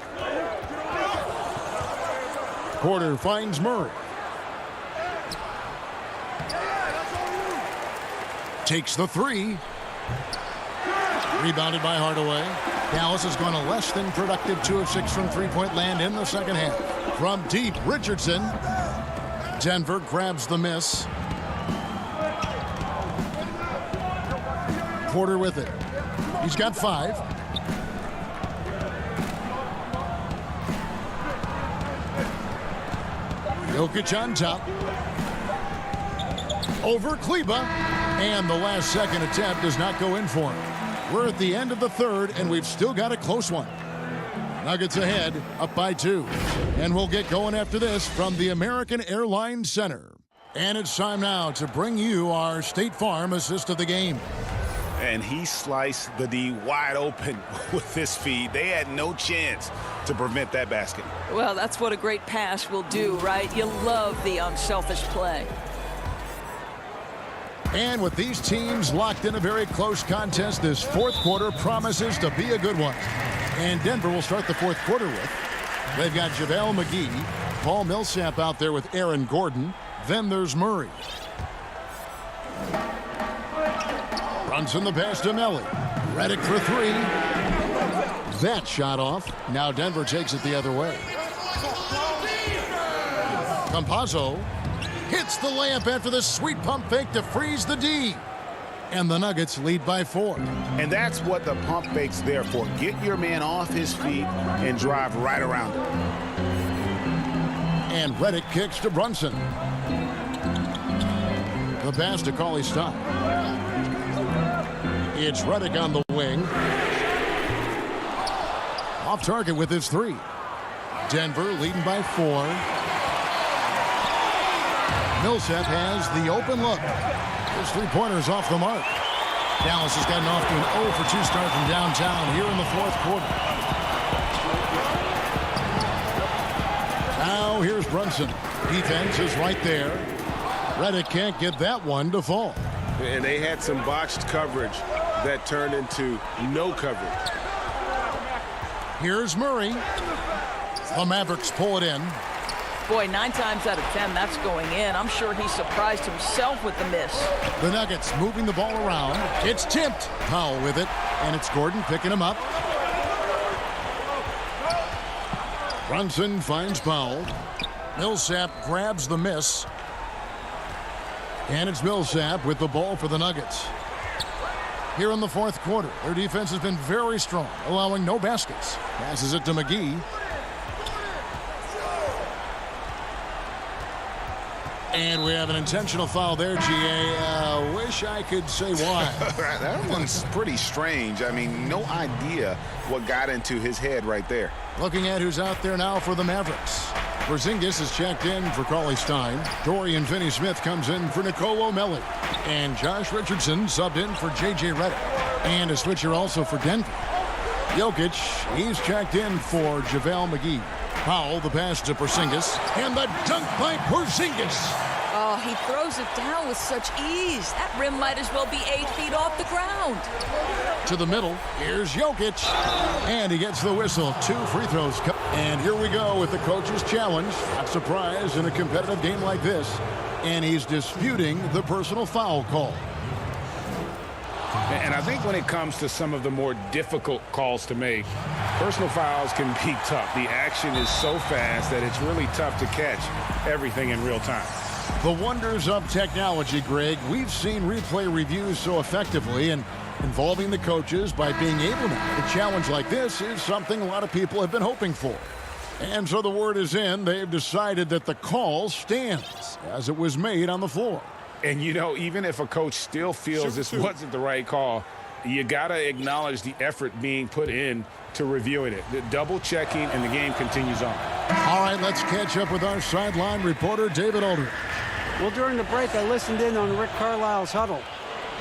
S1: Porter finds Murray. Takes the 3. Rebounded by Hardaway. Dallas has gone a less than productive 2 of 6 from three-point land in the second half. From deep, Richardson. Denver grabs the miss. Porter with it. He's got 5. Jokic on top. Over Kleba. And the last second attempt does not go in for him. We're at the end of the third, and we've still got a close one. Nuggets ahead, up by 2. And we'll get going after this from the American Airlines Center. And it's time now to bring you our State Farm assist of the game.
S12: And he sliced the D wide open with this feed. They had no chance to prevent that basket.
S16: Well, that's what a great pass will do, right? You love the unselfish play.
S1: And with these teams locked in a very close contest, this fourth quarter promises to be a good one. And Denver will start the fourth quarter with. They've got JaVale McGee, Paul Millsap out there with Aaron Gordon. Then there's Murray. Brunson the pass to Melly. Redick for 3. That shot off. Now Denver takes it the other way. Campazzo hits the layup after the sweet pump fake to freeze the D. And the Nuggets lead by 4.
S12: And that's what the pump fake's there for. Get your man off his feet and drive right around him.
S1: And Redick kicks to Brunson. The pass to Cauley-Stein. It's Redick on the wing. Off target with his 3. Denver leading by 4. Millsap has the open look. His 3-pointers off the mark. Dallas has gotten off to an 0 for 2 start from downtown here in the fourth quarter. Now here's Brunson. Defense is right there. Redick can't get that one to fall.
S13: And they had some botched coverage that turned into no coverage.
S1: Here's Murray. The Mavericks pull it in.
S16: Boy, 9 times out of 10, that's going in. I'm sure he surprised himself with the miss.
S1: The Nuggets moving the ball around. It's tipped. Powell with it. And it's Gordon picking him up. Brunson finds Powell. Millsap grabs the miss. And it's Millsap with the ball for the Nuggets. Here in the fourth quarter, their defense has been very strong, allowing no baskets. Passes it to McGee. And we have an intentional foul there, G.A. Wish I could say why.
S12: That one's pretty strange. I mean, no idea what got into his head right there.
S1: Looking at who's out there now for the Mavericks. Porzingis is checked in for Cauley Stein. Dorian Finney-Smith comes in for Nicole O'Malley. And Josh Richardson subbed in for J.J. Redick. And a switcher also for Denver. Jokic, he's checked in for JaVale McGee. Powell, the pass to Porzingis. And the dunk by Porzingis.
S16: Oh, he throws it down with such ease. That rim might as well be 8 feet off the ground.
S1: To the middle, here's Jokic. And he gets the whistle. 2 free throws. And here we go with the coach's challenge. Not surprised in a competitive game like this. And he's disputing the personal foul call.
S5: And I think when it comes to some of the more difficult calls to make, personal fouls can be tough. The action is so fast that it's really tough to catch everything in real time.
S1: The wonders of technology, Greg. We've seen replay reviews so effectively and involving the coaches by being able to. A challenge like this is something a lot of people have been hoping for. And so the word is in. They've decided that the call stands as it was made on the floor.
S5: And, you know, even if a coach still feels this wasn't the right call, you got to acknowledge the effort being put in to reviewing it. The double checking, and the game continues on.
S1: All right, let's catch up with our sideline reporter, David Aldridge.
S10: Well, during the break, I listened in on Rick Carlisle's huddle.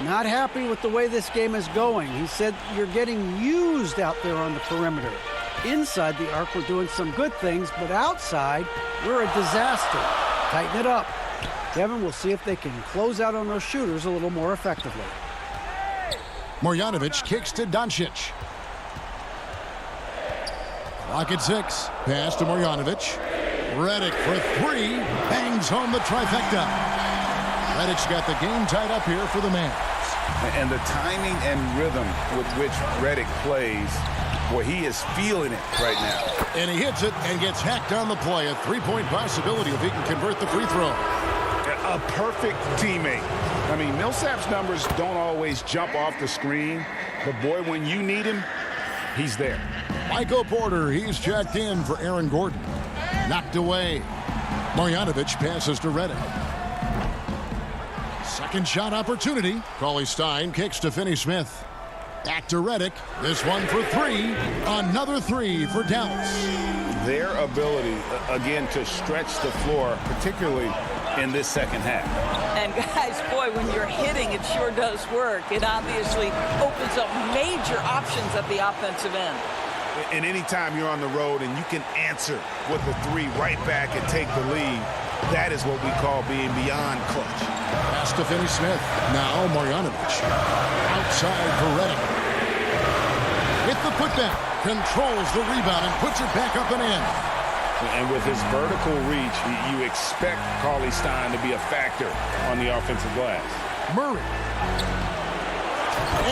S10: Not happy with the way this game is going. He said you're getting used out there on the perimeter. Inside the arc, we're doing some good things, but outside, we're a disaster. Tighten it up. Kevin, we'll see if they can close out on those shooters a little more effectively.
S1: Marjanovic kicks to Doncic. Clock at 6. Pass to Marjanovic. Redick for 3. Bangs home the trifecta. Redick's got the game tied up here for the Mavs.
S3: And the timing and rhythm with which Redick plays, boy, he is feeling it right now.
S1: And he hits it and gets hacked on the play. A 3-point possibility if he can convert the free throw.
S5: A perfect teammate. I mean, Millsap's numbers don't always jump off the screen, but boy, when you need him, he's there.
S1: Michael Porter, he's checked in for Aaron Gordon. Knocked away. Marjanovic passes to Redick. Second shot opportunity. Cauley Stein kicks to Finney-Smith. Back to Redick. This one for 3. Another 3 for Dallas.
S3: Their ability, again, to stretch the floor, particularly in this second half.
S16: And guys, boy, when you're hitting, it sure does work. It obviously opens up major options at the offensive end.
S12: And anytime you're on the road and you can answer with the 3 right back and take the lead, that is what we call being beyond clutch.
S1: Pass to Finney-Smith. Now Marjanovic. Outside for Redick. With the putback. Controls the rebound and puts it back up and in.
S5: And with his vertical reach, you expect Cauley Stein to be a factor on the offensive glass.
S1: Murray.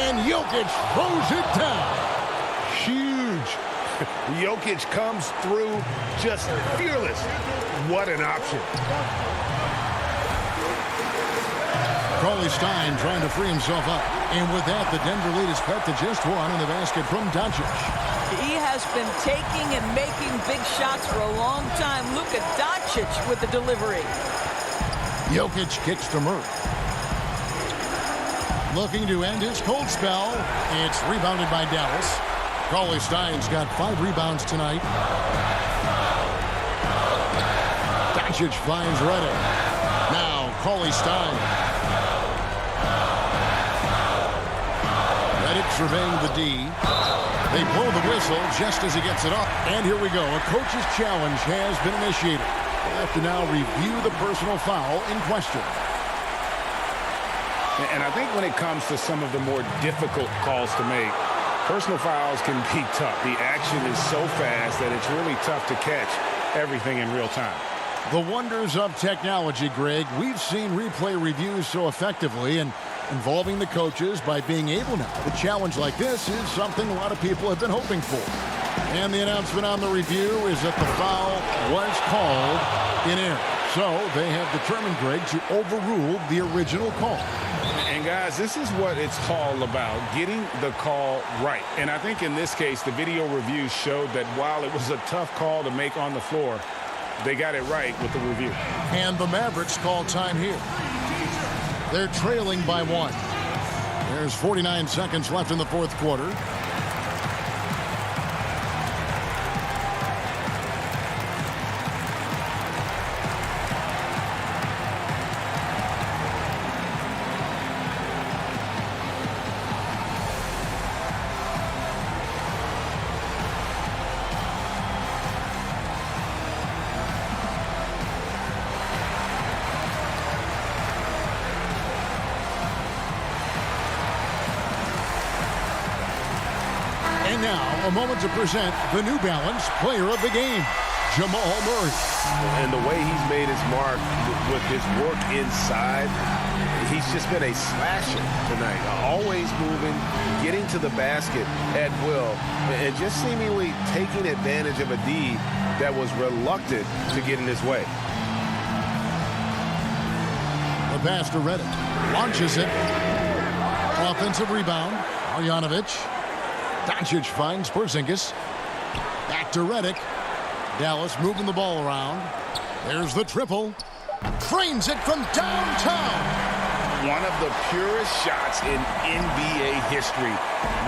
S1: And Jokic throws it down.
S12: Huge. Jokic comes through just fearless. What an option.
S1: Cauley Stein trying to free himself up. And with that, the Denver lead is cut to just 1 in the basket from Doncic.
S16: He has been taking and making big shots for a long time. Luka Doncic with the delivery.
S1: Jokic kicks to Murray. Looking to end his cold spell. It's rebounded by Dallas. Cauley Stein's got 5 rebounds tonight. Doncic finds Redick. Now Cauley Stein. Redick surveying the D. They blow the whistle just as he gets it up. And here we go. A coach's challenge has been initiated. We'll have to now review the personal foul in question.
S5: And I think when it comes to some of the more difficult calls to make, personal fouls can be tough. The action is so fast that it's really tough to catch everything in real time.
S1: The wonders of technology, Greg. We've seen replay reviews so effectively and involving the coaches by being able now. A challenge like this is something a lot of people have been hoping for. And the announcement on the review is that the foul was called in error. So they have determined, Greg, to overrule the original call.
S5: And guys, this is what it's all about, getting the call right. And I think in this case, the video review showed that while it was a tough call to make on the floor, they got it right with the review.
S1: And the Mavericks call time here. They're trailing by 1. There's 49 seconds left in the fourth quarter. now, a moment to present the New Balance Player of the Game, Jamal Murray.
S13: And the way he's made his mark with his work inside, he's just been a slasher tonight. Always moving, getting to the basket at will, and just seemingly taking advantage of a D that was reluctant to get in his way.
S1: The pass to Redick. Launches it. Offensive rebound. Marjanovic. Doncic finds Porzingis. Back to Redick. Dallas moving the ball around. There's the triple. Trains it from downtown.
S5: One of the purest shots in NBA history.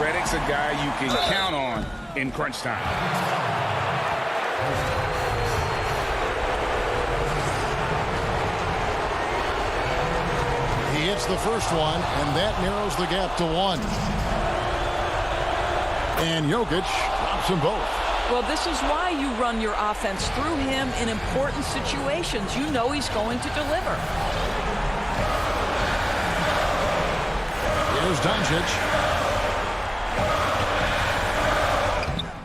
S5: Redick's a guy you can count on in crunch time.
S1: He hits the first one, and that narrows the gap to 1. And Jokic drops them both.
S16: Well, this is why you run your offense through him in important situations. You know he's going to deliver.
S1: Here's Doncic.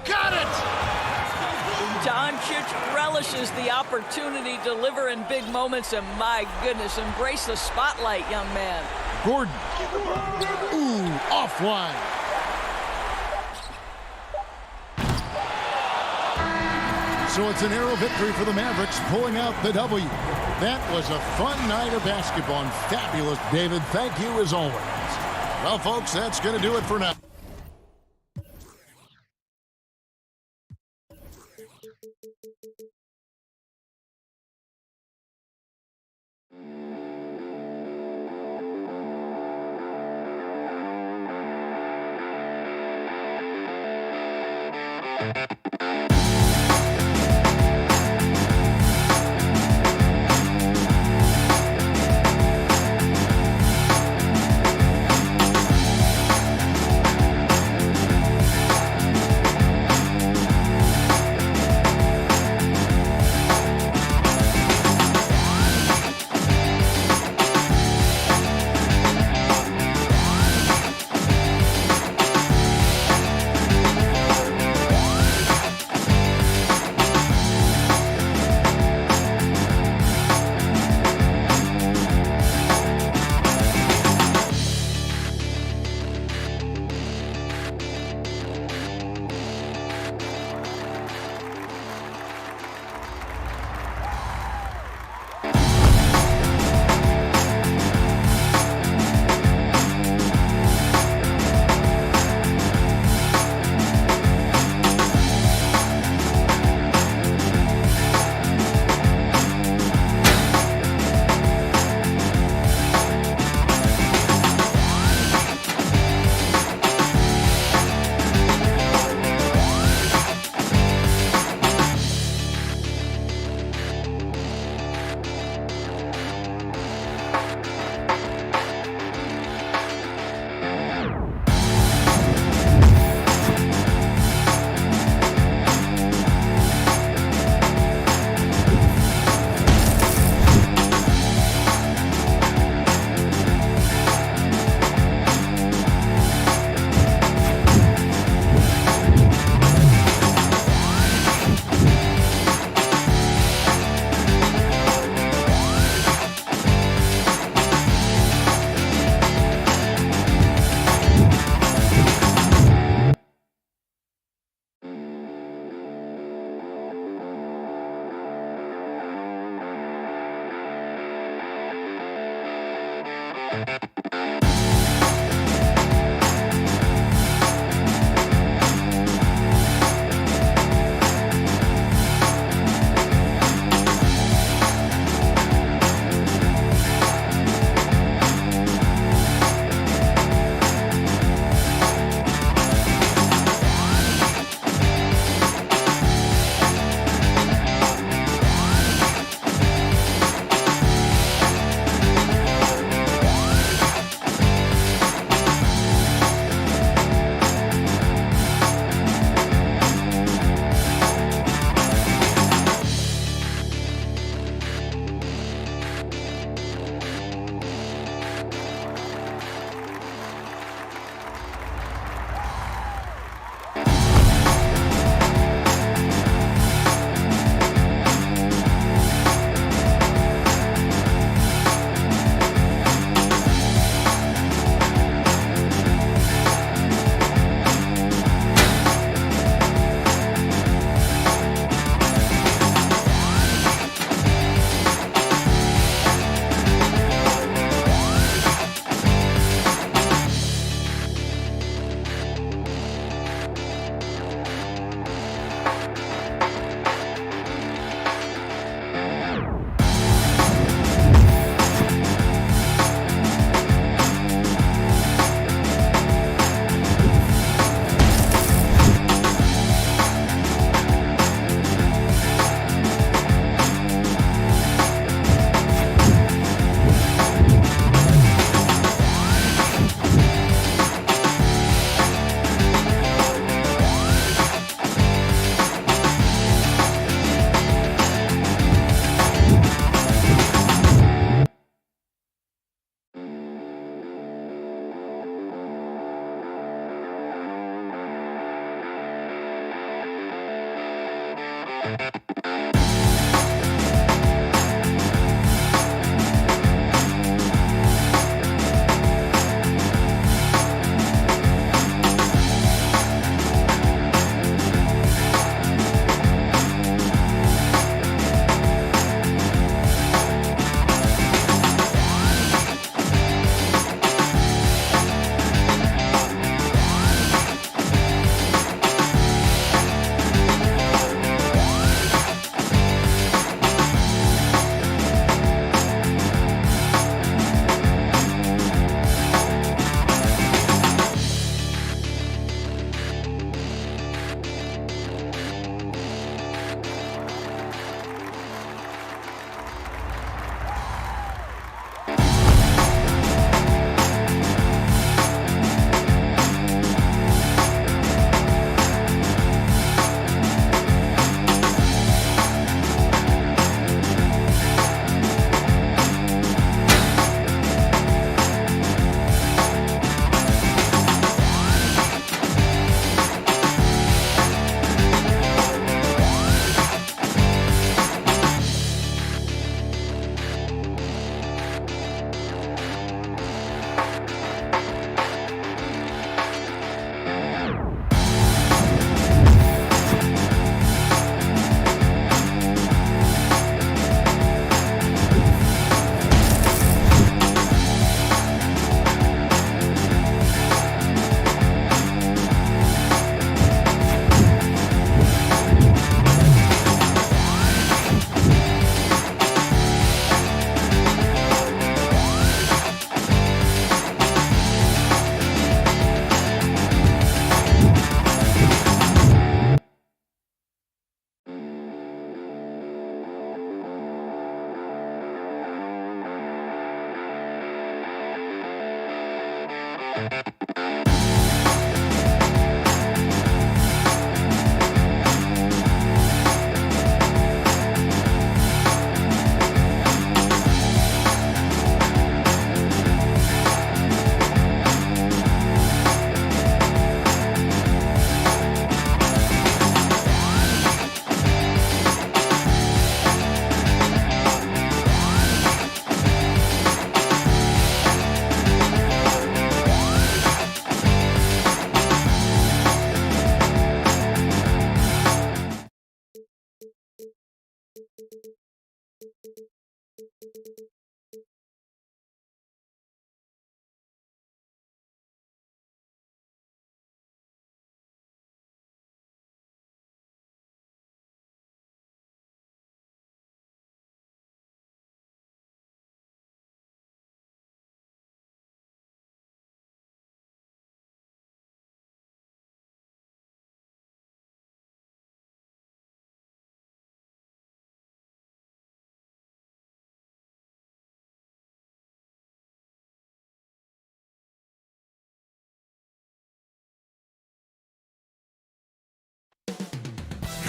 S1: Got it!
S16: Doncic relishes the opportunity to deliver in big moments, and my goodness, embrace the spotlight, young man.
S1: Gordon. Ooh, offline. So it's a narrow victory for the Mavericks, pulling out the W. That was a fun night of basketball, and fabulous, David. Thank you as always. Well, folks, that's going to do it for now.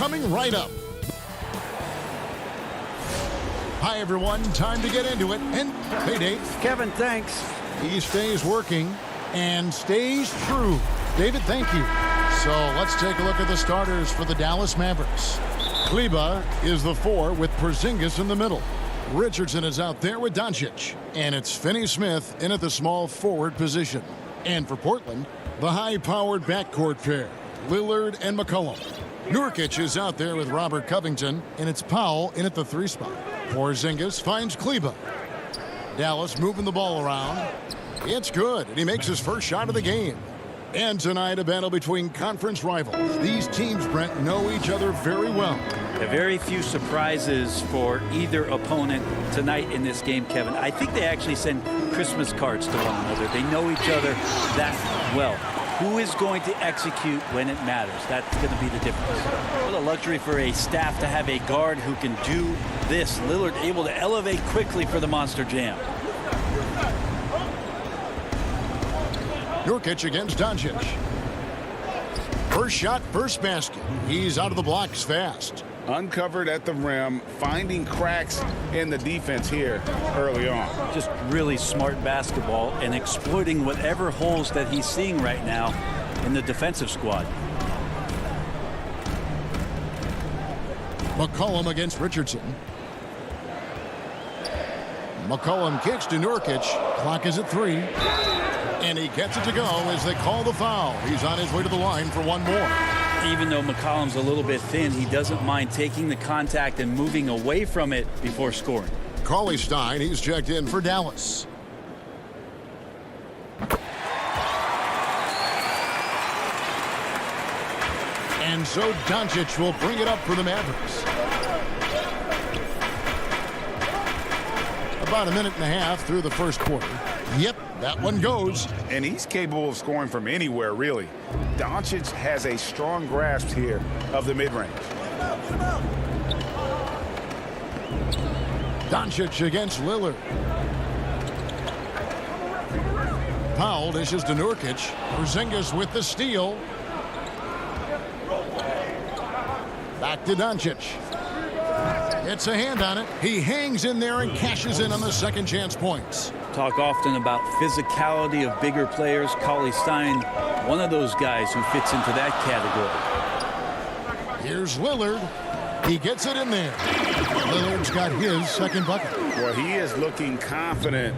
S1: Coming right up. Hi, everyone. Time to get into it. And hey, Dave.
S10: Kevin, thanks.
S1: He stays working and stays true. David, thank you. So let's take a look at the starters for the Dallas Mavericks. Kleba is the 4 with Porzingis in the middle. Richardson is out there with Doncic. And it's Finney-Smith in at the small forward position. And for Portland, the high-powered backcourt pair, Lillard and McCollum. Nurkic is out there with Robert Covington, and it's Powell in at the 3 spot. Porzingis finds Kleba. Dallas moving the ball around. It's good, and he makes his first shot of the game. And tonight, a battle between conference rivals. These teams, Brent, know each other very well.
S2: Very few surprises for either opponent tonight in this game, Kevin. I think they actually send Christmas cards to one another. They know each other that well. Who is going to execute when it matters? That's going to be the difference. What a luxury for a staff to have a guard who can do this. Lillard able to elevate quickly for the monster jam.
S1: Nurkic against Doncic. First shot, first basket. He's out of the blocks fast.
S3: Uncovered at the rim, finding cracks in the defense here early on.
S2: Just really smart basketball and exploiting whatever holes that he's seeing right now in the defensive squad.
S1: McCollum against Richardson. McCollum kicks to Nurkic. Clock is at 3. And he gets it to go as they call the foul. He's on his way to the line for one more.
S2: Even though McCollum's a little bit thin, he doesn't mind taking the contact and moving away from it before scoring.
S1: Cauley Stein, he's checked in for Dallas. And so Doncic will bring it up for the Mavericks. About a minute and a half through the first quarter. Yep, that one goes.
S3: And he's capable of scoring from anywhere, really. Doncic has a strong grasp here of the mid-range.
S1: Doncic against Lillard. Powell dishes to Nurkic. Porzingis with the steal. Back to Doncic. It's a hand on it. He hangs in there and cashes in on the second chance points.
S2: Talk often about physicality of bigger players. Cauley Stein, one of those guys who fits into that category.
S1: Here's Lillard. He gets it in there. Lillard's got his second bucket.
S3: Well, he is looking confident.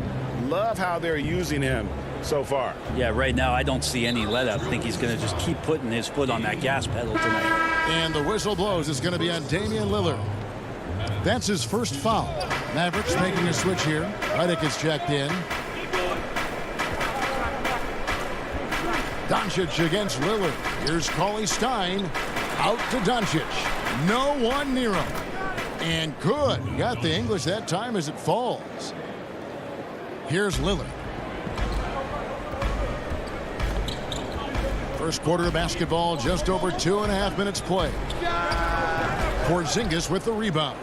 S3: Love how they're using him so far.
S2: Yeah, right now I don't see any let up. I think he's going to just keep putting his foot on that gas pedal tonight.
S1: And the whistle blows. It's going to be on Damian Lillard. That's his first foul. Mavericks making a switch here. Redick is checked in. Doncic against Lillard. Here's Cauley Stein. Out to Doncic. No one near him. And good. Got the English that time as it falls. Here's Lillard. First quarter of basketball, just over 2.5 minutes play. Porzingis with the rebound.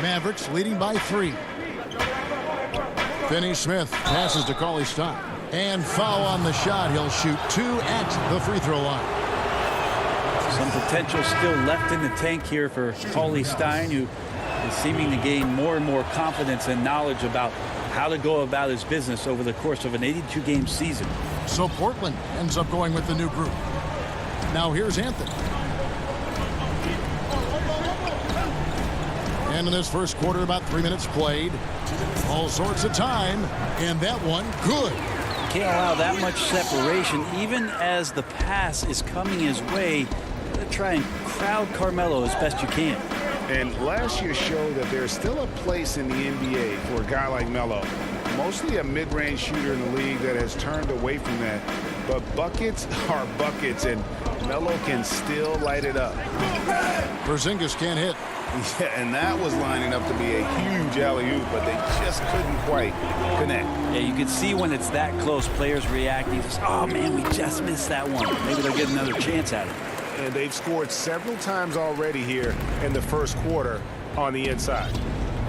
S1: Mavericks leading by 3. Finney-Smith passes to Cauley Stein. And foul on the shot. He'll shoot 2 at the free throw line.
S2: Some potential still left in the tank here for Cauley Stein, who is seeming to gain more and more confidence and knowledge about how to go about his business over the course of an 82-game season.
S1: So Portland ends up going with the new group. Now here's Anthony. And in this first quarter, about 3 minutes played. All sorts of time. And that one, good.
S2: Can't allow that much separation, even as the pass is coming his way. Try and crowd Carmelo as best you can.
S3: And last year showed that there's still a place in the NBA for a guy like Melo. Mostly a mid-range shooter in the league that has turned away from that. But buckets are buckets, and Melo can still light it up.
S1: Porzingis can't hit.
S3: Yeah, and that was lining up to be a huge alley-oop, but they just couldn't quite connect.
S2: Yeah, you can see when it's that close, players reacting. Oh, man, we just missed that one. Maybe they'll get another chance at it.
S3: And they've scored several times already here in the first quarter on the inside.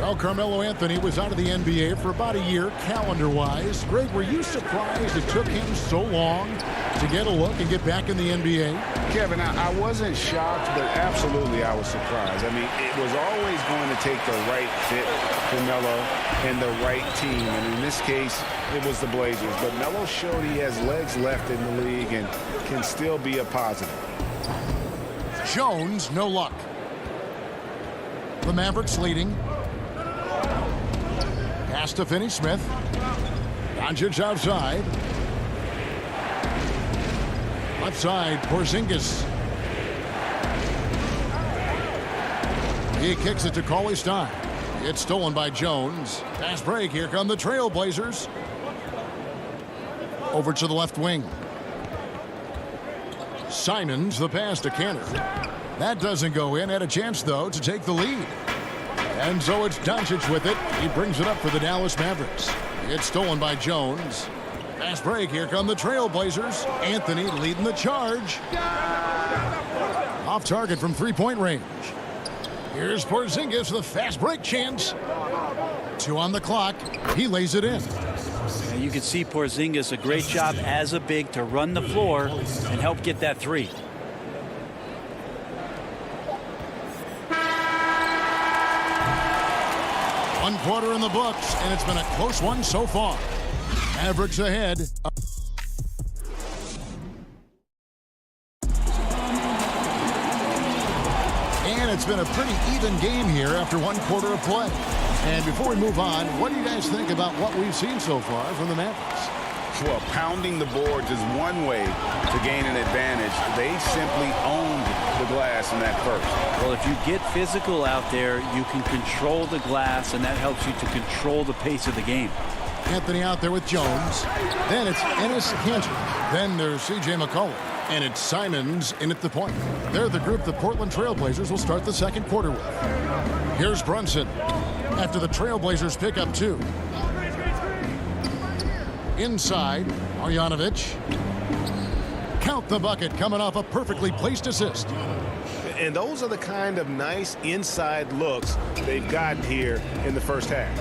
S1: Well, Carmelo Anthony was out of the NBA for about a year, calendar-wise. Greg, were you surprised it took him so long to get a look and get back in the NBA?
S3: Kevin, I wasn't shocked, but absolutely I was surprised. I mean, it was always going to take the right fit for Melo and the right team. And in this case, it was the Blazers. But Melo showed he has legs left in the league and can still be a positive.
S1: Jones, no luck. The Mavericks leading. Pass to Finney-Smith. Doncic outside. Left side, Porzingis. He kicks it to Cauley Stein. It's stolen by Jones. Fast break. Here come the Trailblazers. Over to the left wing. Simons, the pass to Canner. That doesn't go in. Had a chance, though, to take the lead. And so it's Doncic with it. He brings it up for the Dallas Mavericks. It's stolen by Jones. Fast break. Here come the Trailblazers. Anthony leading the charge. Off target from three-point range. Here's Porzingis, the fast break chance. 2 on the clock. He lays it in.
S2: And you can see Porzingis, a great job as a big to run the floor and help get that 3.
S1: One quarter in the books, and it's been a close one so far. Mavericks ahead. And it's been a pretty even game here after one quarter of play. And before we move on, what do you guys think about what we've seen so far from the Mavericks?
S3: Well, pounding the boards is one way to gain an advantage. They simply owned the glass in that first.
S2: Well, if you get physical out there, you can control the glass, and that helps you to control the pace of the game.
S1: Anthony out there with Jones. Then it's Enes Kanter. Then there's C.J. McCollum. And it's Simons in at the point. They're the group the Portland Trailblazers will start the second quarter with. Here's Brunson after the Trailblazers pick up 2. Inside, Marjanovic. Count the bucket coming off a perfectly placed assist.
S12: And those are the kind of nice inside looks they've gotten here in the first half.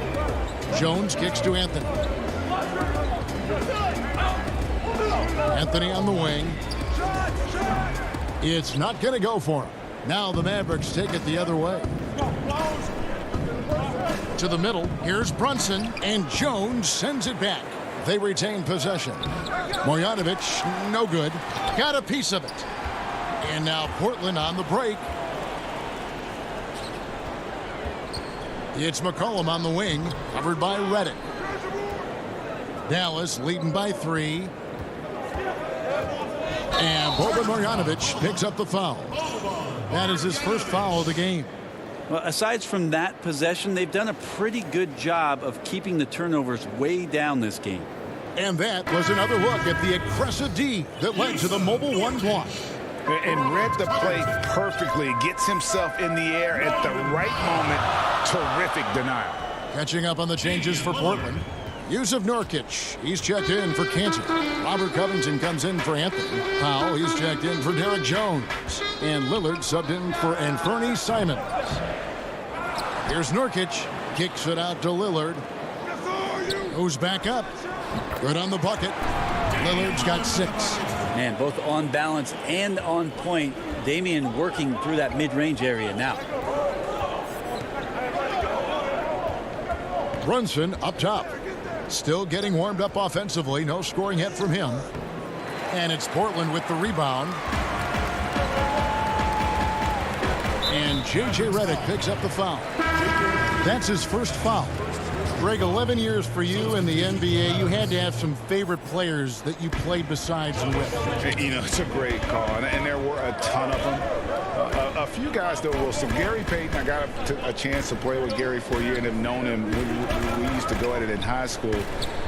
S1: Jones kicks to Anthony. Anthony on the wing. It's not going to go for him. Now the Mavericks take it the other way. To the middle. Here's Brunson. And Jones sends it back. They retain possession. Marjanovic, no good. Got a piece of it. And now Portland on the break. It's McCollum on the wing, covered by Redick. Dallas leading by 3. And Boban Marjanovic picks up the foul. That is his first foul of the game.
S2: Well, aside from that possession, they've done a pretty good job of keeping the turnovers way down this game.
S1: And that was another look at the aggressive D that led to the mobile 1 block.
S3: And read the play perfectly. Gets himself in the air at the right moment. Terrific denial.
S1: Catching up on the changes for Portland. Yusuf Nurkic, he's checked in for Kanter. Robert Covington comes in for Anthony. Powell, he's checked in for Derek Jones. And Lillard subbed in for Anthony Simons. Here's Nurkic, kicks it out to Lillard. Goes back up. Good on the bucket. Lillard's got 6.
S2: Man, both on balance and on point. Damian working through that mid-range area now.
S1: Brunson up top. Still getting warmed up offensively. No scoring hit from him. And it's Portland with the rebound. And J.J. Redick picks up the foul. That's his first foul. Greg, 11 years for you in the NBA. You had to have some favorite players that you played besides and with.
S3: You know, it's a great call, and there were a ton of them. A few guys, though, Wilson. Gary Payton, I got a chance to play with Gary for a year and have known him. We used to go at it in high school,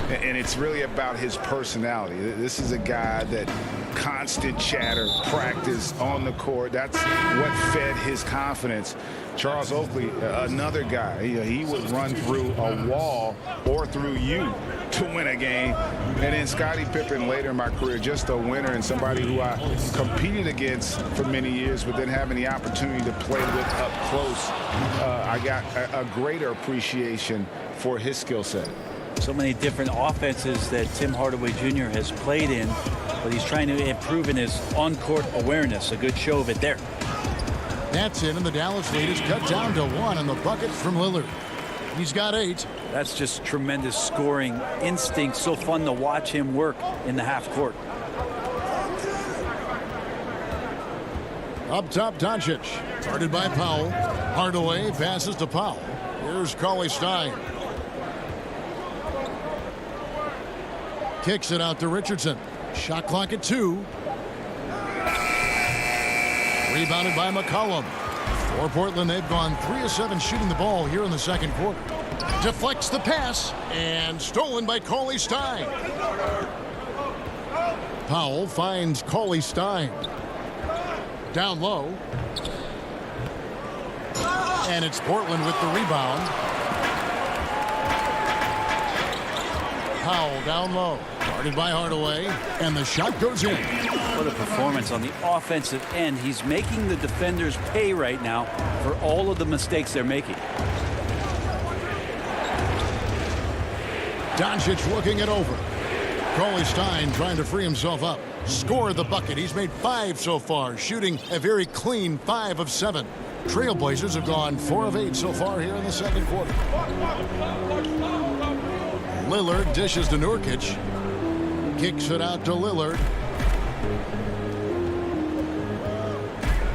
S3: and it's really about his personality. This is a guy that constant chatter, practice on the court. That's what fed his confidence. Charles Oakley, another guy, he would run through a wall or through you to win a game. And then Scottie Pippen later in my career, just a winner and somebody who I competed against for many years, but then having the opportunity to play with up close, I got a greater appreciation for his skill set.
S2: So many different offenses that Tim Hardaway Jr. has played in, but he's trying to improve in his on-court awareness. A good show of it there.
S1: That's it, and the Dallas lead is cut down to 1 on the bucket from Lillard. He's got 8.
S2: That's just tremendous scoring instinct. So fun to watch him work in the half court.
S1: Up top, Doncic. Guarded by Powell. Hardaway passes to Powell. Here's Cauley-Stein. Kicks it out to Richardson. Shot clock at 2. Rebounded by McCollum. For Portland, they've gone 3 of 7 shooting the ball here in the second quarter. Deflects the pass and stolen by Cauley-Stein. Powell finds Cauley-Stein. Down low. And it's Portland with the rebound. Powell down low. Guarded by Hardaway. And the shot goes in.
S2: What a performance on the offensive end. He's making the defenders pay right now for all of the mistakes they're making.
S1: Doncic looking it over. Cauley-Stein trying to free himself up. Score the bucket. He's made 5 so far, shooting a very clean 5 of 7. Trailblazers have gone 4 of 8 so far here in the second quarter. Lillard dishes to Nurkic. Kicks it out to Lillard.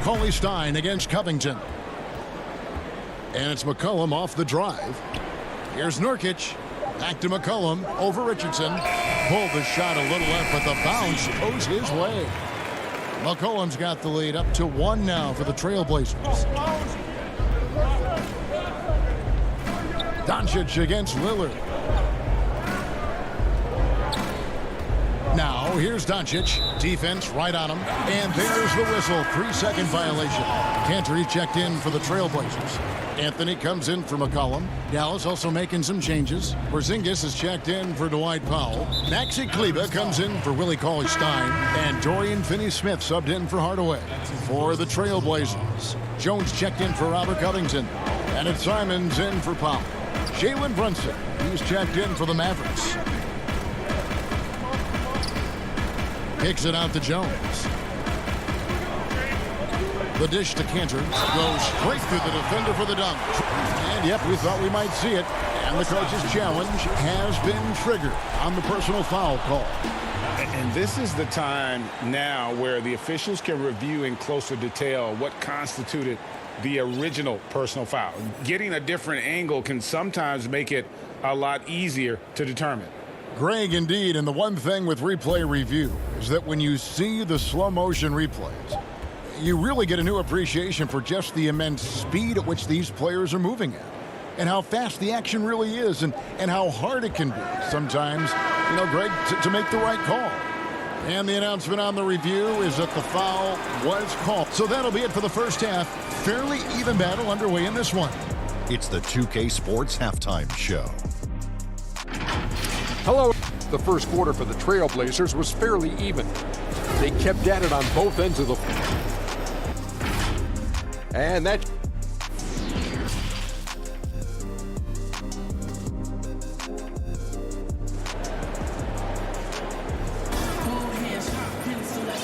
S1: Cauley-Stein against Covington. And it's McCollum off the drive. Here's Nurkic. Back to McCollum over Richardson. Pulled the shot a little left, but the bounce goes his way. McCollum's got the lead up to 1 now for the Trailblazers. Doncic against Lillard. Now here's Doncic. Defense right on him. And there's the whistle. 3-second violation. Cantor checked in for the Trailblazers. Anthony comes in for McCollum. Dallas also making some changes. Porzingis is checked in for Dwight Powell. Maxi Kleber comes in for Willie Cauley-Stein. And Dorian Finney-Smith subbed in for Hardaway. For the Trailblazers, Jones checked in for Robert Covington. And it's Simons in for Powell. Jalen Brunson, he's checked in for the Mavericks. Kicks it out to Jones. The dish to Cantor. Goes straight through the defender for the dunk. And yep, we thought we might see it. And the coach's challenge has been triggered on the personal foul call.
S5: And this is the time now where the officials can review in closer detail what constituted the original personal foul. Getting a different angle can sometimes make it a lot easier to determine.
S1: Greg, indeed, and the one thing with replay review is that when you see the slow motion replays, you really get a new appreciation for just the immense speed at which these players are moving at and how fast the action really is and how hard it can be sometimes, you know, Greg, to make the right call. And the announcement on the review is that the foul was called. So that'll be it for the first half. Fairly even battle underway in this one.
S6: It's the 2K Sports Halftime Show.
S7: Hello. The first quarter for the Trailblazers was fairly even. They kept at it on both ends of the floor. And that...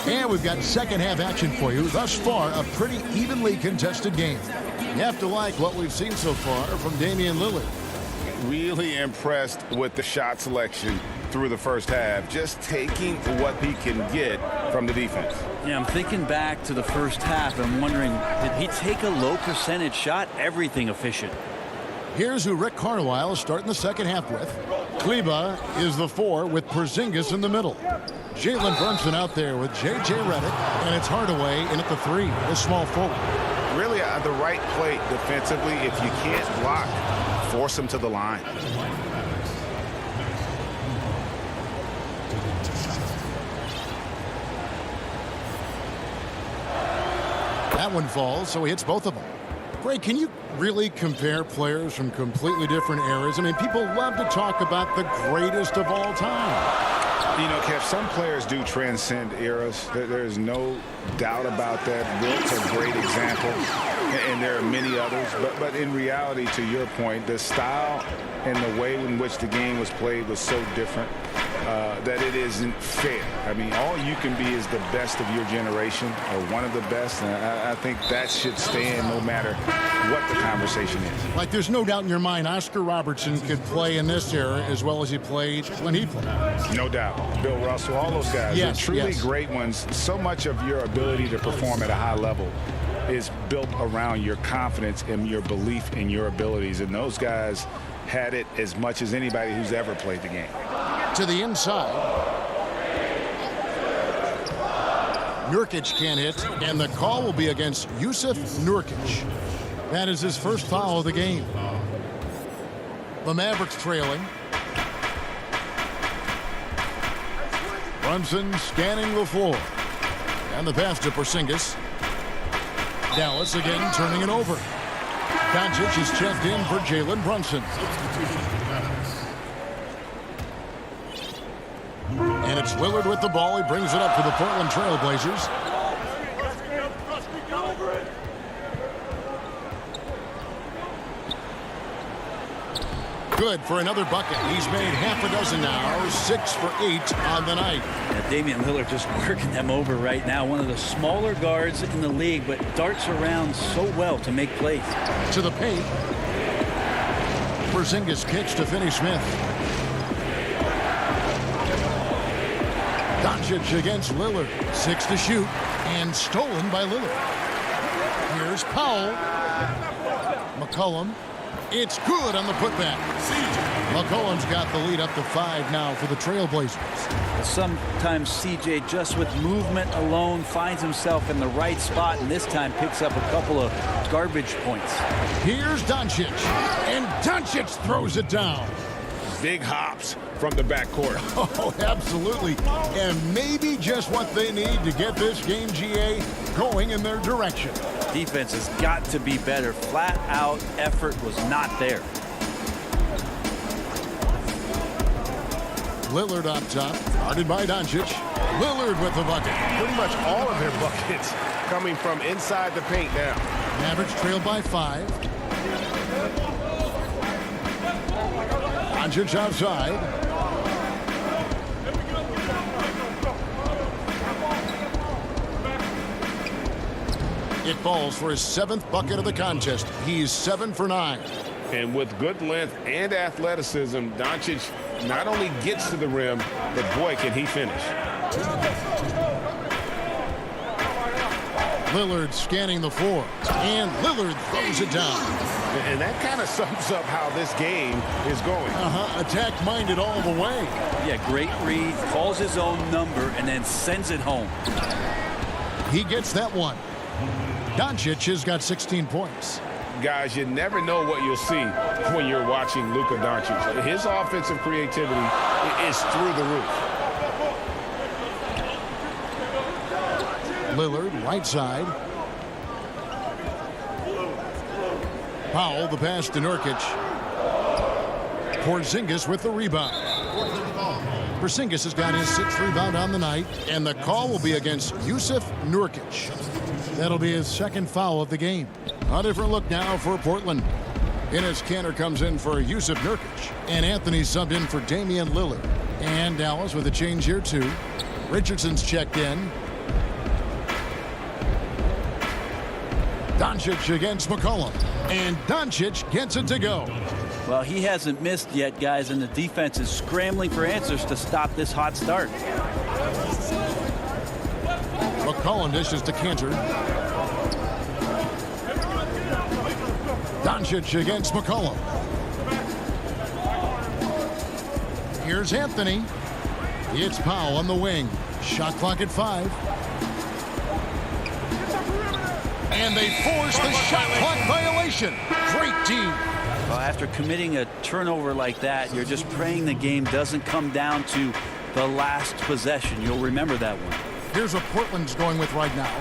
S1: And we've got second half action for you. Thus far, a pretty evenly contested game. You have to like what we've seen so far from Damian Lillard.
S3: Really impressed with the shot selection through the first half, just taking what he can get from the defense.
S2: Yeah, I'm thinking back to the first half. I'm wondering, did he take a low percentage shot? Everything efficient.
S1: Here's who Rick Carlisle is starting the second half with. Kleber is the 4 with Porzingis in the middle. Jalen Brunson out there with J.J. Redick, and it's Hardaway in at the 3, the small forward.
S3: Really the right play defensively. If you can't block, force him to the line.
S1: That one falls, so he hits both of them. Greg, can you really compare players from completely different eras? I mean, people love to talk about the greatest of all time.
S3: You know, Kev, some players do transcend eras. There's no doubt about that. Wilt's a great example, and there are many others. But in reality, to your point, the style and the way in which the game was played was so different that it isn't fair. I mean, all you can be is the best of your generation or one of the best. And I think that should stand no matter what the conversation is.
S1: Like, there's no doubt in your mind Oscar Robertson could play in this era as well as he played when he played.
S3: No doubt. Bill Russell, all those guys.
S1: Yes,
S3: They're truly great ones. So much of your ability to perform at a high level is built around your confidence and your belief in your abilities. And those guys had it as much as anybody who's ever played the game.
S1: To the inside. Nurkic can't hit, and the call will be against Yusuf Nurkic. That is his first foul of the game. The Mavericks trailing. Brunson scanning the floor. And the pass to Porzingis. Dallas again turning it over. Doncic is checked in for Jalen Brunson. And it's Lillard with the ball. He brings it up for the Portland Trailblazers. Good for another bucket. He's made half a dozen now, 6 for 8 on the night.
S2: Yeah, Damian Lillard just working them over right now. One of the smaller guards in the league, but darts around so well to make plays.
S1: To the paint. Porzingis kicks to Finney-Smith. Doncic against Lillard. 6 to shoot. And stolen by Lillard. Here's Powell. McCollum. It's good on the putback. McCollum's got the lead up to 5 now for the Trailblazers.
S2: Sometimes CJ, just with movement alone, finds himself in the right spot, and this time picks up a couple of garbage points.
S1: Here's Doncic, and Doncic throws it down.
S3: Big hops from the backcourt.
S1: Oh, absolutely. And maybe just what they need to get this game, GA, going in their direction.
S2: Defense has got to be better. Flat out effort was not there.
S1: Lillard up top, guarded by Doncic. Lillard with the bucket.
S13: Pretty much all of their buckets coming from inside the paint now.
S1: Mavericks trailed by 5. Doncic outside. It falls for his 7th bucket of the contest. He's 7 for 9.
S3: And with good length and athleticism, Doncic not only gets to the rim, but boy, can he finish.
S1: Lillard scanning the floor, and Lillard throws it down.
S3: And that kind of sums up how this game is going.
S1: Attack-minded all the way.
S2: Yeah, great read, calls his own number, and then sends it home.
S1: He gets that one. Doncic has got 16 points.
S3: Guys, you never know what you'll see when you're watching Luka Doncic. His offensive creativity is through the roof.
S1: Lillard, right side. Powell, the pass to Nurkic. Porzingis with the rebound. Porzingis has got his 6th rebound on the night, and the call will be against Jusuf Nurkic. That'll be his 2nd foul of the game. A different look now for Portland. Enes Kanter comes in for Jusuf Nurkic, and Anthony subbed in for Damian Lillard. And Dallas with a change here too. Richardson's checked in. Doncic against McCollum, and Doncic gets it to go.
S2: Well, he hasn't missed yet, guys, and the defense is scrambling for answers to stop this hot start.
S1: McCollum dishes to Kanter. Doncic against McCollum. Here's Anthony. It's Powell on the wing. Shot clock at 5. And they force the shot clock violation. Great team.
S2: Well, after committing a turnover like that, you're just praying the game doesn't come down to the last possession. You'll remember that one.
S1: Here's what Portland's going with right now.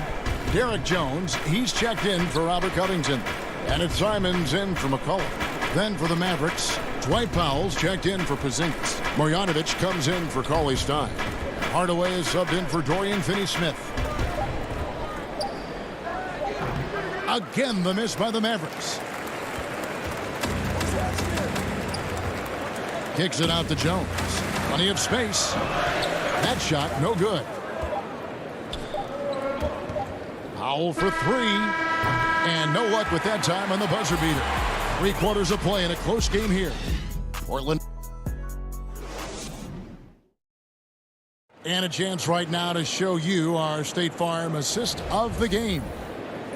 S1: Derek Jones, he's checked in for Robert Covington. And it's Simons in for McCollum. Then for the Mavericks, Dwight Powell's checked in for Porzingis. Marjanovic comes in for Cauley Stein. Hardaway is subbed in for Dorian Finney-Smith. Again, the miss by the Mavericks. Kicks it out to Jones. Plenty of space. That shot, no good. Powell for 3. And no luck with that time on the buzzer beater. 3 quarters of play in a close game here. Portland. And a chance right now to show you our State Farm assist of the game.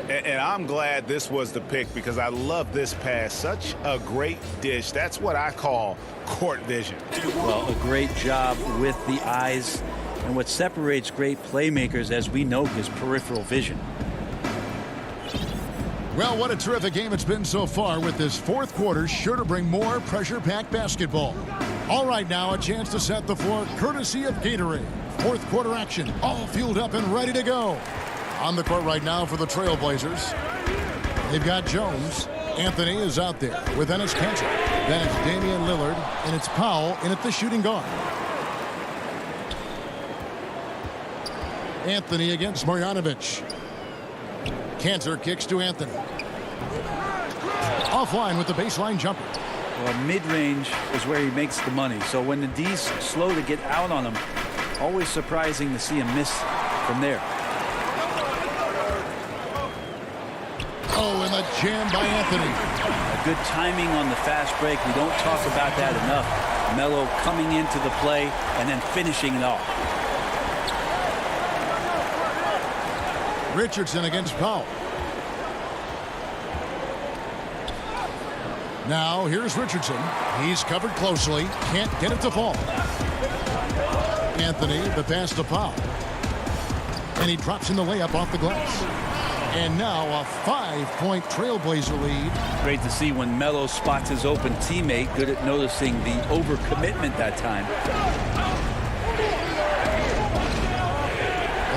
S12: And I'm glad this was the pick because I love this pass. Such a great dish. That's what I call court vision.
S2: Well, a great job with the eyes. And what separates great playmakers, as we know, is peripheral vision.
S1: Well, what a terrific game it's been so far, with this 4th quarter sure to bring more pressure-packed basketball. All right, now a chance to set the floor courtesy of Gatorade. 4th quarter action, all fueled up and ready to go. On the court right now for the Trailblazers, they've got Jones. Anthony is out there with Enes Kanter. Then it's Damian Lillard, and it's Powell in at the shooting guard. Anthony against Marjanovic. Kanter kicks to Anthony. Offline with the baseline jumper.
S2: Well, mid-range is where he makes the money. So when the D's slow to get out on him, always surprising to see him miss from there.
S1: Oh, and the jam by Anthony.
S2: A good timing on the fast break. We don't talk about that enough. Melo coming into the play and then finishing it off. Richardson against Powell.
S1: Now here's Richardson. He's covered closely. Can't get it to fall. Anthony, the pass to Powell. And he drops in the layup off the glass. And now a 5-point Trailblazer lead.
S2: Great to see when Melo spots his open teammate. Good at noticing the overcommitment that time.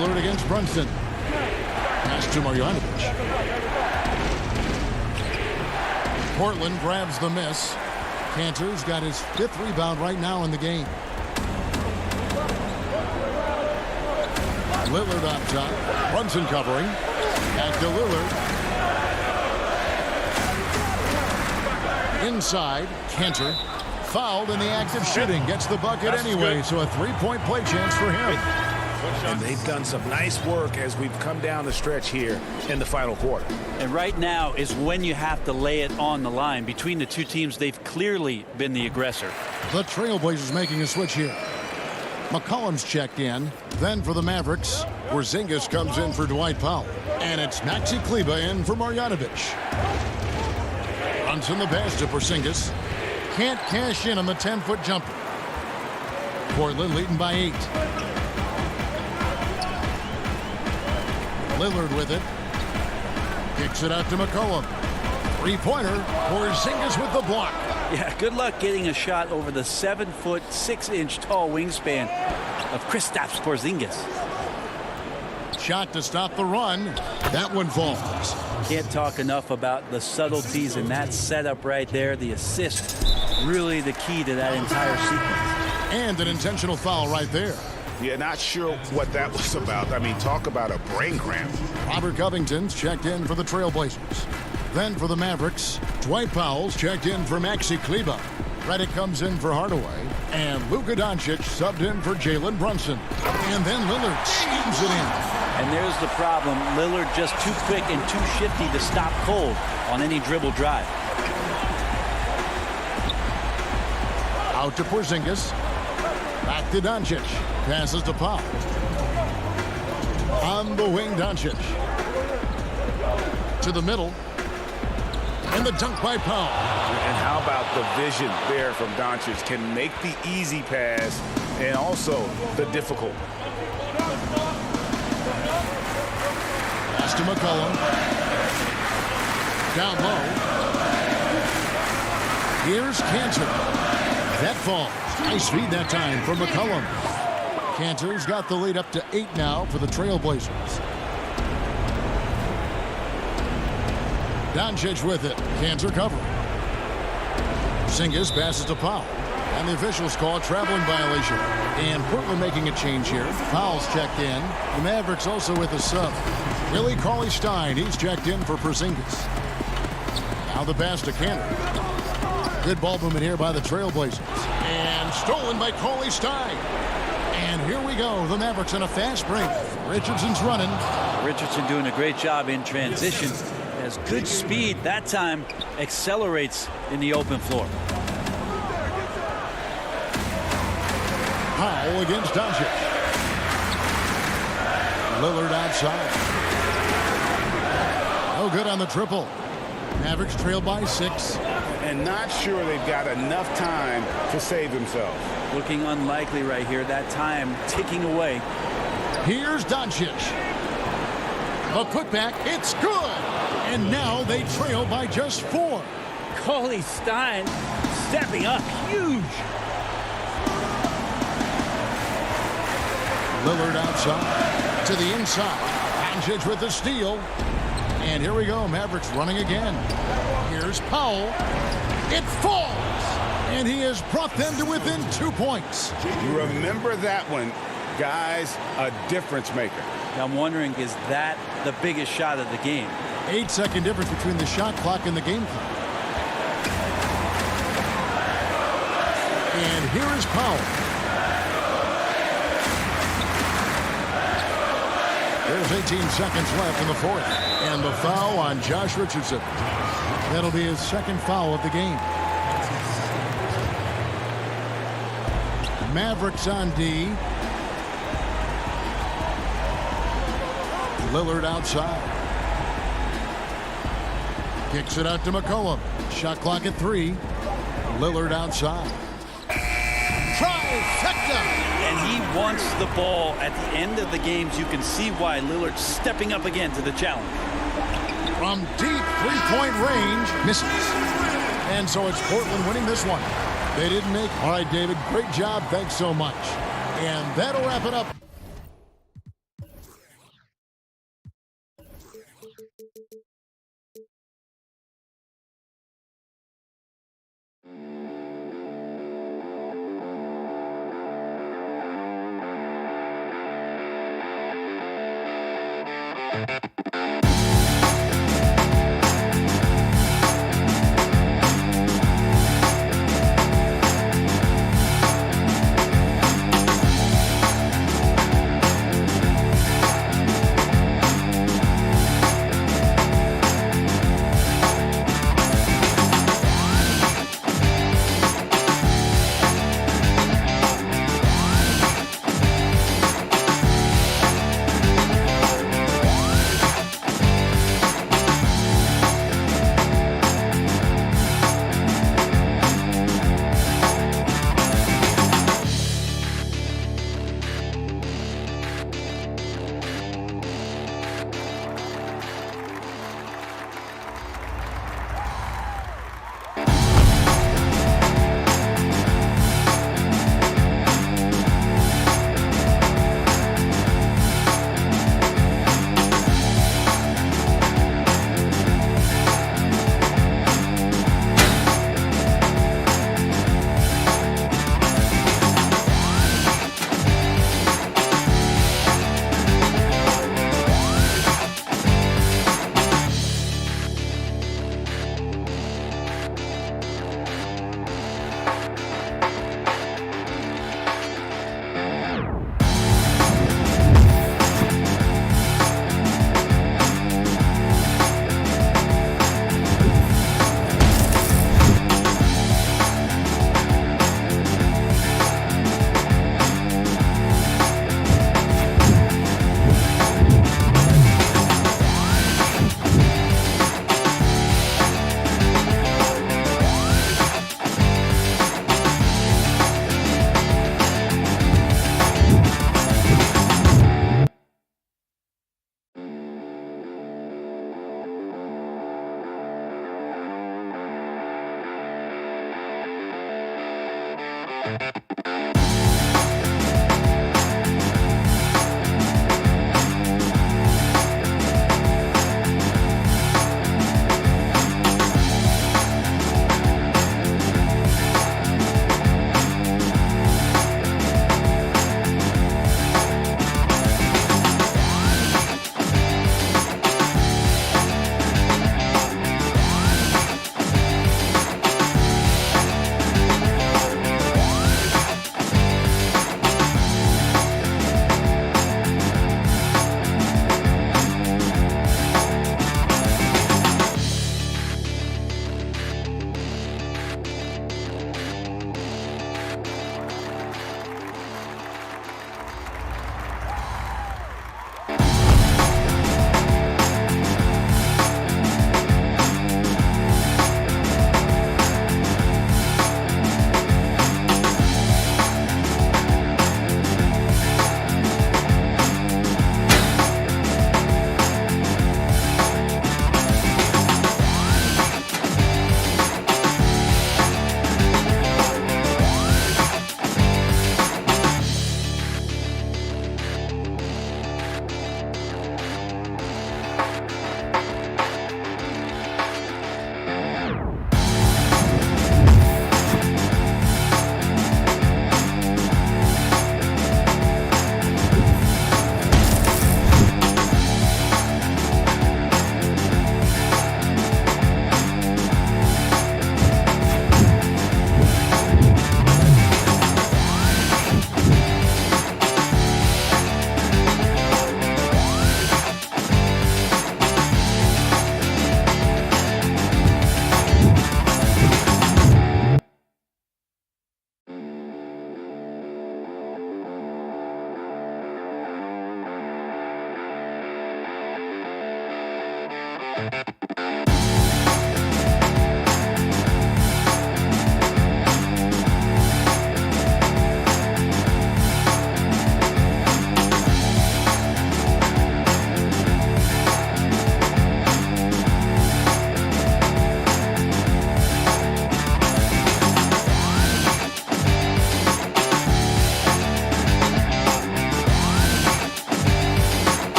S1: Lillard against Brunson. Pass to Marjanovic. Portland grabs the miss. Cantor's got his 5th rebound right now in the game. Lillard on top. Brunson covering. Back to Lillard. Inside, Cantor. Fouled in the act of shooting. Gets the bucket anyway, so a 3-point play chance for him.
S5: And they've done some nice work as we've come down the stretch here in the final quarter.
S2: And right now is when you have to lay it on the line. Between the two teams, they've clearly been the aggressor.
S1: The Trailblazers making a switch here. McCollum's checked in. Then for the Mavericks, Porzingis comes in for Dwight Powell. And it's Maxi Kleber in for Marjanovic. Brunson the pass to Porzingis. Can't cash in on the 10-foot jumper. Portland leading by 8. Lillard with it. Kicks it out to McCollum. 3-pointer. Porzingis with the block.
S2: Yeah, good luck getting a shot over the 7-foot, 6-inch tall wingspan of Kristaps Porzingis.
S1: Shot to stop the run. That one falls.
S2: Can't talk enough about the subtleties in that setup right there. The assist, really the key to that entire sequence.
S1: And an intentional foul right there.
S5: Yeah, not sure what that was about. I mean, talk about a brain cramp.
S1: Robert Covington's checked in for the Trailblazers. Then for the Mavericks, Dwight Powell's checked in for Maxi Kleber. Redick comes in for Hardaway. And Luka Doncic subbed in for Jalen Brunson. And then Lillard schemes it in.
S2: And there's the problem. Lillard just too quick and too shifty to stop cold on any dribble drive.
S1: Out to Porzingis. Back to Doncic. Passes to Powell. On the wing, Doncic. To the middle. And the dunk by Powell.
S5: And how about the vision there from Doncic? Can make the easy pass and also the difficult.
S1: Pass to McCollum. Down low. Here's Cantor. That falls. Nice feed that time from McCollum. Cantor's got the lead up to 8 now for the Trailblazers. Doncic with it. Cantor covering. Porzingis passes to Powell. And the officials call a traveling violation. And Portland making a change here. Powell's checked in. The Mavericks also with a sub. Willie Cauley-Stein, he's checked in for Porzingis. Now the pass to Cantor. Good ball movement here by the Trailblazers. And stolen by Cauley-Stein. And here we go. The Mavericks on a fast break. Richardson's running.
S2: Richardson doing a great job in transition. Has good speed. That time accelerates in the open floor.
S1: Powell against Doncic. Lillard outside. No good on the triple. Mavericks trail by 6.
S5: And not sure they've got enough time to save themselves.
S2: Looking unlikely right here. That time ticking away.
S1: Here's Doncic. A putback. It's good. And now they trail by just 4.
S2: Cauley-Stein stepping up huge.
S1: Lillard outside to the inside. Doncic with the steal. And here we go. Mavericks running again. Here's Powell. It falls. And he has brought them to within 2 points.
S5: You remember that one, guys, a difference maker.
S2: Now I'm wondering, is that the biggest shot of the game?
S1: 8-second difference between the shot clock and the game clock. And here is Powell. There's 18 seconds left in the fourth. And the foul on Josh Richardson. That'll be his second foul of the game. Mavericks on D. Lillard outside. Kicks it out to McCollum. Shot clock at 3. Lillard outside. Trifecta!
S2: And he wants the ball at the end of the games. You can see why Lillard's stepping up again to the challenge.
S1: From deep three-point range, misses. And so it's Portland winning this one. They didn't make. All right, David, great job. Thanks so much. And that'll wrap it up.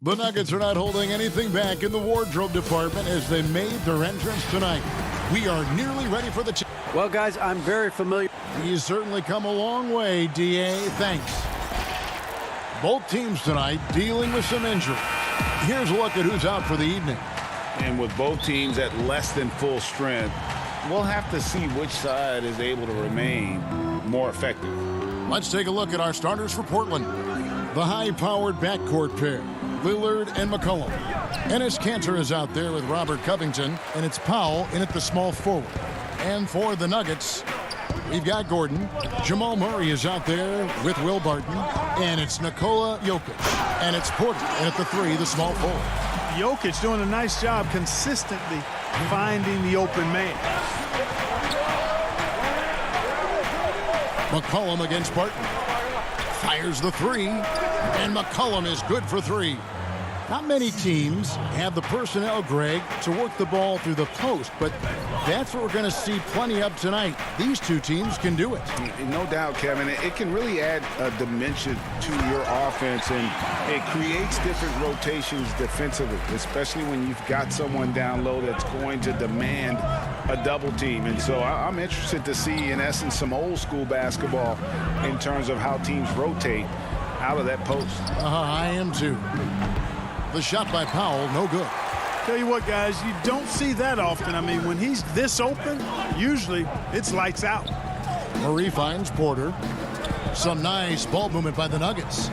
S1: The Nuggets are not holding anything back in the wardrobe department as they made their entrance tonight. We are nearly ready for the...
S10: Well, guys, I'm very familiar.
S1: He's certainly come a long way, D.A. Thanks. Both teams tonight dealing with some injury. Here's a look at who's out for the evening.
S3: And with both teams at less than full strength, we'll have to see which side is able to remain more effective.
S1: Let's take a look at our starters for Portland. The high-powered backcourt pair, Lillard and McCollum. Enes Kanter is out there with Robert Covington, and it's Powell in at the small forward. And for the Nuggets, we've got Gordon. Jamal Murray is out there with Will Barton, and it's Nikola Jokic. And it's Porter in at the 3, the small forward.
S15: Jokic doing a nice job consistently finding the open man.
S1: McCollum against Barton. Fires the 3, and McCollum is good for 3. Not many teams have the personnel, Greg, to work the ball through the post, but that's what we're going to see plenty of tonight. These two teams can do it.
S3: No doubt, Kevin. It can really add a dimension to your offense, and it creates different rotations defensively, especially when you've got someone down low that's going to demand a double team. And so I'm interested to see, in essence, some old school basketball in terms of how teams rotate out of that post.
S1: I am too. The shot by Powell, no good.
S15: Tell you what, guys, you don't see that often. I mean, when he's this open, usually it's lights out.
S1: Murray finds Porter. Some nice ball movement by the Nuggets.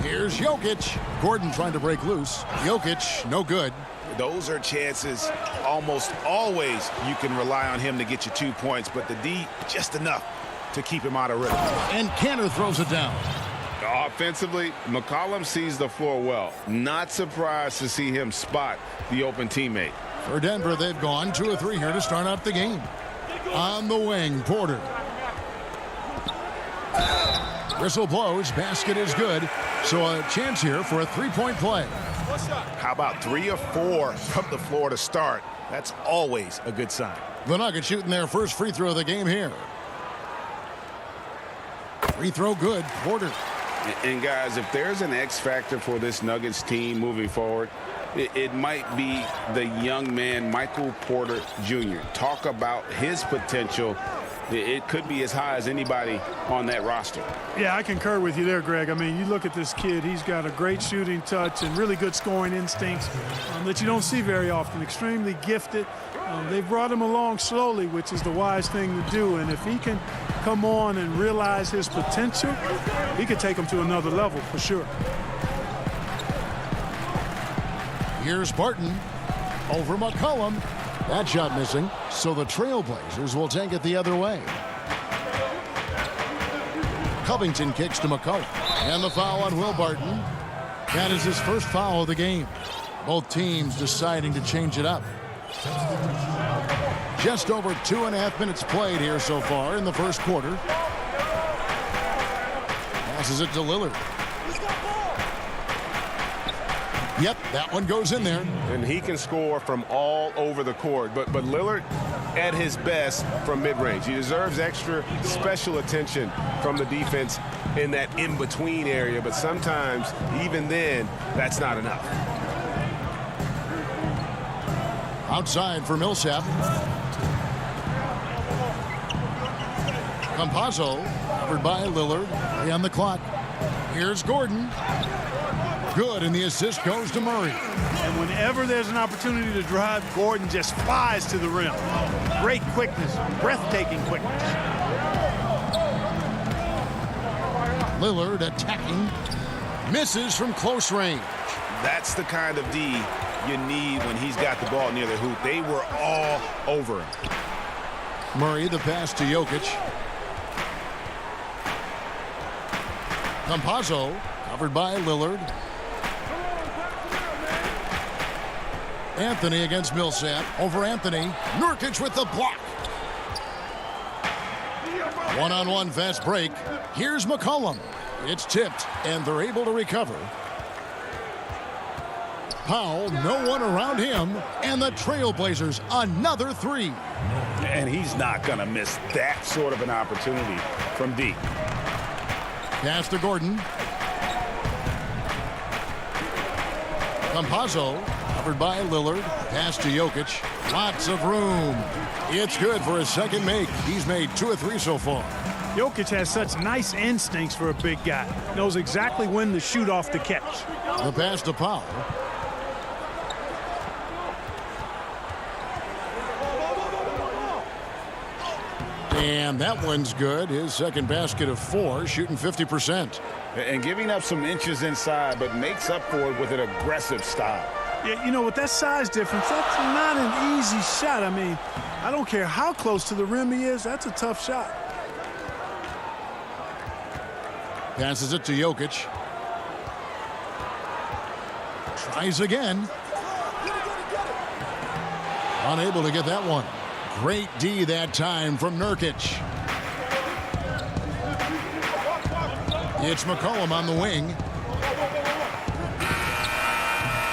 S1: Here's Jokic. Gordon trying to break loose. Jokic, no good.
S12: Those are chances almost always you can rely on him to get you 2 points, but the D, just enough to keep him out of rhythm.
S1: And Kanter throws it down.
S3: Offensively, McCollum sees the floor well. Not surprised to see him spot the open teammate.
S1: For Denver, they've gone 2 of 3 here to start out the game. On the wing, Porter. Whistle blows, basket is good. So a chance here for a 3-point play.
S12: How about 3 or 4 from the floor to start? That's always a good sign.
S1: The Nuggets shooting their first free throw of the game here. Free throw good, Porter.
S3: And guys, if there's an X factor for this Nuggets team moving forward, it might be the young man, Michael Porter Jr. Talk about his potential. It could be as high as anybody on that roster.
S15: Yeah, I concur with you there, Greg. I mean, you look at this kid, he's got a great shooting touch and really good scoring instincts that you don't see very often. Extremely gifted. They've brought him along slowly, which is the wise thing to do. And if he can come on and realize his potential, he could take him to another level for sure.
S1: Here's Barton over McCollum. That shot missing, so the Trailblazers will take it the other way. Covington kicks to McCollum. And the foul on Will Barton. That is his first foul of the game. Both teams deciding to change it up. Just over 2.5 minutes played here so far in the first quarter. Passes it to Lillard. Yep, that one goes in there.
S13: And he can score from all over the court. But Lillard at his best from mid-range. He deserves extra special attention from the defense in that in-between area. But sometimes, even then, that's not enough.
S1: Outside for Millsap. Campazzo, covered by Lillard. On the clock. Here's Gordon. Good, and the assist goes to Murray.
S15: And whenever there's an opportunity to drive, Gordon just flies to the rim. Great quickness, breathtaking quickness.
S1: Lillard attacking. Misses from close range.
S12: That's the kind of D you need when he's got the ball near the hoop. They were all over him.
S1: Murray, the pass to Jokic. Campazzo, covered by Lillard. Anthony against Millsap. Over Anthony. Nurkic with the block. One-on-one fast break. Here's McCollum. It's tipped, and they're able to recover. Powell, no one around him, and the Trailblazers another 3.
S3: And he's not going to miss that sort of an opportunity from deep.
S1: Pass to Gordon. Campazzo, covered by Lillard. Pass to Jokic. Lots of room. It's good for his second make. He's made 2 of 3 so far.
S15: Jokic has such nice instincts for a big guy. Knows exactly when to shoot off the catch.
S1: The pass to Powell. And that one's good. His second basket of 4, shooting 50%.
S3: And giving up some inches inside, but makes up for it with an aggressive style.
S15: Yeah, you know, with that size difference, that's not an easy shot. I mean, I don't care how close to the rim he is, that's a tough shot.
S1: Passes it to Jokic. Tries again. Unable to get that one. Great D that time from Nurkic. It's McCollum on the wing.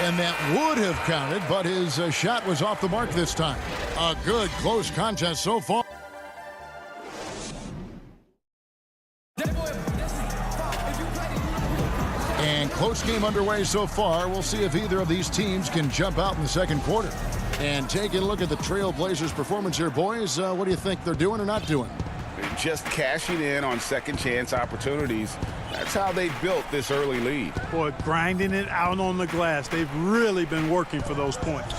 S1: And that would have counted, but his shot was off the mark this time. A good close contest so far. And close game underway so far. We'll see if either of these teams can jump out in the second quarter. And taking a look at the Trail Blazers' performance here, boys, what do you think they're doing or not doing?
S3: Just cashing in on second chance opportunities. That's how they built this early lead.
S15: Boy, grinding it out on the glass. They've really been working for those points.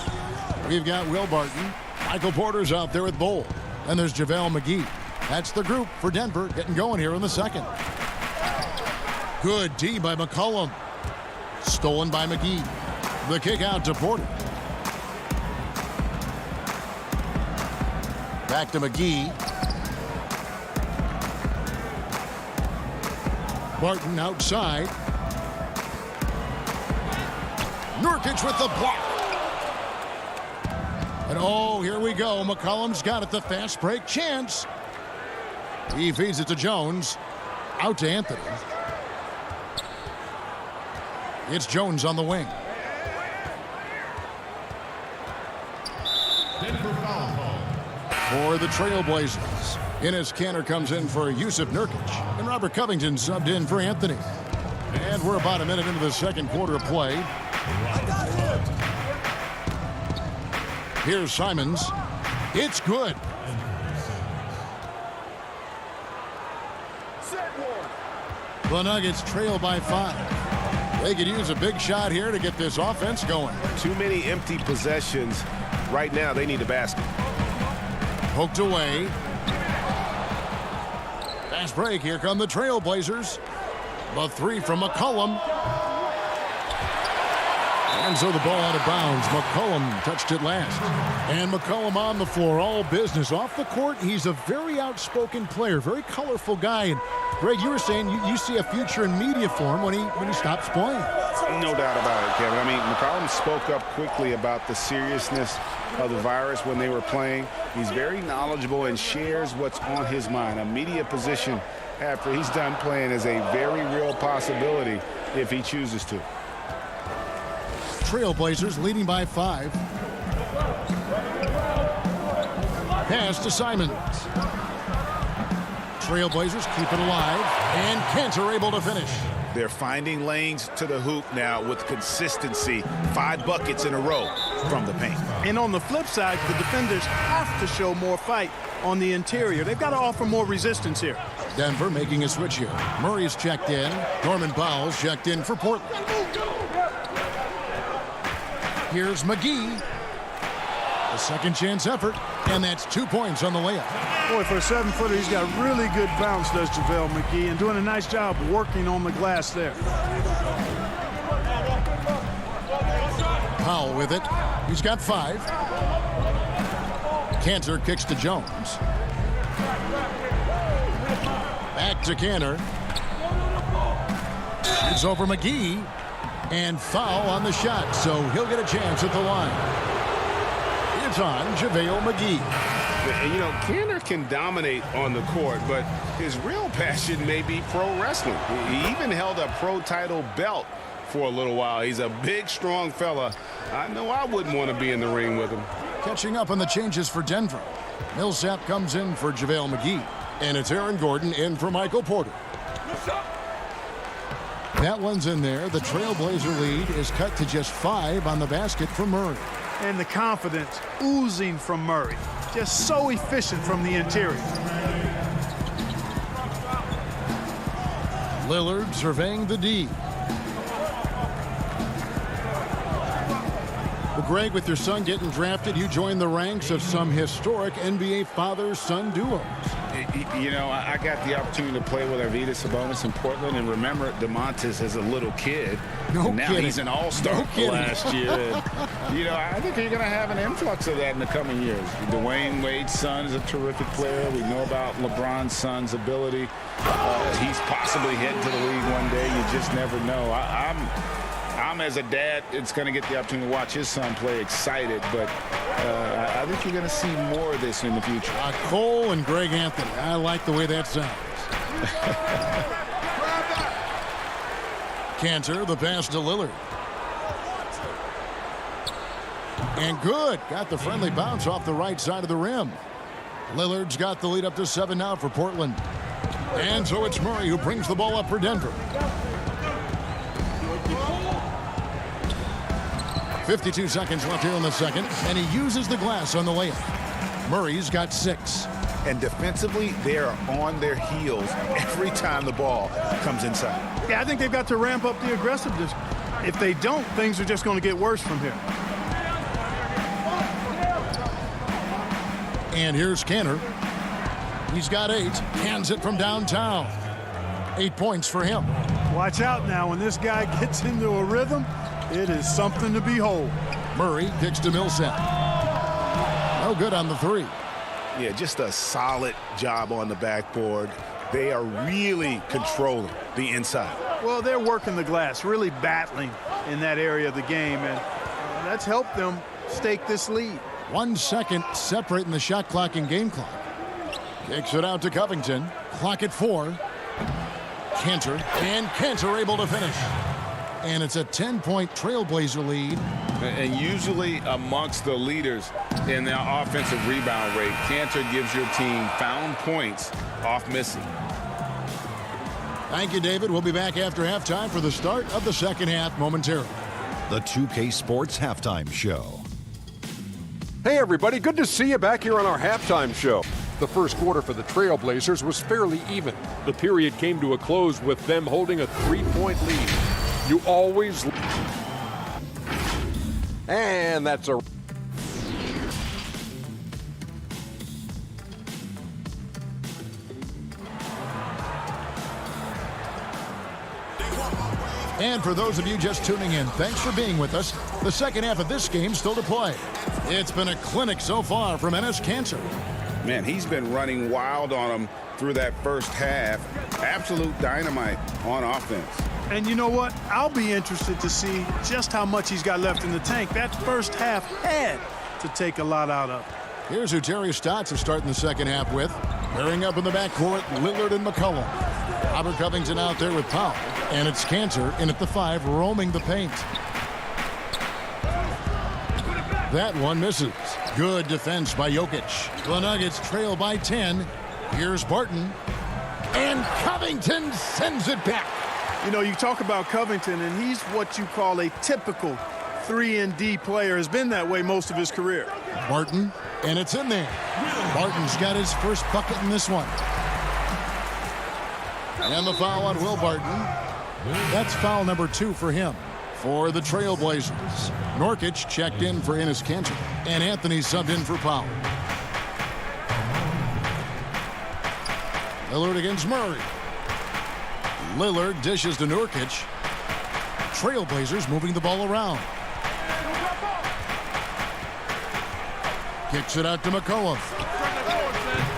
S1: We've got Will Barton. Michael Porter's out there with Bull. And there's JaVale McGee. That's the group for Denver getting going here in the second. Good D by McCollum. Stolen by McGee. The kick out to Porter. Back to McGee. Barton outside. Nurkic with the block. And oh, here we go. McCollum's got it. The fast break chance. He feeds it to Jones. Out to Anthony. It's Jones on the wing. For the Trailblazers. Enes Kanter comes in for Yusuf Nurkic. And Robert Covington subbed in for Anthony. And we're about a minute into the second quarter of play. Here's Simons. It's good. The Nuggets trail by 5. They could use a big shot here to get this offense going.
S3: Too many empty possessions. Right now, they need a basket.
S1: Poked away. Fast break. Here come the Trailblazers. The 3 from McCollum. And so the ball out of bounds. McCollum touched it last. And McCollum on the floor. All business. Off the court, he's a very outspoken player. Very colorful guy. And Greg, you were saying you see a future in media for him when he stops playing.
S3: No doubt about it, Kevin. I mean, McCollum spoke up quickly about the seriousness of the virus when they were playing. He's very knowledgeable and shares what's on his mind. A media position after he's done playing is a very real possibility if he chooses to.
S1: Trailblazers leading by 5. Pass to Simons. Trailblazers keep it alive, and Kanter able to finish.
S12: They're finding lanes to the hoop now with consistency. 5 buckets in a row from the paint.
S15: And on the flip side, the defenders have to show more fight on the interior. They've got to offer more resistance here.
S1: Denver making a switch here. Murray's checked in. Norman Powell's checked in for Portland. Here's McGee. A second chance effort, and that's 2 points on the layup.
S15: Boy, for a 7-footer, he's got really good bounce, does JaVale McGee, and doing a nice job working on the glass there.
S1: Powell with it. He's got 5. Kanter kicks to Jones. Back to Kanter. It's over McGee. And foul on the shot, so he'll get a chance at the line. It's on JaVale McGee.
S3: And, you know, Kanter can dominate on the court, but his real passion may be pro wrestling. He even held a pro title belt for a little while. He's a big, strong fella. I know I wouldn't want to be in the ring with him.
S1: Catching up on the changes for Denver. Millsap comes in for JaVale McGee. And it's Aaron Gordon in for Michael Porter. That one's in there. The Trailblazer lead is cut to just 5 on the basket for Murray.
S15: And the confidence oozing from Murray. Just so efficient from the interior.
S1: Lillard surveying the D. Well, Greg, with your son getting drafted, you joined the ranks of some historic NBA father-son duos.
S3: You know, I got the opportunity to play with Arvydas Sabonis in Portland, and remember DeMontis as a little kid.
S1: No
S3: and now
S1: kidding.
S3: He's an all-star last year. And, you know, I think you're going to have an influx of that in the coming years. Dwayne Wade's son is a terrific player. We know about LeBron's son's ability. He's possibly heading to the league one day. You just never know. I'm as a dad, it's going to get the opportunity to watch his son play, excited, but I think you're going to see more of this in the future.
S1: Cole and Greg Anthony. I like the way that sounds. Cantor, the pass to Lillard. And good. Got the friendly bounce off the right side of the rim. Lillard's got the lead up to 7 now for Portland. And so it's Murray who brings the ball up for Denver. 52 seconds left here in the second, and he uses the glass on the layup. Murray's got 6.
S12: And defensively, they are on their heels every time the ball comes inside.
S15: Yeah, I think they've got to ramp up the aggressiveness. If they don't, things are just going to get worse from here.
S1: And here's Cantor. He's got 8. Cans it from downtown. 8 points for him.
S15: Watch out now. When this guy gets into a rhythm, it is something to behold.
S1: Murray kicks to Millsap. No good on the 3.
S12: Yeah, just a solid job on the backboard. They are really controlling the inside.
S15: Well, they're working the glass, really battling in that area of the game, and that's helped them stake this lead.
S1: 1 second separating the shot clock and game clock. Kicks it out to Covington. Clock at 4. Cantor, and Cantor able to finish. And it's a 10-point Trailblazer lead.
S3: And usually amongst the leaders in their offensive rebound rate, Cantor gives your team found points off missing.
S1: Thank you, David. We'll be back after halftime for the start of the second half momentarily.
S6: The 2K Sports Halftime Show.
S7: Hey, everybody. Good to see you back here on our halftime show. The first quarter for the Trailblazers was fairly even. The period came to a close with them holding a 3-point lead. You always... And that's a...
S1: And for those of you just tuning in, thanks for being with us. The second half of this game still to play. It's been a clinic so far from Enes Kanter.
S3: Man, he's been running wild on them through that first half. Absolute dynamite on offense.
S15: And you know what? I'll be interested to see just how much he's got left in the tank. That first half had to take a lot out of.
S1: Here's who Terry Stotts is starting the second half with. Pairing up in the backcourt, Lillard and McCollum. Robert Covington out there with Powell. And it's Cantor in at the 5, roaming the paint. That one misses. Good defense by Jokic. The Nuggets trail by 10. Here's Barton. And Covington sends it back.
S15: You know, you talk about Covington, and he's what you call a typical 3-and-D player. Has been that way most of his career.
S1: Barton, and it's in there. Barton's got his first bucket in this one. And the foul on Will Barton. That's foul number 2 for him. For the Trailblazers, Nurkic checked in for Enes Kanter, and Anthony subbed in for Powell. Lillard against Murray. Lillard dishes to Nurkic. Trailblazers moving the ball around. Kicks it out to McCollum.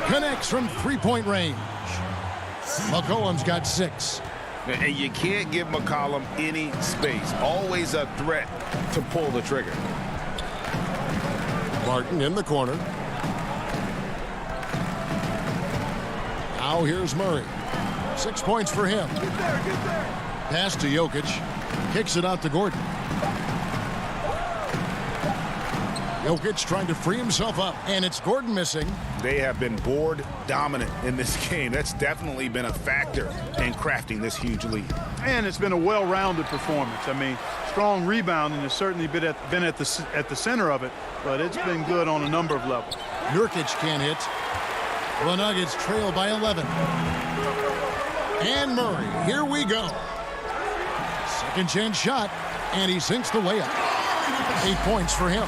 S1: Connects from 3-point range. McCollum's got 6.
S3: And you can't give McCollum any space. Always a threat to pull the trigger.
S1: Barton in the corner. Now here's Murray. 6 points for him. Pass to Jokic. Kicks it out to Gordon. Jokic trying to free himself up, and it's Gordon missing.
S5: They have been board dominant in this game. That's definitely been a factor in crafting this huge lead.
S15: And it's been a well-rounded performance. I mean, strong rebounding has certainly been at the center of it, but it's been good on a number of levels.
S1: Nurkic can't hit. The Nuggets trail by 11. And Murray, here we go. Second chance shot, and he sinks the layup. 8 points for him.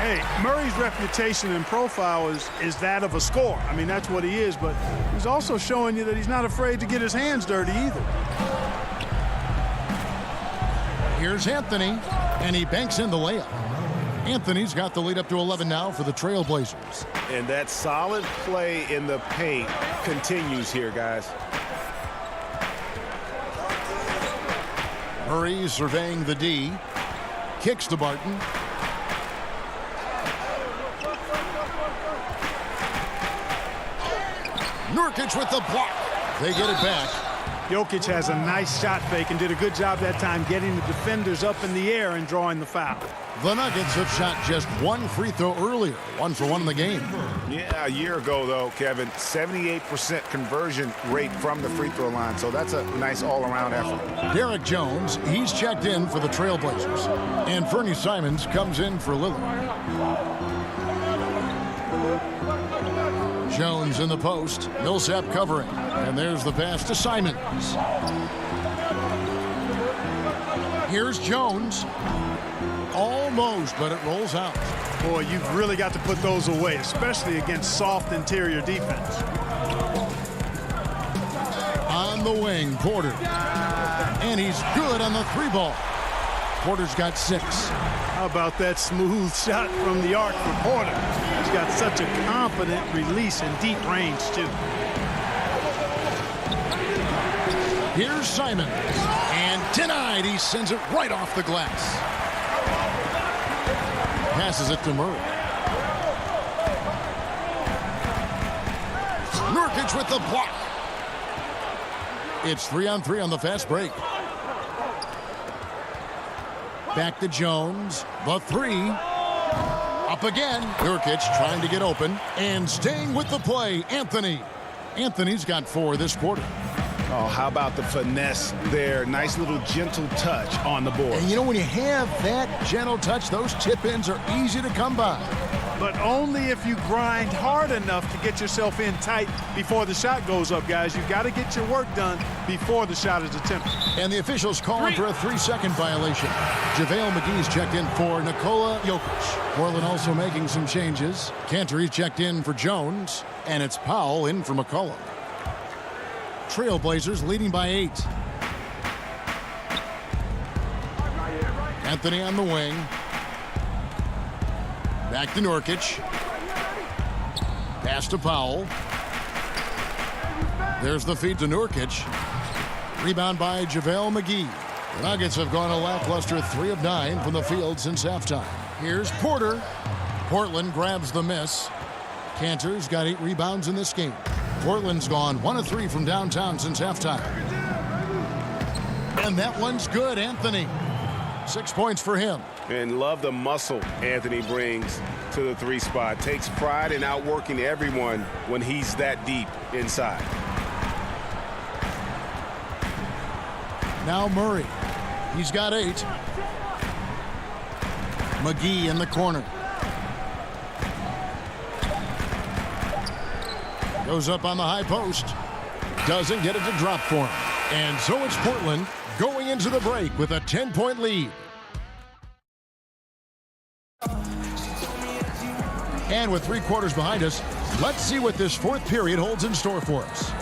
S15: Hey, Murray's reputation and profile is that of a scorer. I mean, that's what he is, but he's also showing you that he's not afraid to get his hands dirty either.
S1: Here's Anthony, and he banks in the layup. Anthony's got the lead up to 11 now for the Trailblazers.
S3: And that solid play in the paint continues here, guys.
S1: Murray surveying the D. Kicks to Barton. Nurkic with the block. They get it back.
S15: Jokic has a nice shot fake and did a good job that time getting the defenders up in the air and drawing the foul.
S1: The Nuggets have shot just one free throw earlier. 1 for 1 in the game.
S5: Yeah, a year ago, though, Kevin, 78% conversion rate from the free throw line. So that's a nice all-around effort.
S1: Derek Jones, he's checked in for the Trailblazers. And Fernie Simons comes in for Lillard. Jones in the post. Millsap covering. And there's the pass to Simons. Here's Jones. Almost, but it rolls out.
S15: Boy, you've really got to put those away, especially against soft interior defense.
S1: On the wing, Porter. And he's good on the 3-ball. Porter's got 6.
S15: How about that smooth shot from the arc for Porter? He's got such a confident release in deep range, too.
S1: Here's Simons. And denied. He sends it right off the glass. Passes it to Murray. Nurkic with the block. It's 3-on-3 on the fast break. Back to Jones. The 3. Up again. Nurkic trying to get open. And staying with the play, Anthony. Anthony's got 4 this quarter.
S5: Oh, how about the finesse there? Nice little gentle touch on the board.
S1: And you know, when you have that gentle touch, those tip-ins are easy to come by.
S15: But only if you grind hard enough to get yourself in tight before the shot goes up, guys. You've got to get your work done before the shot is attempted.
S1: And the officials calling for a 3-second violation. JaVale McGee's checked in for Nikola Jokic. Portland also making some changes. Cantor's checked in for Jones. And it's Powell in for McCollum. Trailblazers leading by 8. Anthony on the wing. Back to Nurkic. Pass to Powell. There's the feed to Nurkic. Rebound by JaVale McGee. The Nuggets have gone a lackluster 3 of 9 from the field since halftime. Here's Porter. Portland grabs the miss. Cantor's got 8 rebounds in this game. Portland's gone 1 of 3 from downtown since halftime. And that one's good, Anthony. 6 points for him.
S3: And love the muscle Anthony brings to the 3 spot. Takes pride in outworking everyone when he's that deep inside.
S1: Now Murray. He's got 8. McGee in the corner. Goes up on the high post. Doesn't get it to drop for him. And so it's Portland going into the break with a 10-point lead. And with 3 quarters behind us, let's see what this 4th period holds in store for us.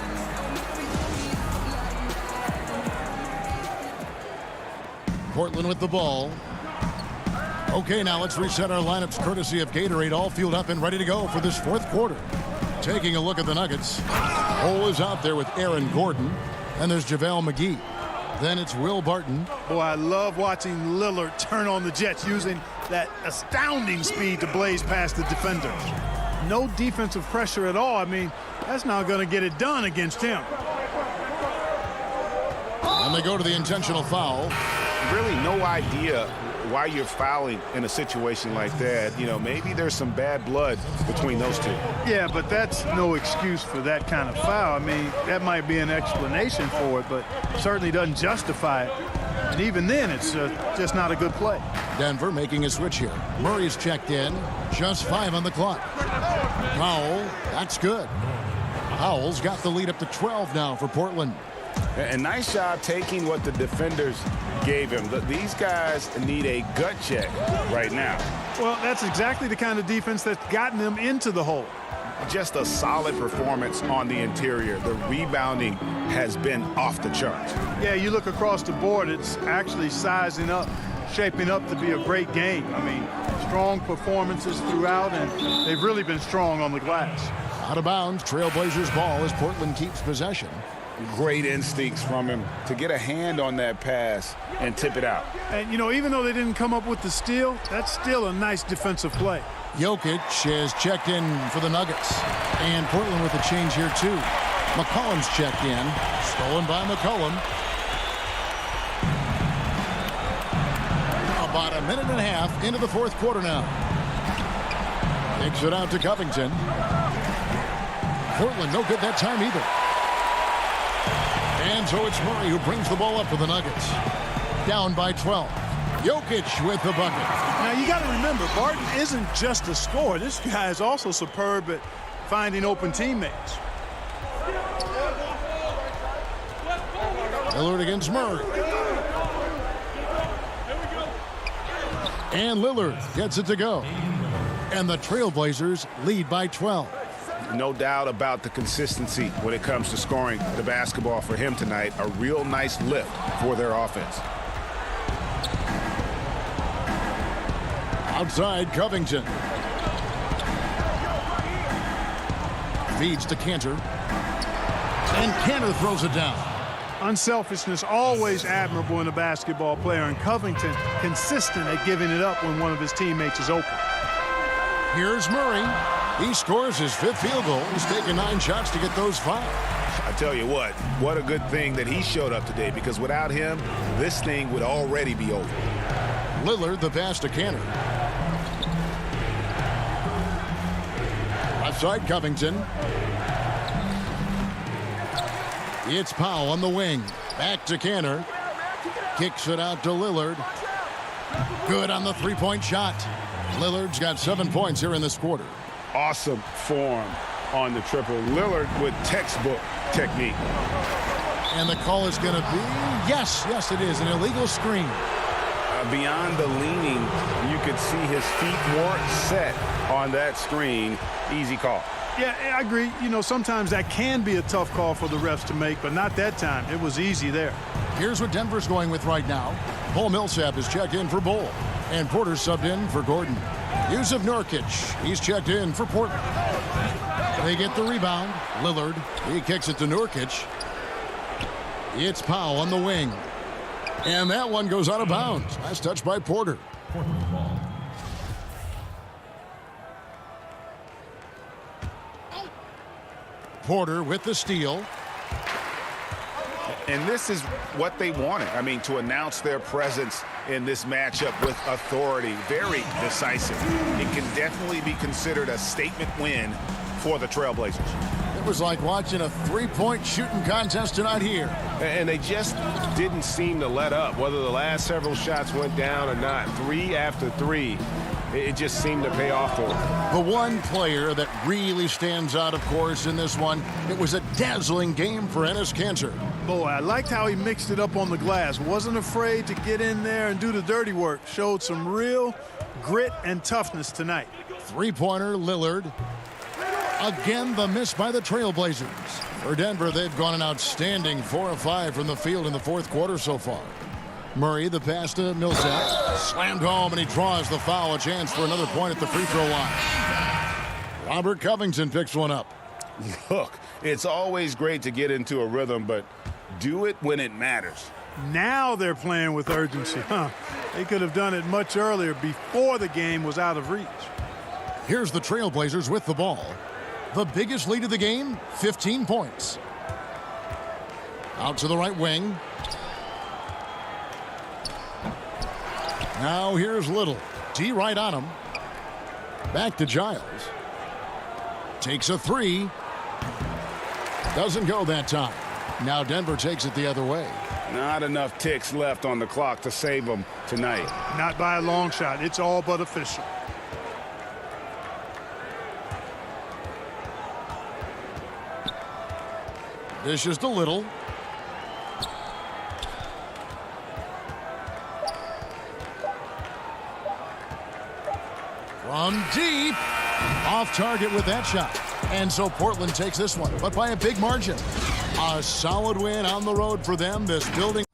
S1: Portland with the ball. Okay, now let's reset our lineups courtesy of Gatorade, all fueled up and ready to go for this 4th quarter. Taking a look at the Nuggets. Cole is out there with Aaron Gordon. And there's JaVale McGee. Then it's Will Barton.
S15: Boy, I love watching Lillard turn on the Jets using that astounding speed to blaze past the defenders. No defensive pressure at all. I mean, that's not going to get it done against him.
S1: And they go to the intentional foul.
S3: Really no idea why you're fouling in a situation like that. You know, maybe there's some bad blood between those two.
S15: Yeah, but that's no excuse for that kind of foul. I mean, that might be an explanation for it, but certainly doesn't justify it. And even then, it's just not a good play.
S1: Denver making a switch here. Murray's checked in. Just 5 on the clock. Powell, that's good. Powell's got the lead up to 12 now for Portland.
S3: And nice job taking what the defenders gave him. These guys need a gut check right now.
S15: Well, that's exactly the kind of defense that's gotten them into the hole.
S3: Just a solid performance on the interior. The rebounding has been off the charts.
S15: Yeah, you look across the board, it's actually sizing up, shaping up to be a great game. I mean, strong performances throughout, and they've really been strong on the glass.
S1: Out of bounds, Trailblazers ball as Portland keeps possession.
S3: Great instincts from him to get a hand on that pass and tip it out.
S15: And, you know, even though they didn't come up with the steal, that's still a nice defensive play.
S1: Jokic has checked in for the Nuggets. And Portland with a change here, too. McCollum's checked in. Stolen by McCollum. About a minute and a half into the fourth quarter now. Kicks it out to Covington. Portland no good that time either. And so it's Murray who brings the ball up for the Nuggets. Down by 12. Jokic with the bucket.
S15: Now, you got to remember, Barton isn't just a scorer. This guy is also superb at finding open teammates.
S1: Lillard against Murray. And Lillard gets it to go. And the Trailblazers lead by 12.
S3: No doubt about the consistency when it comes to scoring the basketball for him tonight. A real nice lift for their offense.
S1: Outside, Covington. Feeds to Cantor. And Cantor throws it down.
S15: Unselfishness always admirable in a basketball player, and Covington consistent at giving it up when one of his teammates is open.
S1: Here's Murray. He scores his 5th field goal. He's taken 9 shots to get those 5.
S3: I tell you what a good thing that he showed up today, because without him, this thing would already be over.
S1: Lillard, the pass to Cantor. Left side, Covington. It's Powell on the wing. Back to Cantor. Kicks it out to Lillard. Good on the 3-point shot. Lillard's got 7 points here in this quarter.
S3: Awesome form on the triple. Lillard with textbook technique.
S1: And the call is going to be, yes, it is, an illegal screen.
S3: Beyond the leaning, you could see his feet weren't set on that screen. Easy call.
S15: Yeah, I agree. You know, sometimes that can be a tough call for the refs to make, but not that time. It was easy there.
S1: Here's what Denver's going with right now. Paul Millsap is checked in for Bull. And Porter subbed in for Gordon. Yusuf Nurkic, he's checked in for Portland. They get the rebound. Lillard, he kicks it to Nurkic. It's Powell on the wing. And that one goes out of bounds. Nice touch by Porter. Porter with the steal.
S3: And this is what they wanted. I mean, to announce their presence in this matchup with authority. Very decisive. It can definitely be considered a statement win for the Trailblazers.
S1: It was like watching a 3-point shooting contest tonight here.
S13: And they just didn't seem to let up. Whether the last several shots went down or not, 3 after 3, it just seemed to pay off for them.
S1: The one player that really stands out, of course, in this one, it was a dazzling game for Enes Kanter.
S15: Boy, I liked how he mixed it up on the glass. Wasn't afraid to get in there and do the dirty work. Showed some real grit and toughness tonight.
S1: 3-pointer, Lillard. Again, the miss by the Trailblazers. For Denver, they've gone an outstanding 4 of 5 from the field in the fourth quarter so far. Murray, the pass to Millsap. Slammed home, and he draws the foul. A chance for another point at the free throw line. Robert Covington picks one up.
S3: Look, it's always great to get into a rhythm, but do it when it matters.
S15: Now they're playing with urgency. They could have done it much earlier, before the game was out of reach.
S1: Here's the Trailblazers with the ball. The biggest lead of the game, 15 points. Out to the right wing. Now here's Little. D right on him. Back to Giles. Takes a three. Doesn't go that time. Now Denver takes it the other way.
S5: Not enough ticks left on the clock to save them tonight.
S15: Not by a long shot. It's all but official.
S1: Dishes to Little. From deep. Off target with that shot. And so Portland takes this one, but by a big margin. A solid win on the road for them. This building